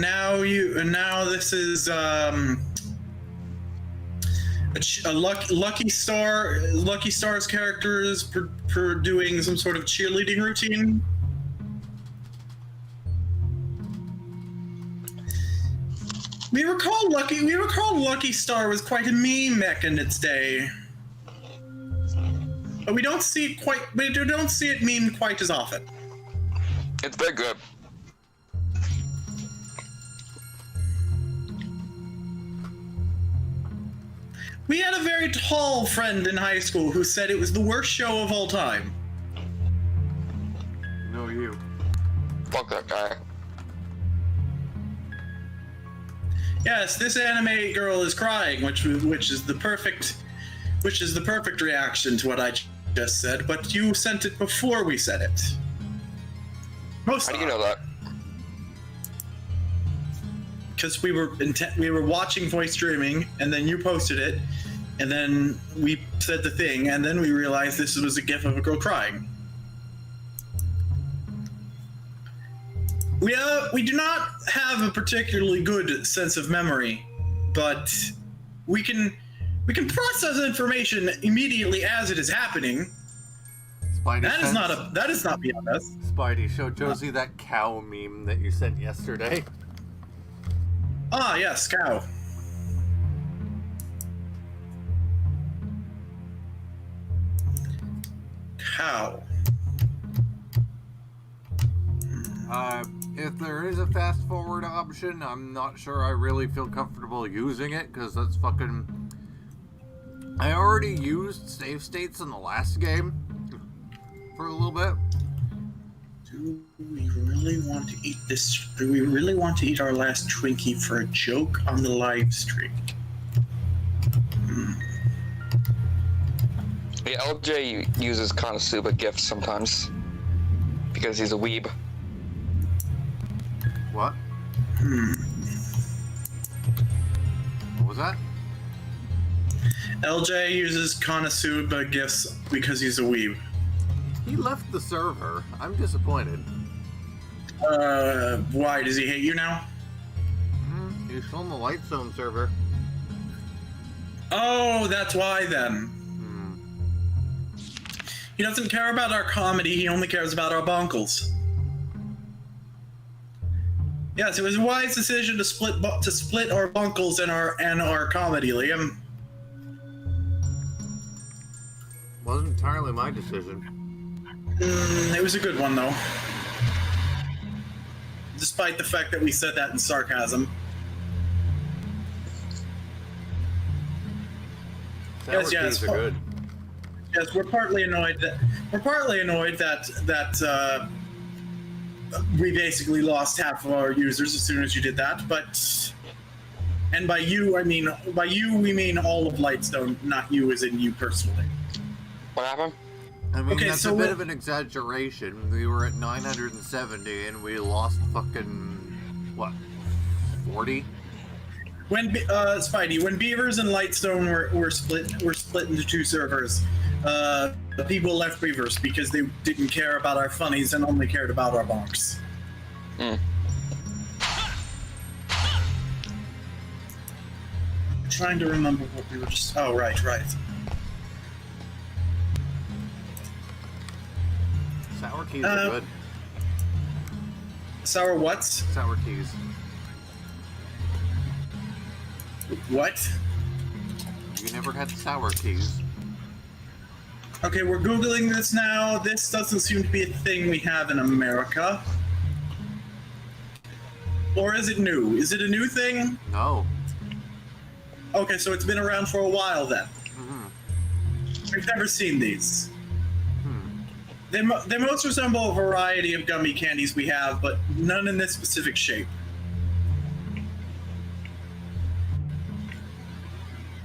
[SPEAKER 3] now this is a Lucky Star's characters for doing some sort of cheerleading routine. We recall Lucky Star was quite a meme back in its day. But we don't see it memed quite as often.
[SPEAKER 2] It's very good.
[SPEAKER 3] We had a very tall friend in high school who said it was the worst show of all time.
[SPEAKER 1] No, you.
[SPEAKER 2] Fuck that guy.
[SPEAKER 3] Yes, this anime girl is crying, which is the perfect reaction to what I just said. But you sent it before we said it.
[SPEAKER 2] How do you know that?
[SPEAKER 3] Because we were watching voice streaming, and then you posted it, and then we said the thing, and then we realized this was a gif of a girl crying. We do not have a particularly good sense of memory, but we can process information immediately as it is happening.
[SPEAKER 1] Spidey
[SPEAKER 3] That is not beyond us.
[SPEAKER 1] Spidey, show Josie that cow meme that you sent yesterday.
[SPEAKER 3] Ah, yes, cow. Cow.
[SPEAKER 1] If there is a fast forward option, I'm not sure I really feel comfortable using it, because that's fucking... I already used save states in the last game for a little bit.
[SPEAKER 3] Do we really want to eat this? Do we really want to eat our last Twinkie for a joke on the live stream?
[SPEAKER 2] Yeah, LJ uses Konosuba gifts sometimes because he's a weeb.
[SPEAKER 1] What? What was that?
[SPEAKER 3] LJ uses Konosuba gifts because he's a weeb.
[SPEAKER 1] He left the server. I'm disappointed.
[SPEAKER 3] Why? Does he hate you now?
[SPEAKER 1] He's on the Light Zone server.
[SPEAKER 3] Oh, that's why then. He doesn't care about our comedy, he only cares about our bonkles. Yes, it was a wise decision to split our bonkles and our comedy, Liam.
[SPEAKER 1] Wasn't entirely my decision.
[SPEAKER 3] It was a good one, though. Despite the fact that we said that in sarcasm.
[SPEAKER 1] Sour
[SPEAKER 3] Yes,
[SPEAKER 1] keys are good.
[SPEAKER 3] Yes, we're partly annoyed that we basically lost half of our users as soon as you did that. But, and by you we mean all of Lightstone, not you as in you personally.
[SPEAKER 2] What happened?
[SPEAKER 1] I mean,
[SPEAKER 3] Okay,
[SPEAKER 1] that's
[SPEAKER 3] so
[SPEAKER 1] a bit of an exaggeration. We were at 970 and we lost fucking, what, 40?
[SPEAKER 3] When Spidey, when Beavers and Lightstone were split into two servers, the people left Beavers because they didn't care about our funnies and only cared about our bonks. Trying to remember what we were just. Oh, right.
[SPEAKER 1] Sour keys are good.
[SPEAKER 3] Sour what's?
[SPEAKER 1] Sour keys.
[SPEAKER 3] What?
[SPEAKER 1] You never had sour keys.
[SPEAKER 3] Okay, we're Googling this now. This doesn't seem to be a thing we have in America. Or is it new? Is it a new thing?
[SPEAKER 1] No.
[SPEAKER 3] Okay, so it's been around for a while then.
[SPEAKER 1] Mm-hmm.
[SPEAKER 3] We've never seen these. They most resemble a variety of gummy candies we have, but none in this specific shape.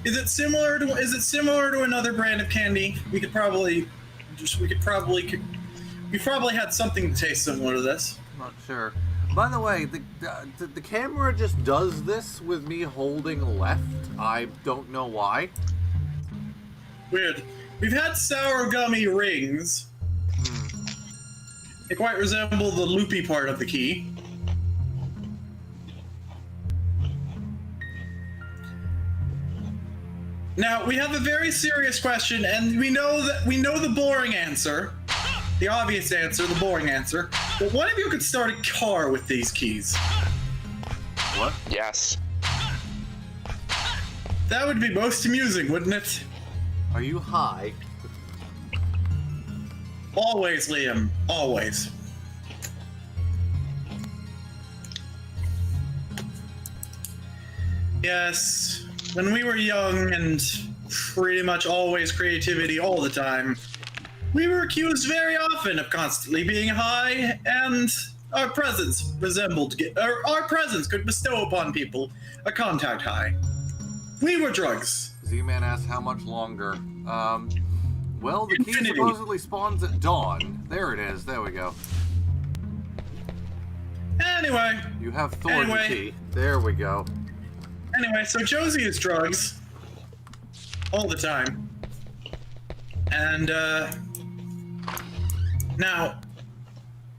[SPEAKER 3] Is it similar to another brand of candy? We probably had something to taste similar to this.
[SPEAKER 1] Not sure. By the way, the camera just does this with me holding left. I don't know why.
[SPEAKER 3] Weird. We've had sour gummy rings. They quite resemble the loopy part of the key. Now, we have a very serious question, and we know the boring answer. The obvious answer, the boring answer. But what if you could start a car with these keys?
[SPEAKER 1] What?
[SPEAKER 2] Yes.
[SPEAKER 3] That would be most amusing, wouldn't it?
[SPEAKER 1] Are you high?
[SPEAKER 3] Always, Liam. Always. Yes. When we were young and pretty much always creativity all the time, we were accused very often of constantly being high, and our presence could bestow upon people a contact high. We were drugs.
[SPEAKER 1] Z-Man asks how much longer. Well, the key
[SPEAKER 3] Infinity.
[SPEAKER 1] supposedly spawns at dawn. There it is. There we go.
[SPEAKER 3] Anyway,
[SPEAKER 1] You have Thorn
[SPEAKER 3] Anyway.
[SPEAKER 1] key. There we go.
[SPEAKER 3] so Josie is drugs all the time. And, now,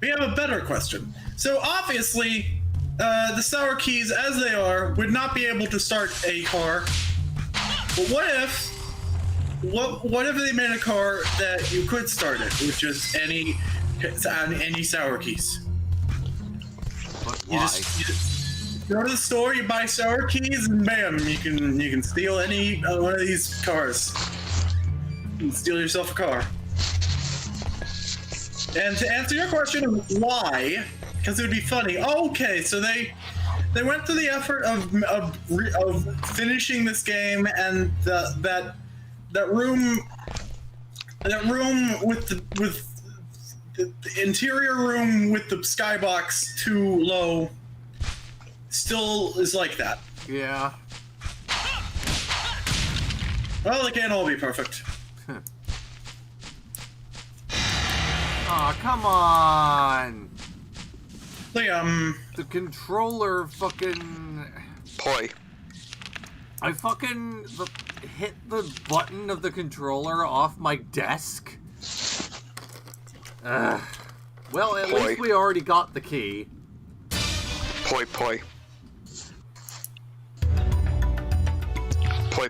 [SPEAKER 3] we have a better question. So, obviously, the sour keys, as they are, would not be able to start a car. But what if they made a car that you could start it with just any sour keys?
[SPEAKER 1] But
[SPEAKER 3] You
[SPEAKER 1] why?
[SPEAKER 3] just go to the store, you buy sour keys, and bam, you can steal any one of these cars. You can steal yourself a car. And to answer your question of why, because it would be funny. Okay, so they went through the effort of finishing this game, and that room with the interior room with the skybox too low still is like that.
[SPEAKER 1] Yeah.
[SPEAKER 3] Well, it can't all be perfect.
[SPEAKER 1] Aw, come on!
[SPEAKER 3] The
[SPEAKER 1] The controller fucking...
[SPEAKER 2] Poi.
[SPEAKER 1] I fucking hit the button of the controller off my desk. Ugh. Well, at
[SPEAKER 2] Poi.
[SPEAKER 1] least we already got the key.
[SPEAKER 2] Poi. Poi. Poi.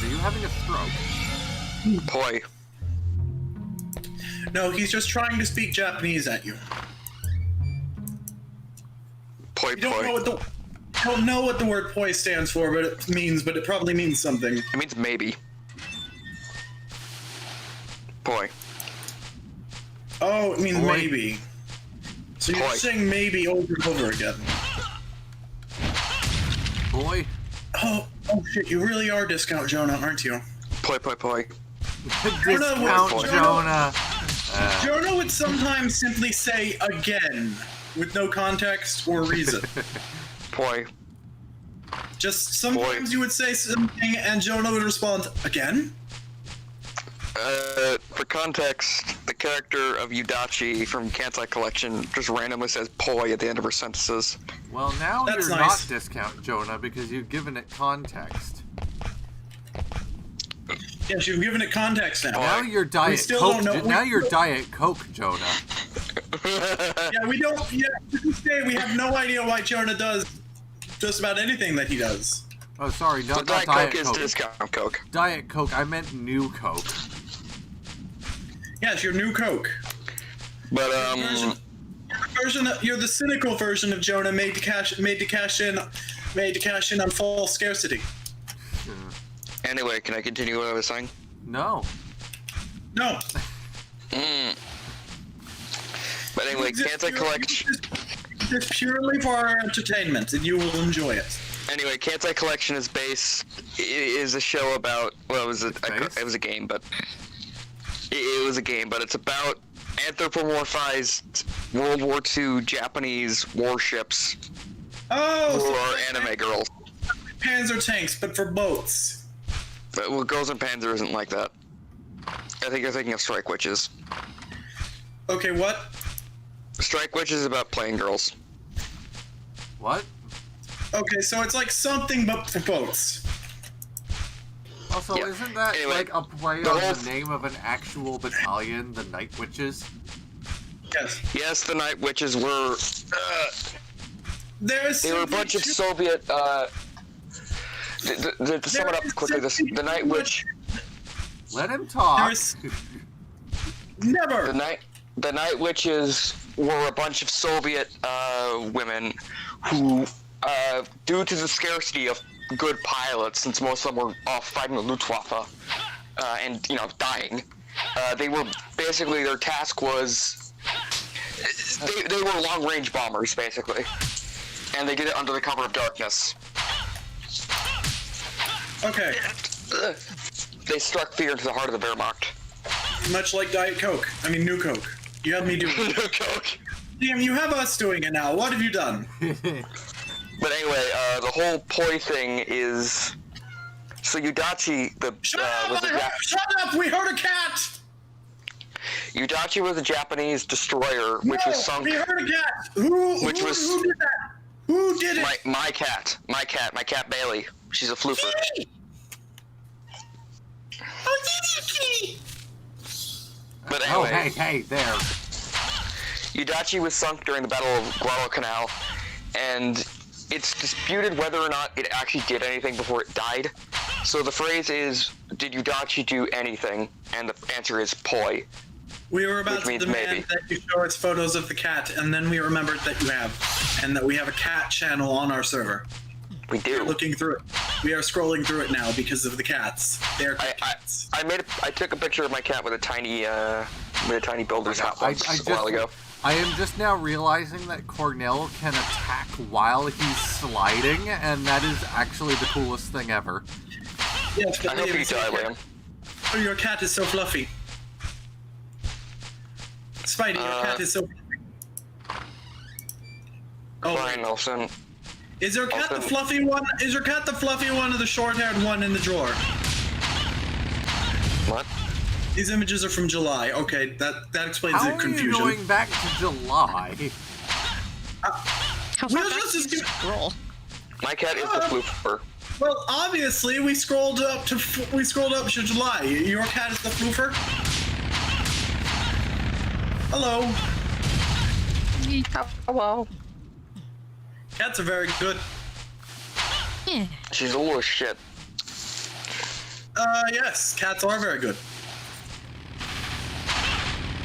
[SPEAKER 1] Are you having a stroke?
[SPEAKER 2] Poi.
[SPEAKER 3] No, he's just trying to speak Japanese at you.
[SPEAKER 2] Poi.
[SPEAKER 3] You don't know what the word "poi" stands for, but it probably means something.
[SPEAKER 2] It means maybe. Poi.
[SPEAKER 3] Oh, it means
[SPEAKER 1] Poi.
[SPEAKER 3] maybe. So you're
[SPEAKER 2] Poi.
[SPEAKER 3] saying maybe over and over again.
[SPEAKER 1] Boy.
[SPEAKER 3] Oh shit! You really are Discount Jonah, aren't you?
[SPEAKER 2] Poi.
[SPEAKER 1] Discount
[SPEAKER 3] Jonah.
[SPEAKER 1] Jonah.
[SPEAKER 3] Jonah would sometimes simply say "again" with no context or reason.
[SPEAKER 2] Poi.
[SPEAKER 3] Just sometimes you would say something and Jonah would respond, "Again?"
[SPEAKER 2] For context, the character of Yudachi from Kansai Collection just randomly says poi at the end of her sentences.
[SPEAKER 1] Well, now
[SPEAKER 3] That's
[SPEAKER 1] you're
[SPEAKER 3] nice.
[SPEAKER 1] not Discount Jonah because you've given it context.
[SPEAKER 3] Yes, you've given it context now.
[SPEAKER 1] Now you're Diet
[SPEAKER 3] still
[SPEAKER 1] Coke.
[SPEAKER 3] don't know-
[SPEAKER 1] Now you're Diet Coke Jonah.
[SPEAKER 3] Yeah, we don't. Yeah, to this day, we have no idea why Jonah does just about anything that he does.
[SPEAKER 1] Oh, sorry, not
[SPEAKER 2] Diet
[SPEAKER 1] Diet
[SPEAKER 2] Coke is
[SPEAKER 1] Coke.
[SPEAKER 2] discount Coke.
[SPEAKER 1] Diet Coke. I meant New Coke.
[SPEAKER 3] Yes, your new Coke.
[SPEAKER 2] But
[SPEAKER 3] You're the cynical version of Jonah made to cash in on false scarcity.
[SPEAKER 2] anyway, can I continue what I was saying?
[SPEAKER 1] No.
[SPEAKER 3] No.
[SPEAKER 2] But anyway, Kansai Collection.
[SPEAKER 3] It's purely for our entertainment, and you will enjoy it.
[SPEAKER 2] Anyway, Kansai Collection is a show about. Well, it was a game, but it was a game, but it's about anthropomorphized World War II Japanese warships
[SPEAKER 3] Oh,
[SPEAKER 2] who
[SPEAKER 3] so
[SPEAKER 2] are anime girls.
[SPEAKER 3] Panzer tanks, but for boats.
[SPEAKER 2] But, well, Girls in Panzer isn't like that. I think you're thinking of Strike Witches.
[SPEAKER 3] Okay, what?
[SPEAKER 2] Strike Witches is about playing girls.
[SPEAKER 1] What?
[SPEAKER 3] Okay, so it's like something but for boats.
[SPEAKER 1] Also,
[SPEAKER 2] Yeah.
[SPEAKER 1] isn't that
[SPEAKER 2] Anyway,
[SPEAKER 1] like a play
[SPEAKER 2] the
[SPEAKER 1] on
[SPEAKER 2] whole
[SPEAKER 1] the name of an actual battalion, the Night Witches?
[SPEAKER 3] Yes.
[SPEAKER 2] Yes, the Night Witches were. They were a bunch of Soviet. To sum it up quickly, the Night Witch.
[SPEAKER 1] Let him talk.
[SPEAKER 3] There's never.
[SPEAKER 2] The Night Witches were a bunch of Soviet women who, due to the scarcity of good pilots, since most of them were off fighting the Luftwaffe and dying, they were basically their task was they were long-range bombers basically. And they did it under the cover of darkness.
[SPEAKER 3] Okay.
[SPEAKER 2] They struck fear into the heart of the Wehrmacht.
[SPEAKER 3] Much like Diet Coke. I mean, New Coke. You have me doing it.
[SPEAKER 2] No Coke.
[SPEAKER 3] Damn, you have us doing it now. What have you done?
[SPEAKER 2] But anyway, the whole poi thing is... So Yudachi,
[SPEAKER 3] Shut up! We heard a cat!
[SPEAKER 2] Yudachi was a Japanese destroyer, which was sunk...
[SPEAKER 3] we heard a cat! Who did that? Who did it?
[SPEAKER 2] My cat Bailey. She's a floofer.
[SPEAKER 3] Kitty! Oh, Kitty!
[SPEAKER 2] But anyway...
[SPEAKER 1] Oh, hey, there.
[SPEAKER 2] Yudachi was sunk during the Battle of Guadalcanal, and it's disputed whether or not it actually did anything before it died. So the phrase is, did Yudachi do anything? And the answer is poi.
[SPEAKER 3] We were about
[SPEAKER 2] Which
[SPEAKER 3] to
[SPEAKER 2] means
[SPEAKER 3] demand
[SPEAKER 2] maybe.
[SPEAKER 3] that you show us photos of the cat, and then we remembered that you have, and that we have a cat channel on our server.
[SPEAKER 2] We do.
[SPEAKER 3] Looking through it. We are scrolling through it now because of the cats. They're cats.
[SPEAKER 2] I took a picture of my cat with a tiny builder's hat once a while ago.
[SPEAKER 1] I am just now realizing that Cornell can attack while he's sliding, and that is actually the coolest thing ever.
[SPEAKER 3] Yes, but
[SPEAKER 2] I hope you die, Liam.
[SPEAKER 3] Oh, your cat is so fluffy. Spidey, your cat is so fluffy. Oh,
[SPEAKER 2] Fine, Nelson.
[SPEAKER 3] is your cat the
[SPEAKER 2] Austin.
[SPEAKER 3] fluffy one? Is your cat the fluffy one or the short-haired one in the drawer?
[SPEAKER 2] What?
[SPEAKER 3] These images are from July. Okay, that explains
[SPEAKER 1] How
[SPEAKER 3] the
[SPEAKER 1] are
[SPEAKER 3] confusion.
[SPEAKER 1] you going back to July?
[SPEAKER 5] How far
[SPEAKER 3] We'll
[SPEAKER 5] back
[SPEAKER 3] just
[SPEAKER 5] do you
[SPEAKER 3] assume-
[SPEAKER 5] scroll?
[SPEAKER 2] My cat is the floofer.
[SPEAKER 3] Well, obviously, we scrolled up to July. Your cat is the floofer. Hello.
[SPEAKER 2] Hello.
[SPEAKER 3] Cats are very good.
[SPEAKER 5] Yeah.
[SPEAKER 2] She's a little shit.
[SPEAKER 3] Yes, cats are very good.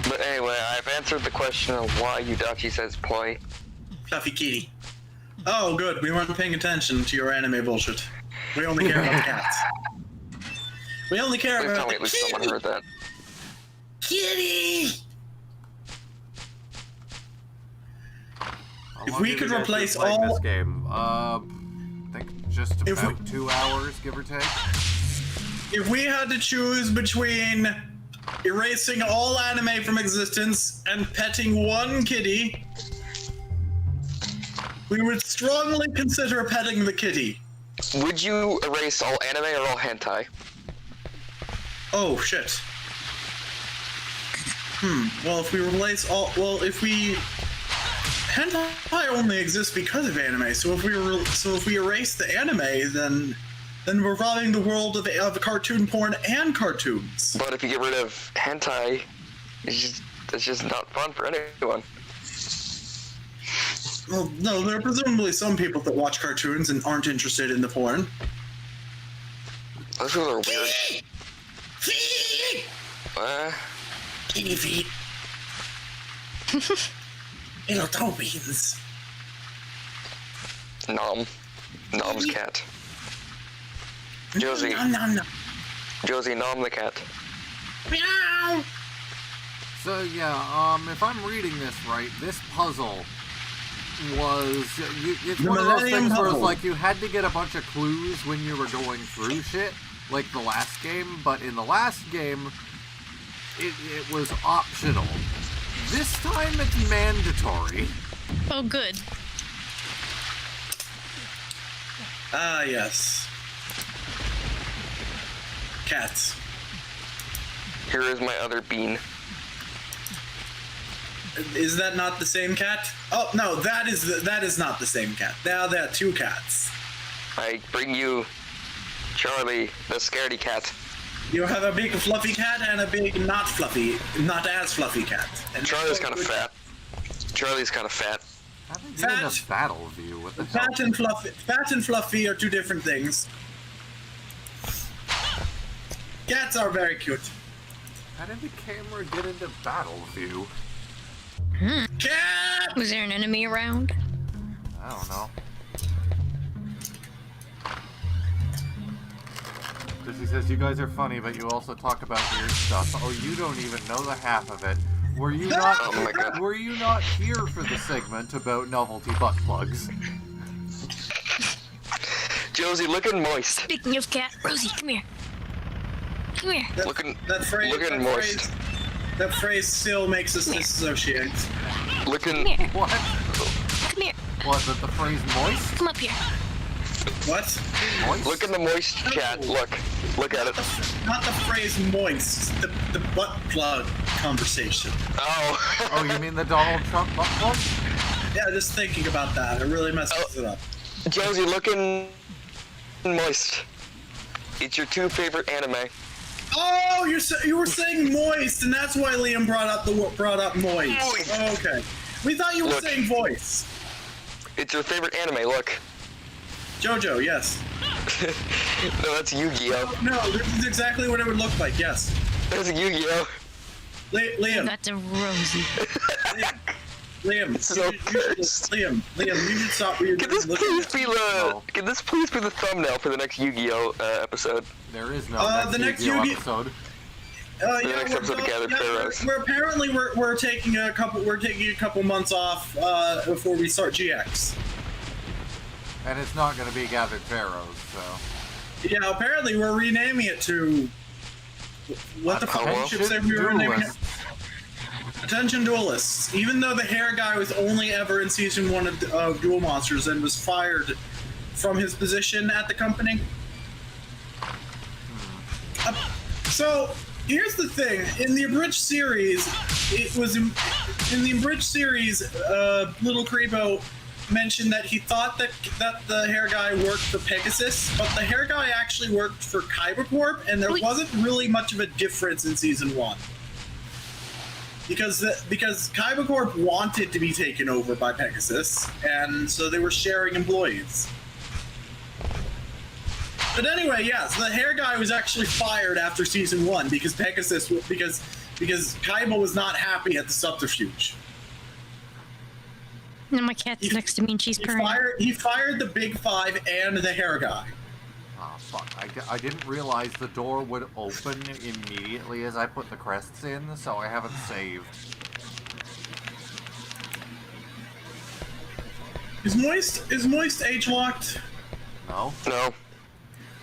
[SPEAKER 2] But anyway, I've answered the question of why Yudachi says poi.
[SPEAKER 3] Fluffy kitty. Oh, good. We weren't paying attention to your anime bullshit. We only care about cats. We only care
[SPEAKER 2] Please tell
[SPEAKER 3] about
[SPEAKER 2] me
[SPEAKER 3] the
[SPEAKER 2] at least someone heard that.
[SPEAKER 3] kitty.
[SPEAKER 1] How
[SPEAKER 3] If
[SPEAKER 1] long
[SPEAKER 3] we
[SPEAKER 1] have
[SPEAKER 3] could
[SPEAKER 1] you guys been
[SPEAKER 3] replace
[SPEAKER 1] playing
[SPEAKER 3] all-
[SPEAKER 1] this game, I think just
[SPEAKER 3] If we-
[SPEAKER 1] about 2 hours, give or take.
[SPEAKER 3] If we had to choose between erasing all anime from existence and petting one kitty, we would strongly consider petting the kitty.
[SPEAKER 2] Would you erase all anime or all hentai?
[SPEAKER 3] Oh, shit. Well, if we replace all... Well, if we... Hentai only exists because of anime, so if we erase the anime, then we're robbing the world of cartoon porn and cartoons.
[SPEAKER 2] But if you get rid of hentai, it's just not fun for anyone.
[SPEAKER 3] Well, no, there are presumably some people that watch cartoons and aren't interested in the porn.
[SPEAKER 2] Those people are weird.
[SPEAKER 3] Feet! Kitty feet. Little toe beans.
[SPEAKER 2] Nom's cat. Josie.
[SPEAKER 3] Nom, nom, nom.
[SPEAKER 2] Josie, Nom the cat.
[SPEAKER 3] Meow!
[SPEAKER 1] So yeah, if I'm reading this right, this puzzle was it's
[SPEAKER 3] The
[SPEAKER 1] one of those
[SPEAKER 3] Millennium
[SPEAKER 1] things where it's
[SPEAKER 3] Puzzle.
[SPEAKER 1] like you had to get a bunch of clues when you were going through shit, like the last game. But in the last game, it was optional. This time it's mandatory.
[SPEAKER 5] Oh, good.
[SPEAKER 3] Ah, yes. Cats.
[SPEAKER 2] Here is my other bean.
[SPEAKER 3] Is that not the same cat? Oh no, that is not the same cat. Now there are two cats.
[SPEAKER 2] I bring you Charlie, the scaredy cat.
[SPEAKER 3] You have a big fluffy cat and a big not as fluffy cat. And
[SPEAKER 2] Charlie's kind of fat. Charlie's kind of fat.
[SPEAKER 1] How did you get
[SPEAKER 3] Fat.
[SPEAKER 1] a battle view? What the hell?
[SPEAKER 3] Fat and fluffy are two different things. Cats are very cute.
[SPEAKER 1] How did the camera get into battle view?
[SPEAKER 3] Cat!
[SPEAKER 5] Was there an enemy around?
[SPEAKER 1] I don't know. He says, you guys are funny, but you also talk about weird stuff. Oh, you don't even know the half of it. Were you not?
[SPEAKER 2] Oh my God.
[SPEAKER 1] Were you not here for the segment about novelty butt plugs?
[SPEAKER 2] Josie, looking moist.
[SPEAKER 5] Speaking of cat, Rosie, come here. Come here.
[SPEAKER 2] Looking
[SPEAKER 3] That phrase still makes us dissociate.
[SPEAKER 2] Looking.
[SPEAKER 5] Come here.
[SPEAKER 1] What?
[SPEAKER 5] Come here.
[SPEAKER 1] What, the phrase moist?
[SPEAKER 5] Come up here.
[SPEAKER 3] What?
[SPEAKER 1] Moist?
[SPEAKER 2] Look in the moist chat. Look at it.
[SPEAKER 3] Not the phrase moist. The butt plug conversation.
[SPEAKER 2] Oh.
[SPEAKER 1] Oh, you mean the Donald Trump butt plug?
[SPEAKER 3] Yeah, just thinking about that, it really messes it up.
[SPEAKER 2] Josie, looking moist. It's your 2 favorite anime.
[SPEAKER 3] Oh, you were saying moist, and that's why Liam brought up moist.
[SPEAKER 2] Moist.
[SPEAKER 3] Okay. We thought you were
[SPEAKER 2] Look.
[SPEAKER 3] saying voice.
[SPEAKER 2] It's your favorite anime. Look.
[SPEAKER 3] JoJo, yes.
[SPEAKER 2] No, that's Yu-Gi-Oh.
[SPEAKER 3] No, this is exactly what it would look like. Yes.
[SPEAKER 2] That's Yu-Gi-Oh.
[SPEAKER 3] Liam.
[SPEAKER 5] That's a Rosie.
[SPEAKER 3] Liam.
[SPEAKER 2] So cursed.
[SPEAKER 3] Liam, you should stop what you're
[SPEAKER 2] Can this
[SPEAKER 3] looking
[SPEAKER 2] please
[SPEAKER 3] at.
[SPEAKER 2] be the? Can this please be the thumbnail for the next Yu-Gi-Oh episode?
[SPEAKER 1] There is no
[SPEAKER 3] the next
[SPEAKER 1] Yu-Gi-Oh
[SPEAKER 3] Yu-Gi-
[SPEAKER 1] episode.
[SPEAKER 2] The next episode of Gathered Pharaohs.
[SPEAKER 3] We're taking a couple months off before we start GX.
[SPEAKER 1] And it's not going to be Gathered Pharaohs, so...
[SPEAKER 3] Yeah, apparently we're renaming it to what the fuck
[SPEAKER 2] Attention
[SPEAKER 3] should say we were renaming it?
[SPEAKER 1] Duelists.
[SPEAKER 3] Attention Duelists. Even though the hair guy was only ever in season 1 of Duel Monsters and was fired from his position at the company. So here's the thing: in the abridged series, Little Creepo mentioned that he thought that the hair guy worked for Pegasus, but the hair guy actually worked for Kyber Corp, and there wasn't really much of a difference in season 1. Because Kyber Corp wanted to be taken over by Pegasus, and so they were sharing employees. But anyway, yes, the hair guy was actually fired after season 1 because Kaiba was not happy at the subterfuge.
[SPEAKER 5] And my cat's next to me and she's purring.
[SPEAKER 3] He fired the big 5 and the hair guy.
[SPEAKER 1] Oh, fuck. I didn't realize the door would open immediately as I put the crests in, so I haven't saved.
[SPEAKER 3] Is Moist age-locked?
[SPEAKER 1] No?
[SPEAKER 2] No.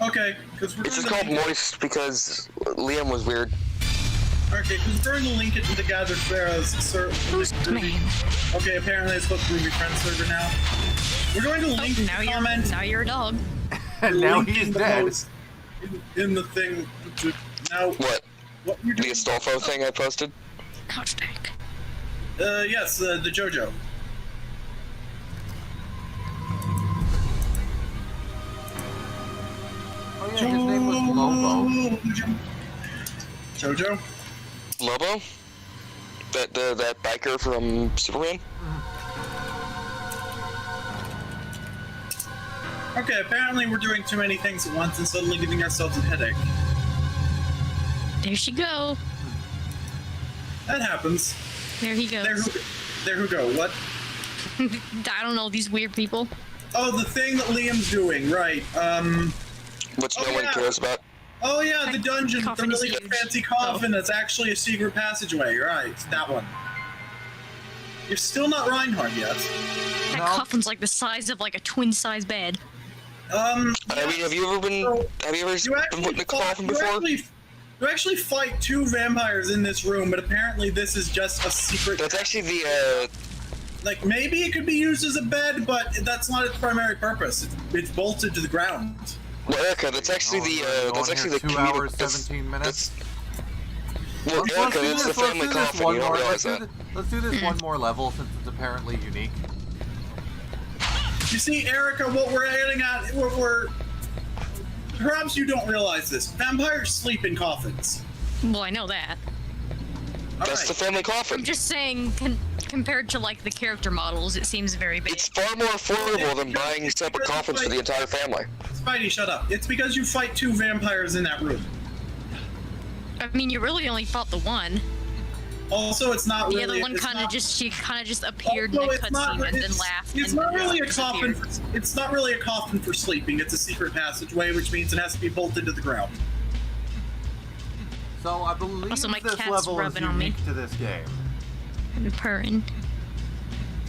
[SPEAKER 3] Okay, because we're
[SPEAKER 2] It's just called moist because Liam was weird.
[SPEAKER 3] Okay, because we're going to link it to the Gathered Pharaohs
[SPEAKER 5] Man.
[SPEAKER 3] Okay, apparently it's supposed to be your friend server now. We're going to link the comment.
[SPEAKER 5] Now you're a dog.
[SPEAKER 1] And now
[SPEAKER 3] link
[SPEAKER 1] he's
[SPEAKER 3] in the
[SPEAKER 1] dead.
[SPEAKER 3] post in the thing. Now,
[SPEAKER 2] What?
[SPEAKER 3] what you're
[SPEAKER 2] The
[SPEAKER 3] doing?
[SPEAKER 2] Astolfo thing I posted?
[SPEAKER 5] Couch back.
[SPEAKER 3] Yes, the JoJo.
[SPEAKER 1] Oh yeah, his name was Lobo.
[SPEAKER 3] JoJo?
[SPEAKER 2] Lobo? That biker from Superman?
[SPEAKER 3] Okay, apparently we're doing too many things at once and suddenly giving ourselves a headache.
[SPEAKER 5] There she go.
[SPEAKER 3] That happens.
[SPEAKER 5] There he goes.
[SPEAKER 3] There who go. What?
[SPEAKER 5] I don't know, these weird people.
[SPEAKER 3] Oh, the thing that Liam's doing, right.
[SPEAKER 2] Which no
[SPEAKER 3] Oh,
[SPEAKER 2] one
[SPEAKER 3] yeah.
[SPEAKER 2] cares about.
[SPEAKER 3] Oh yeah, the dungeon, the
[SPEAKER 5] Coffin is
[SPEAKER 3] really
[SPEAKER 5] huge.
[SPEAKER 3] fancy coffin that's actually a secret passageway, right, that one. You're still not Reinhardt yet.
[SPEAKER 5] That
[SPEAKER 1] No.
[SPEAKER 5] coffin's like the size of like a twin-size bed.
[SPEAKER 2] I mean, have you ever been
[SPEAKER 3] So,
[SPEAKER 2] put in a coffin before?
[SPEAKER 3] You actually fight 2 vampires in this room, but apparently this is just a secret.
[SPEAKER 2] That's actually the,
[SPEAKER 3] Like, maybe it could be used as a bed, but that's not its primary purpose. It's bolted to the ground.
[SPEAKER 2] well, Erica, that's actually that's actually the
[SPEAKER 1] 2 hours, 17 minutes.
[SPEAKER 2] Well, Erica, that's the family coffin, you don't realize that.
[SPEAKER 1] Let's do this one more level since it's apparently unique.
[SPEAKER 3] You see, Erica, what we're aiming at, we're perhaps you don't realize this. Vampires sleep in coffins.
[SPEAKER 5] Well, I know that.
[SPEAKER 3] All
[SPEAKER 2] That's
[SPEAKER 3] right.
[SPEAKER 2] the family coffin.
[SPEAKER 5] I'm just saying, compared to like the character models, it seems very big.
[SPEAKER 2] It's far more affordable than buying separate coffins for the entire family.
[SPEAKER 3] Spidey, shut up. It's because you fight 2 vampires in that room.
[SPEAKER 5] I mean, you really only fought the one.
[SPEAKER 3] Also, it's not
[SPEAKER 5] The
[SPEAKER 3] really.
[SPEAKER 5] other one
[SPEAKER 3] it's
[SPEAKER 5] kind of
[SPEAKER 3] not-
[SPEAKER 5] just appeared
[SPEAKER 3] also,
[SPEAKER 5] in a
[SPEAKER 3] it's not-
[SPEAKER 5] cutscene and then
[SPEAKER 3] it's-
[SPEAKER 5] laughed.
[SPEAKER 3] It's
[SPEAKER 5] and
[SPEAKER 3] not really a
[SPEAKER 5] disappeared.
[SPEAKER 3] coffin. It's not really a coffin for sleeping. It's a secret passageway, which means it has to be bolted to the ground.
[SPEAKER 1] So I believe
[SPEAKER 5] Also, my
[SPEAKER 1] this
[SPEAKER 5] cat's
[SPEAKER 1] level is
[SPEAKER 5] rubbing on me.
[SPEAKER 1] unique to this game.
[SPEAKER 5] And purring.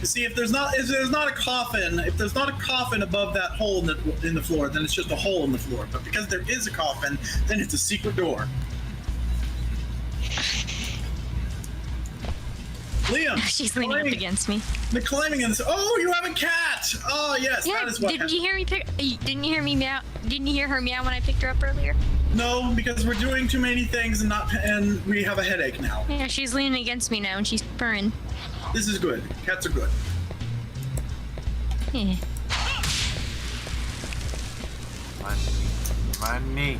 [SPEAKER 3] You see, if there's not a coffin above that hole in the floor, then it's just a hole in the floor. But because there is a coffin, then it's a secret door. Liam,
[SPEAKER 5] She's leaning up against me.
[SPEAKER 3] the climbing in this. Oh, you have a cat. Oh yes,
[SPEAKER 5] Yeah,
[SPEAKER 3] that is what.
[SPEAKER 5] didn't you hear me didn't you hear me meow? Didn't you hear her meow when I picked her up earlier?
[SPEAKER 3] No, because we're doing too many things and we have a headache now.
[SPEAKER 5] Yeah, she's leaning against me now and she's purring.
[SPEAKER 3] This is good. Cats are good.
[SPEAKER 5] Yeah.
[SPEAKER 1] Money.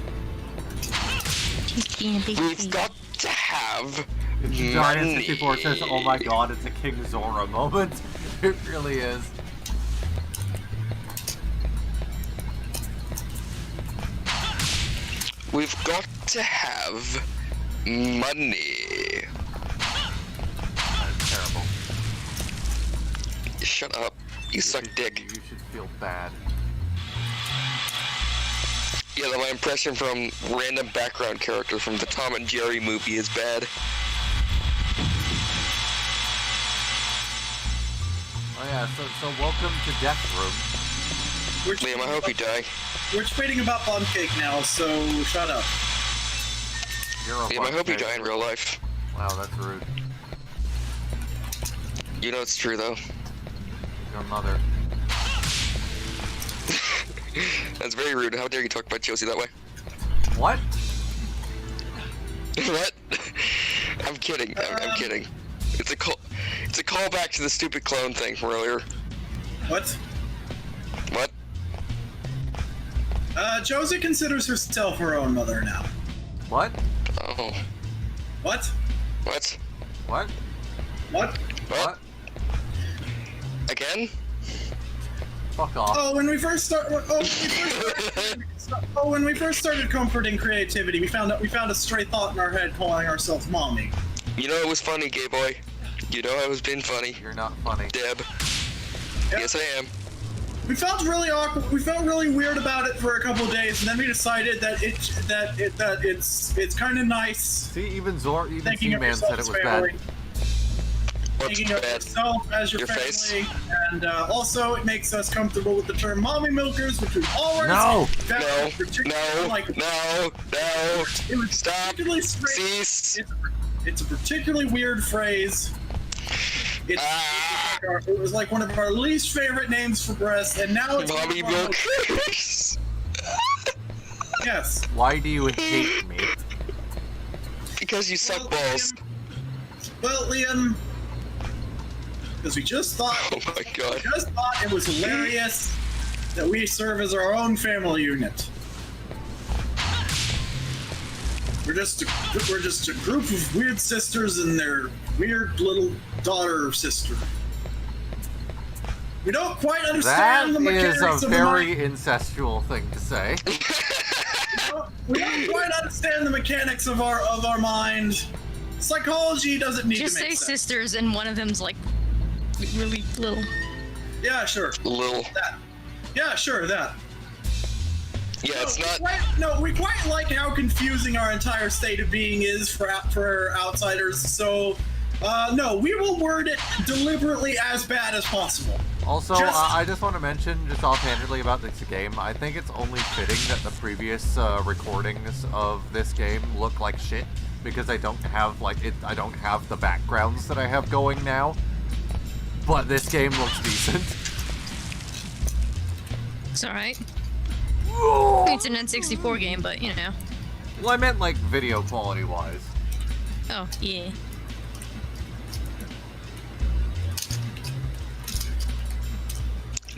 [SPEAKER 5] She's being a big
[SPEAKER 2] We've
[SPEAKER 5] baby.
[SPEAKER 2] got to have
[SPEAKER 1] Giant
[SPEAKER 2] money.
[SPEAKER 1] 64 says, "Oh my God, it's a King Zora moment." It really is.
[SPEAKER 2] We've got to have money.
[SPEAKER 1] That's terrible.
[SPEAKER 2] Shut up. You suck dick.
[SPEAKER 1] You should feel bad.
[SPEAKER 2] Yeah, my impression from random background character from the Tom and Jerry movie is bad.
[SPEAKER 1] Oh yeah, so welcome to Death Room.
[SPEAKER 2] Liam, I hope you die.
[SPEAKER 3] We're tweeting about bum cake now, so shut up.
[SPEAKER 1] You're a
[SPEAKER 2] Liam, I hope you
[SPEAKER 1] fuck
[SPEAKER 2] die in real life.
[SPEAKER 1] Wow, that's rude.
[SPEAKER 2] You know it's true, though.
[SPEAKER 1] Your mother.
[SPEAKER 2] That's very rude. How dare you talk about Josie that way?
[SPEAKER 1] What?
[SPEAKER 2] What? I'm kidding. I'm kidding. It's a callback to the stupid clone thing from earlier.
[SPEAKER 3] What?
[SPEAKER 2] What?
[SPEAKER 3] Josie considers herself her own mother now.
[SPEAKER 1] What?
[SPEAKER 2] Oh.
[SPEAKER 3] What?
[SPEAKER 2] What?
[SPEAKER 1] What?
[SPEAKER 3] What?
[SPEAKER 1] What?
[SPEAKER 2] Again?
[SPEAKER 1] Fuck off.
[SPEAKER 3] Oh, when we first started comforting creativity, we found a stray thought in our head calling ourselves mommy.
[SPEAKER 2] You know it was funny, gay boy. You know I was being funny.
[SPEAKER 1] You're not funny.
[SPEAKER 2] Deb.
[SPEAKER 3] Yep.
[SPEAKER 2] Yes, I am.
[SPEAKER 3] We felt really awkward. We felt really weird about it for a couple days, and then we decided that it's kind of nice
[SPEAKER 1] See, even
[SPEAKER 3] thinking of
[SPEAKER 1] C-Man said it
[SPEAKER 3] yourself
[SPEAKER 1] was
[SPEAKER 3] as family,
[SPEAKER 1] bad.
[SPEAKER 2] What's
[SPEAKER 3] thinking of
[SPEAKER 2] bad?
[SPEAKER 3] yourself as your family,
[SPEAKER 2] face?
[SPEAKER 3] and also it makes us comfortable with the term "mommy milkers," which we've always
[SPEAKER 1] No!
[SPEAKER 3] found
[SPEAKER 2] No,
[SPEAKER 3] particularly, like,
[SPEAKER 2] no.
[SPEAKER 3] it was
[SPEAKER 2] Stop.
[SPEAKER 3] particularly strange.
[SPEAKER 2] Cease.
[SPEAKER 3] It's a particularly weird phrase. It was like one of our least favorite names for breasts, and now it's
[SPEAKER 2] Mommy
[SPEAKER 3] one of our
[SPEAKER 2] milkers.
[SPEAKER 3] Yes.
[SPEAKER 1] Why do you hate me?
[SPEAKER 2] Because you suck balls.
[SPEAKER 3] Well, Liam, because we just thought
[SPEAKER 2] Oh my god.
[SPEAKER 3] it was hilarious that we serve as our own family unit. We're just a group of weird sisters and their weird little daughter sister. We don't quite
[SPEAKER 1] That
[SPEAKER 3] understand the mechanics
[SPEAKER 1] is a
[SPEAKER 3] of the
[SPEAKER 1] very
[SPEAKER 3] mind.
[SPEAKER 1] incestual thing to say.
[SPEAKER 3] We don't quite understand the mechanics of our mind. Psychology doesn't need
[SPEAKER 5] Just
[SPEAKER 3] to
[SPEAKER 5] say
[SPEAKER 3] make sense.
[SPEAKER 5] sisters and one of them's like really little.
[SPEAKER 3] Yeah, sure.
[SPEAKER 2] Lil.
[SPEAKER 3] That. Yeah, sure, that.
[SPEAKER 2] Yeah, it's not.
[SPEAKER 3] We quite like how confusing our entire state of being is for outsiders. So, no, we will word it deliberately as bad as possible.
[SPEAKER 1] Also, I just want to mention, just offhandedly about this game, I think it's only fitting that the previous recordings of this game look like shit, because I don't have, I don't have the backgrounds that I have going now. But this game looks decent.
[SPEAKER 5] It's alright. It's an N64 game, but you know.
[SPEAKER 1] Well, I meant, like, video quality-wise.
[SPEAKER 5] Oh, yeah.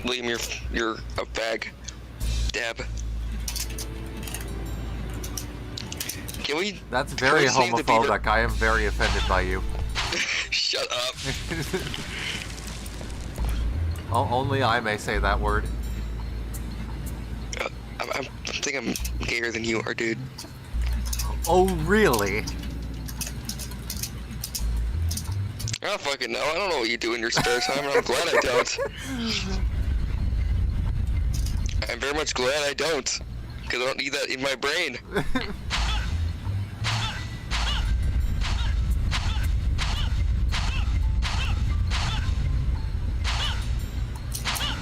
[SPEAKER 2] Liam, you're a bag. Deb. Can we?
[SPEAKER 1] That's very
[SPEAKER 2] Can we save the
[SPEAKER 1] homophobic. I am very offended by you.
[SPEAKER 2] Shut up.
[SPEAKER 1] Only I may say that word.
[SPEAKER 2] I think I'm gayer than you are, dude.
[SPEAKER 1] Oh, really?
[SPEAKER 2] I don't fucking know. I don't know what you do in your spare time, and I'm glad I don't. I'm very much glad I don't, because I don't need that in my brain.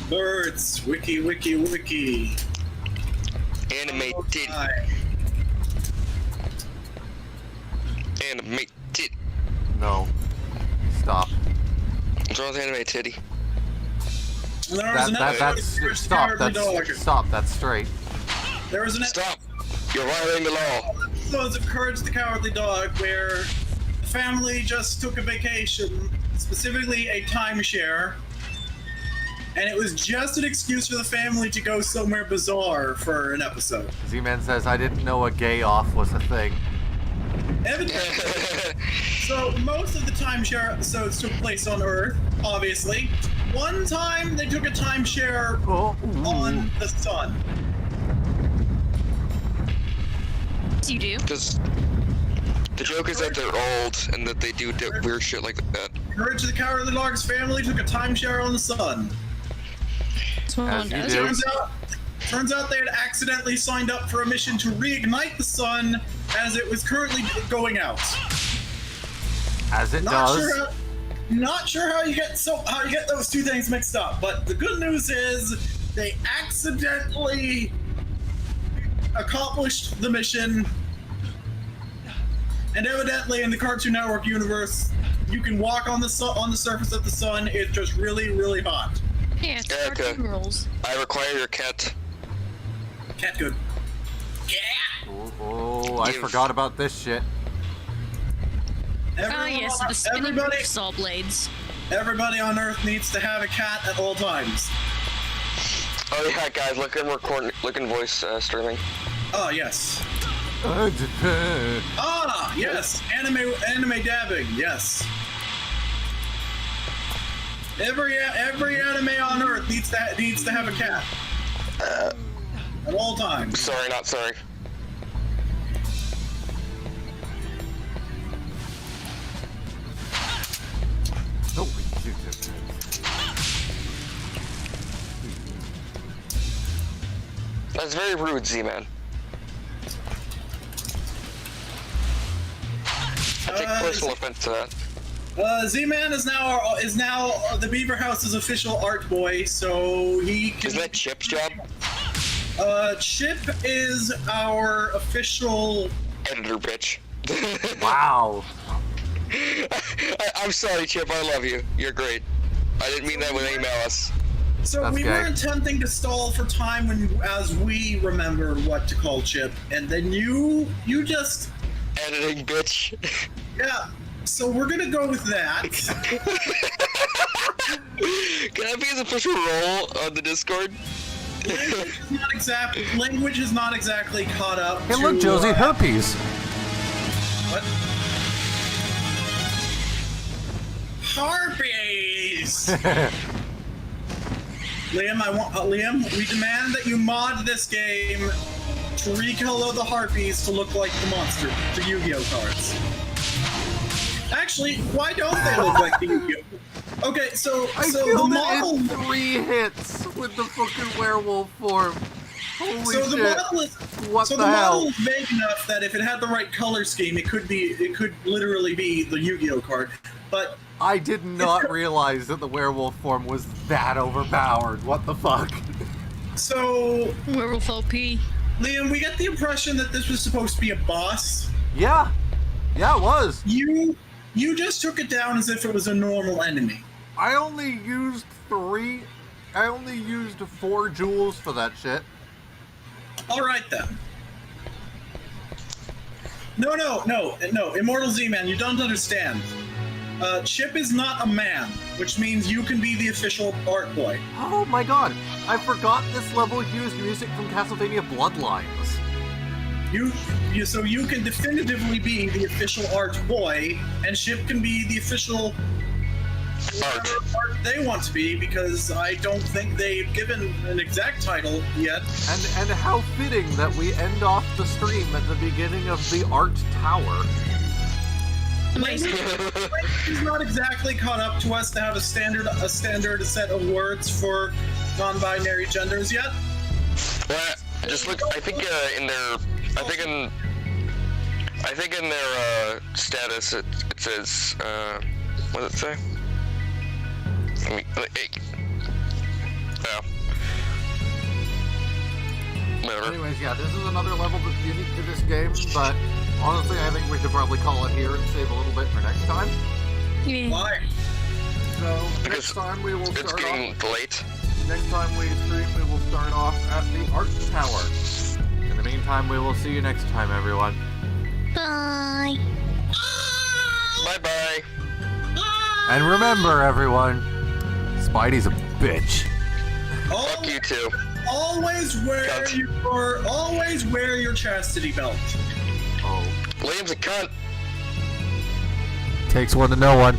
[SPEAKER 3] Birds, wiki, wiki, wiki.
[SPEAKER 2] Animated.
[SPEAKER 3] Hi.
[SPEAKER 2] Animated.
[SPEAKER 1] No. Stop.
[SPEAKER 2] What's wrong with animated?
[SPEAKER 3] There was an episode of Courage the Cowardly Dog.
[SPEAKER 1] Stop, that's straight.
[SPEAKER 3] There was an
[SPEAKER 2] Stop! You're violating the law.
[SPEAKER 3] episodes of Courage the Cowardly Dog where the family just took a vacation, specifically a timeshare, and it was just an excuse for the family to go somewhere bizarre for an episode.
[SPEAKER 1] Z-Man says, I didn't know a gay off was a thing.
[SPEAKER 3] Evidently. So most of the timeshare episodes took place on Earth, obviously. One time they took a timeshare on the sun.
[SPEAKER 5] You do?
[SPEAKER 2] Because the joke is that they're old and that they do weird shit like that.
[SPEAKER 3] Courage the Cowardly Dog's family took a timeshare on the sun.
[SPEAKER 1] As you do.
[SPEAKER 3] Turns out they had accidentally signed up for a mission to reignite the sun as it was currently going out.
[SPEAKER 1] As it
[SPEAKER 3] Not
[SPEAKER 1] does.
[SPEAKER 3] sure how you get those two things mixed up, but the good news is they accidentally accomplished the mission. And evidently in the Cartoon Network universe, you can walk on the surface of the sun. It's just really, really hot.
[SPEAKER 5] Yeah, it's
[SPEAKER 2] Erica,
[SPEAKER 5] cartoon rules.
[SPEAKER 2] I require your cat.
[SPEAKER 3] Cat good. Yeah.
[SPEAKER 1] Oh, I forgot about this shit.
[SPEAKER 5] Yes, the spinning saw blades.
[SPEAKER 3] Everybody on Earth needs to have a cat at all times.
[SPEAKER 2] Oh yeah, guys, look in voice streaming.
[SPEAKER 3] Oh yes. Yes. Anime dabbing. Yes. Every anime on Earth needs to have a cat at all times.
[SPEAKER 2] Sorry, not sorry.
[SPEAKER 1] No,
[SPEAKER 2] That's very rude, Z-Man. I take personal offense to that.
[SPEAKER 3] Z-Man is now the Beaver House's official art boy, so he can.
[SPEAKER 2] Isn't that Chip's job?
[SPEAKER 3] Chip is our official
[SPEAKER 2] Editor, bitch.
[SPEAKER 1] wow.
[SPEAKER 2] I'm sorry, Chip. I love you. You're great. I didn't mean that when they email us.
[SPEAKER 3] So
[SPEAKER 1] That's
[SPEAKER 3] we
[SPEAKER 1] gay.
[SPEAKER 3] were attempting to stall for time as we remember what to call Chip, and then you just
[SPEAKER 2] Editing, bitch.
[SPEAKER 3] yeah. So we're gonna go with that.
[SPEAKER 2] Can I be his official role on the Discord?
[SPEAKER 3] Language is not exactly caught up.
[SPEAKER 1] Hey, look, Josie, herpes.
[SPEAKER 3] What? Harpies. Liam, we demand that you mod this game to recolor the harpies to look like the monster, the Yu-Gi-Oh cards. Actually, why don't they look like the Yu-Gi-Oh? Okay, so
[SPEAKER 1] I
[SPEAKER 3] the
[SPEAKER 1] killed
[SPEAKER 3] model.
[SPEAKER 1] it in 3 hits with the fucking werewolf form. Holy
[SPEAKER 3] So
[SPEAKER 1] shit.
[SPEAKER 3] the model is.
[SPEAKER 1] What
[SPEAKER 3] So
[SPEAKER 1] the
[SPEAKER 3] the model
[SPEAKER 1] hell?
[SPEAKER 3] is big enough that if it had the right color scheme, it could literally be the Yu-Gi-Oh card. But
[SPEAKER 1] I did not realize that the werewolf form was that overpowered. What the fuck?
[SPEAKER 3] so,
[SPEAKER 5] Werewolf OP.
[SPEAKER 3] Liam, we get the impression that this was supposed to be a boss.
[SPEAKER 1] Yeah. Yeah, it was.
[SPEAKER 3] You just took it down as if it was a normal enemy.
[SPEAKER 1] I only used 4 jewels for that shit.
[SPEAKER 3] All right then. No, Immortal Z-Man, you don't understand. Chip is not a man, which means you can be the official art boy.
[SPEAKER 1] Oh my god. I forgot this level used music from Castlevania Bloodlines.
[SPEAKER 3] So you can definitively be the official art boy, and Chip can be the official
[SPEAKER 2] Art.
[SPEAKER 3] art they want to be, because I don't think they've given an exact title yet.
[SPEAKER 1] And how fitting that we end off the stream at the beginning of the Art Tower.
[SPEAKER 5] Amazing.
[SPEAKER 3] It's not exactly caught up to us to have a standard set of words for non-binary genders yet.
[SPEAKER 2] Well, just look. I think in their status it says what does it say? Hey. Oh. Whatever.
[SPEAKER 1] Anyways, yeah, this is another level that's unique to this game, but honestly, I think we should probably call it here and save a little bit for next time.
[SPEAKER 5] Yeah.
[SPEAKER 3] Why?
[SPEAKER 1] So,
[SPEAKER 2] Because
[SPEAKER 1] next time we will
[SPEAKER 2] It's
[SPEAKER 1] start
[SPEAKER 2] getting
[SPEAKER 1] off...
[SPEAKER 2] late.
[SPEAKER 1] Next time we stream, we will start off at the Art Tower. In the meantime, we will see you next time, everyone.
[SPEAKER 5] Bye.
[SPEAKER 2] Bye-bye.
[SPEAKER 1] And remember, everyone, Spidey's a bitch.
[SPEAKER 2] Fuck you too.
[SPEAKER 3] Always wear your chastity belt.
[SPEAKER 1] Oh.
[SPEAKER 2] Liam's a cunt.
[SPEAKER 1] Takes one to know one.